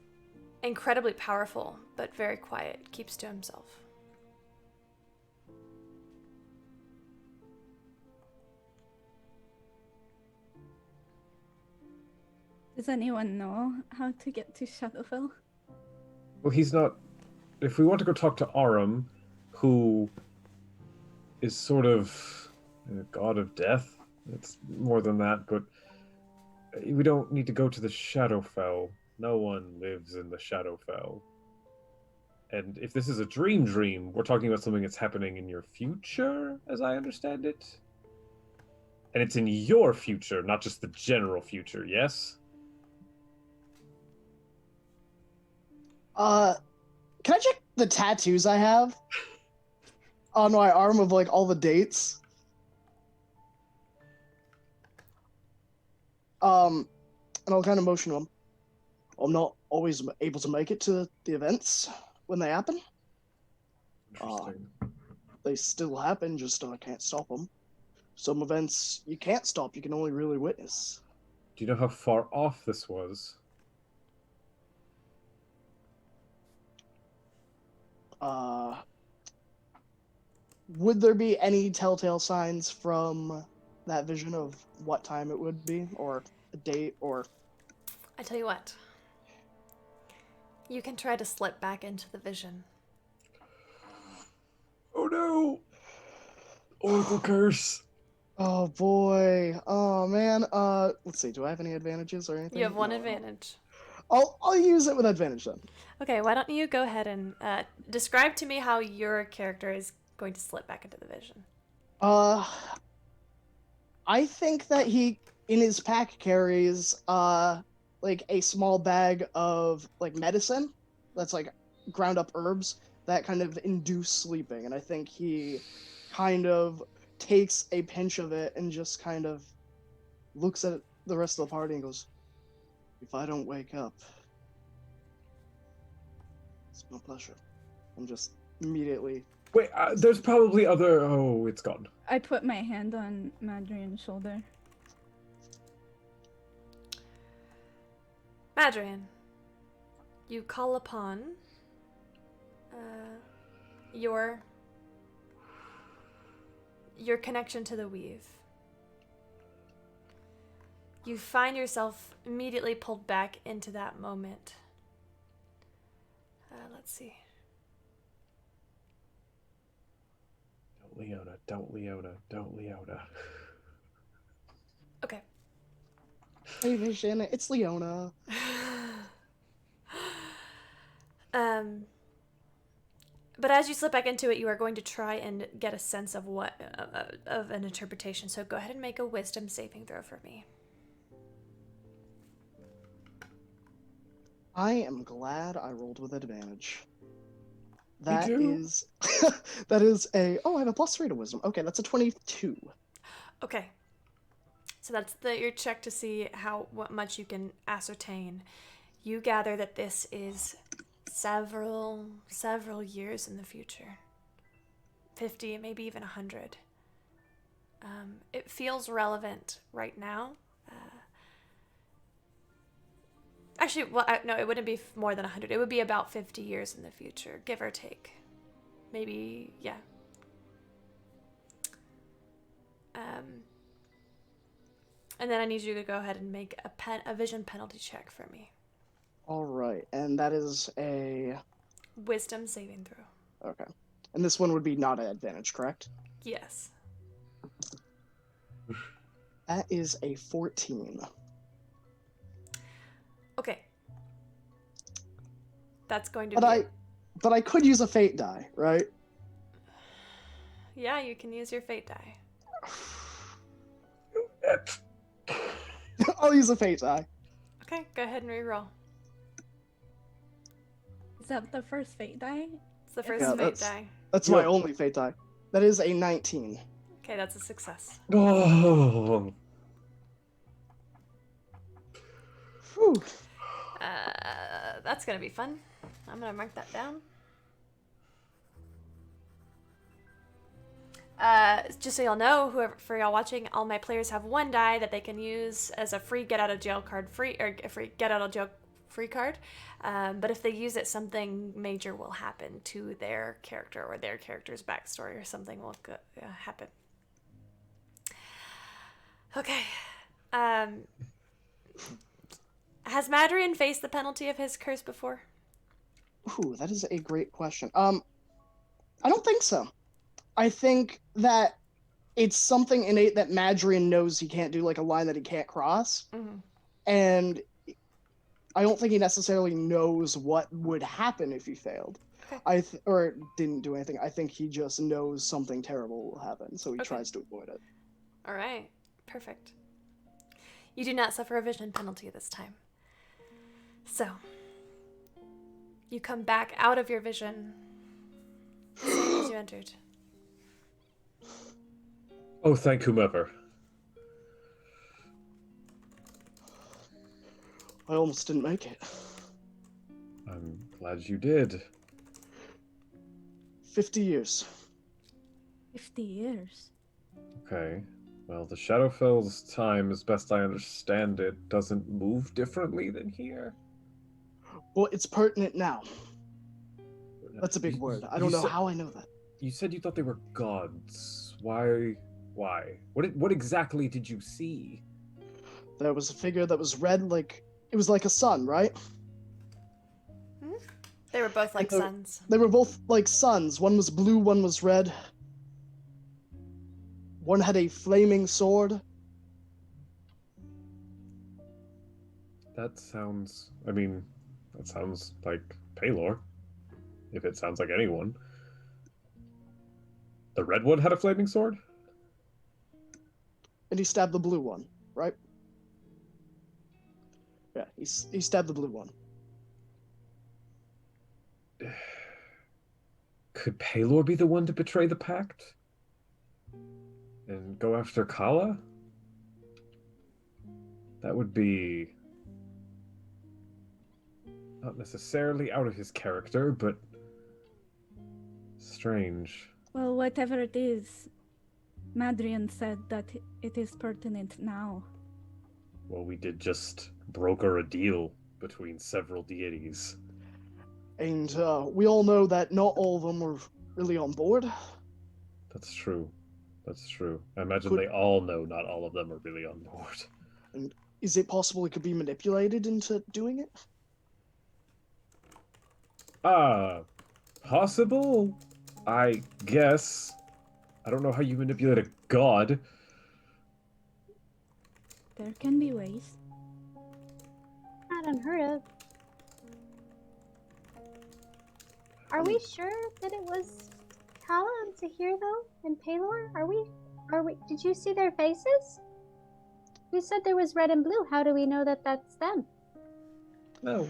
incredibly powerful, but very quiet. Keeps to himself. Does anyone know how to get to Shadowfell? Well, he's not. If we want to go talk to Aram, who is sort of a god of death, it's more than that, but we don't need to go to the Shadowfell. No one lives in the Shadowfell. And if this is a dream, we're talking about something that's happening in your future, as I understand it. And it's in your future, not just the general future, yes? Can I check the tattoos I have on my arm of like all the dates? And I'll kind of motion to him. I'm not always able to make it to the events when they happen. Interesting. They still happen, just I can't stop them. Some events you can't stop, you can only really witness. Do you know how far off this was? Would there be any telltale signs from that vision of what time it would be, or a date, or... I tell you what. You can try to slip back into the vision. Oh no! Oracle curse! Oh boy. Oh man. Let's see, do I have any advantages or anything? You have one No. advantage. I'll use it with advantage then. Okay, why don't you go ahead and describe to me how your character is going to slip back into the vision. I think that he, in his pack, carries, like a small bag of, like, medicine that's, like, ground up herbs that kind of induce sleeping. And I think he kind of takes a pinch of it and just kind of looks at the rest of the party and goes, if I don't wake up, it's my pleasure. And just immediately... Wait, there's probably other... Oh, it's gone. I put my hand on Madrian's shoulder. Madrian, you call upon your connection to the weave. You find yourself immediately pulled back into that moment. Let's see. Don't Leona. Okay. Hey Vision, it's Leona. But as you slip back into it, you are going to try and get a sense of what of an interpretation. So go ahead and make a wisdom saving throw for me. I am glad I rolled with advantage. Me That too. is that is a I have a +3 to wisdom. Okay, that's a 22. Okay. So that's your check to see what much you can ascertain. You gather that this is several years in the future. 50, maybe even 100. It feels relevant right now. Actually, well, no, it wouldn't be more than 100. It would be about 50 years in the future, give or take. Maybe, yeah. And then I need you to go ahead and make a vision penalty check for me. All right, and that is a Wisdom saving throw. okay. And this one would be not an advantage, correct? Yes. That is a 14. Okay. That's going to But be... but I could use a fate die, right? Yeah, you can use your fate die. I'll use a fate die. Okay, go ahead and reroll. Is that the first fate die? It's the first Yeah, fate that's- die. That's my Yep. only fate die. That is a 19. Okay, that's a success. Oh. Whew. That's gonna be fun. I'm gonna mark that down. Just so y'all know, whoever for y'all watching, all my players have 1 die that they can use as a free get out of jail card a free get out of jail free card. But if they use it, something major will happen to their character or their character's backstory, or something will happen. Okay. Has Madrian faced the penalty of his curse before? Ooh, that is a great question. I don't think so. I think that it's something innate that Madrian knows he can't do, like a line that he can't cross. Mm-hmm. And I don't think he necessarily knows what would happen if he failed. Okay. Or didn't do anything. I think he just knows something terrible will happen, so he tries to avoid it. All right. Perfect. You do not suffer a vision penalty this time. So, you come back out of your vision, same as you entered. Oh, thank whomever. I almost didn't make it. I'm glad you did. 50 years. 50 years. Okay. Well, the Shadowfell's time, as best I understand it, doesn't move differently than here. Well, it's pertinent now. That's a big word. I don't know how I know that. You said you thought they were gods. Why? What exactly did you see? There was a figure that was red, it was like a sun, right? They were both like suns. They were both like suns. One was blue, one was red. One had a flaming sword. That sounds like Paylor. If it sounds like anyone. The red one had a flaming sword? And he stabbed the blue one, right? Yeah, he stabbed the blue one. Could Paylor be the one to betray the pact? And go after Kala? That would be not necessarily out of his character, but strange. Well, whatever it is, Madrian said that it is pertinent now. Well, we did just broker a deal between several deities. And we all know that not all of them were really on board. That's true. I imagine they all know not all of them are really on board. And is it possible it could be manipulated into doing it? Possible? I guess. I don't know how you manipulate a god. There can be ways. Not unheard of. Are we sure that it was Kala and Zahir though, and Paylor? Are we? Did you see their faces? You said there was red and blue. How do we know that that's them? No.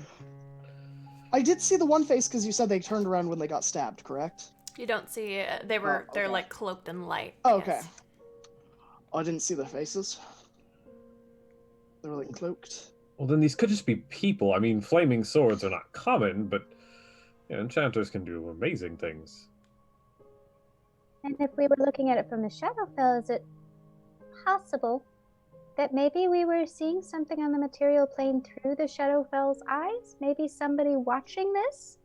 I did see the one face because you said they turned around when they got stabbed, correct? You don't see they're like cloaked in light. Oh, okay. Yes. I didn't see their faces. They were like cloaked. Well, then these could just be people. I mean, flaming swords are not common, but enchanters can do amazing things. And if we were looking at it from the Shadowfell, is it possible that maybe we were seeing something on the material plane through the Shadowfell's eyes? Maybe somebody watching this?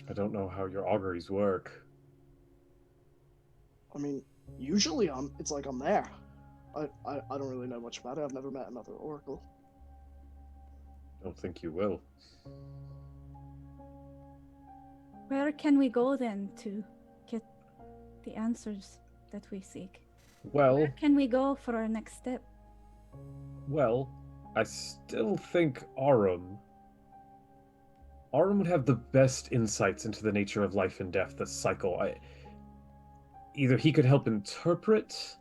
I don't know how your auguries work. I mean, usually it's like I'm there. I don't really know much about it. I've never met another oracle. Don't think you will. Where can we go then to get the answers that we seek? Well, Where can we go for our next step? well, I still think Arum would have the best insights into the nature of life and death, the cycle. Either he could help interpret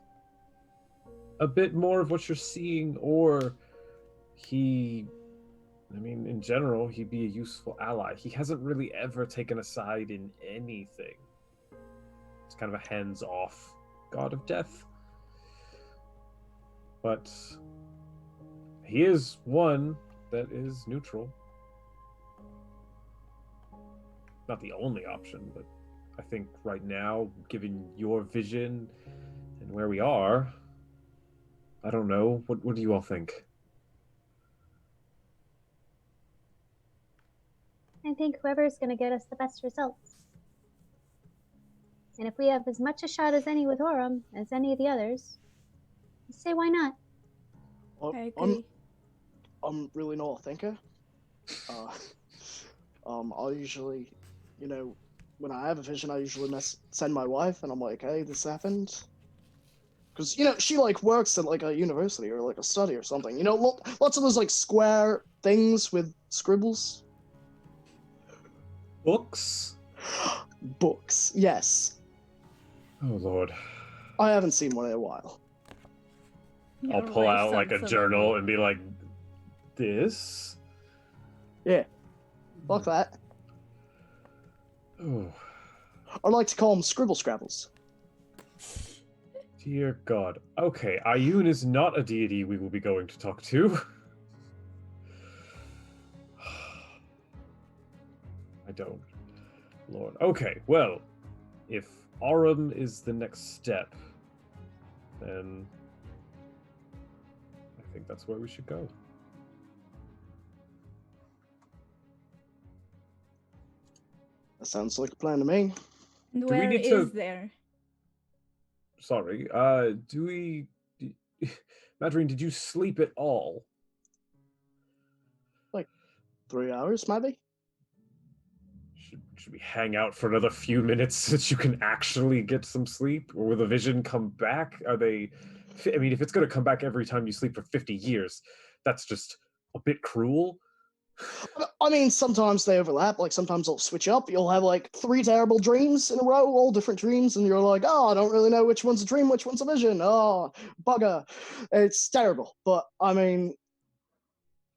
a bit more of what you're seeing, or in general, he'd be a useful ally. He hasn't really ever taken a side in anything. It's kind of a hands-off god of death. But he is one that is neutral. Not the only option, but I think right now, given your vision and where we are, I don't know. What do you all think? I think whoever's going to get us the best results. And if we have as much a shot as any with Orem as any of the others, I say why not? I agree. I'm really not a thinker. I usually, when I have a vision, I usually send my wife, and I'm like, hey, this happened. Because, she, works at, a university or, a study or something. Lots of those, square things with scribbles. Books? Books, yes. Oh, Lord. I haven't seen one in a while. I'll Your pull wife out, a sounds journal lovely. and be like, this? Yeah, fuck that. Oh, I like to call them scribble scrabbles. dear God. Okay, Ayun is not a deity we will be going to talk to. I don't. Lord. Okay, well, if Aurum is the next step, then I think that's where we should go. That sounds like a plan to me. And Do we where need is to- there? Sorry, do we... Madrine, did you sleep at all? 3 hours, maybe? Should we hang out for another few minutes so that you can actually get some sleep? Or will the vision come back? Are they... I mean, if it's going to come back every time you sleep for 50 years, that's just a bit cruel. I mean, sometimes they overlap. Sometimes they'll switch up. You'll have, 3 terrible dreams in a row, all different dreams, and you're like, oh, I don't really know which one's a dream, which one's a vision. Oh, bugger. It's terrible. But, I mean,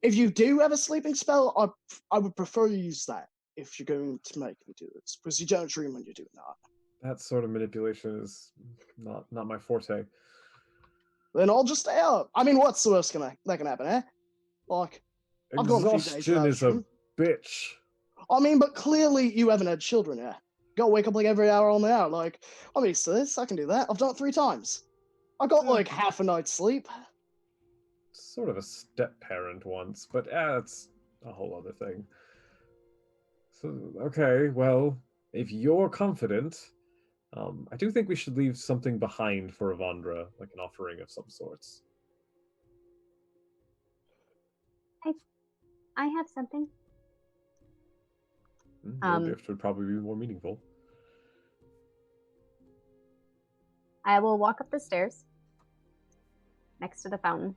if you do have a sleeping spell, I would prefer you use that if you're going to make me do this, because you don't dream when you're doing that. That sort of manipulation is not my forte. Then I'll just stay up. I mean, what's the worst that can happen, eh? I've gone a few days Exhaustion without is a dream. bitch. I mean, but clearly you haven't had children yet. Gotta wake up every hour on the hour. I'm used to this. I can do that. I've done it 3 times. I got half a night's sleep. Sort of a step-parent once, but that's a whole other thing. So, okay, well, if you're confident, I do think we should leave something behind for Avandra, like an offering of some sorts. I have something. Your gift would probably be more meaningful. I will walk up the stairs next to the fountain.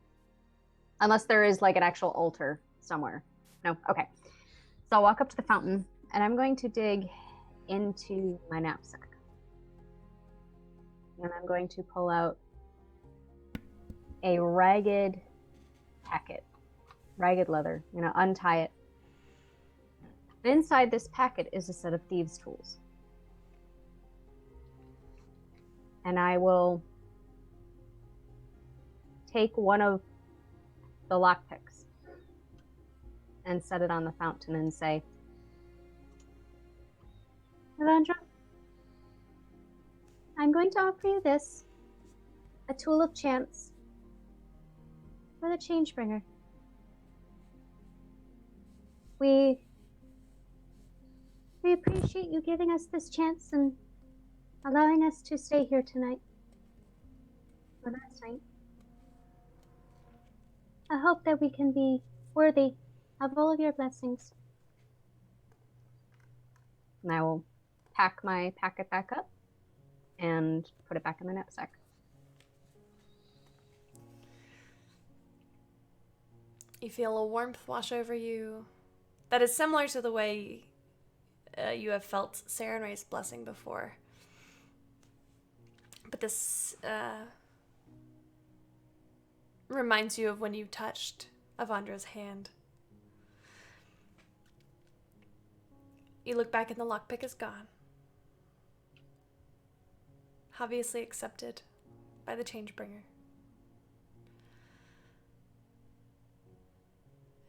Unless there is an actual altar somewhere. No? Okay. So I'll walk up to the fountain and I'm going to dig into my knapsack. And I'm going to pull out a ragged packet. Ragged leather. I'm going to untie it. And inside this packet is a set of thieves' tools. And I will take one of the lockpicks and set it on the fountain and say, Avandra, I'm going to offer you this, a tool of chance for the Changebringer. We appreciate you giving us this chance and allowing us to stay here tonight. Or last night. I hope that we can be worthy of all of your blessings. And I will pack my packet back up and put it back in the knapsack. You feel a warmth wash over you that is similar to the way you have felt Sarenrae's blessing before. But this reminds you of when you touched Avandra's hand. You look back and the lockpick is gone. Obviously accepted by the Changebringer.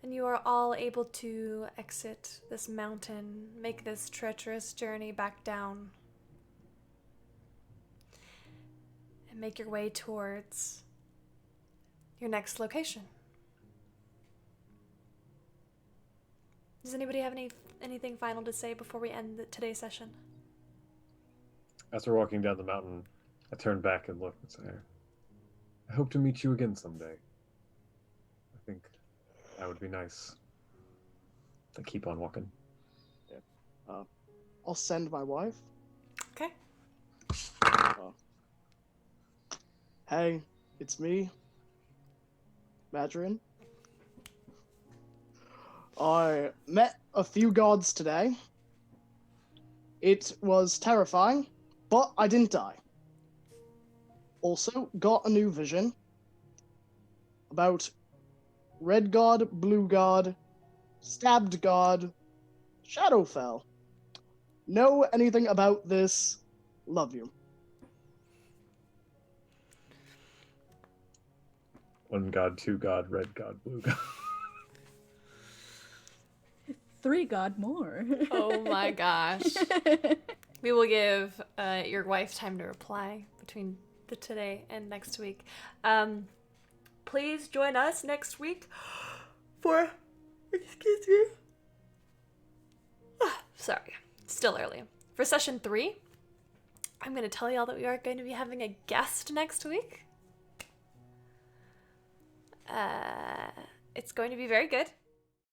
And you are all able to exit this mountain, make this treacherous journey back down and make your way towards your next location. Does anybody have anything final to say before we end today's session? As we're walking down the mountain, I turn back and look and say, I hope to meet you again someday. I think that would be nice. I keep on walking. I'll send my wife. Okay. Hey, it's me, Madrin. I met a few gods today. It was terrifying, but I didn't die. Also, got a new vision about Red God, Blue God, Stabbed God, Shadowfell. Know anything about this? Love you. One god, two god, red god, blue god. 3 god more. Oh my gosh. We will give your wife time to reply between today and next week. Please join us next week for, excuse me. Sorry, still early. For session 3, I'm going to tell y'all that we are going to be having a guest next week. It's going to be very good.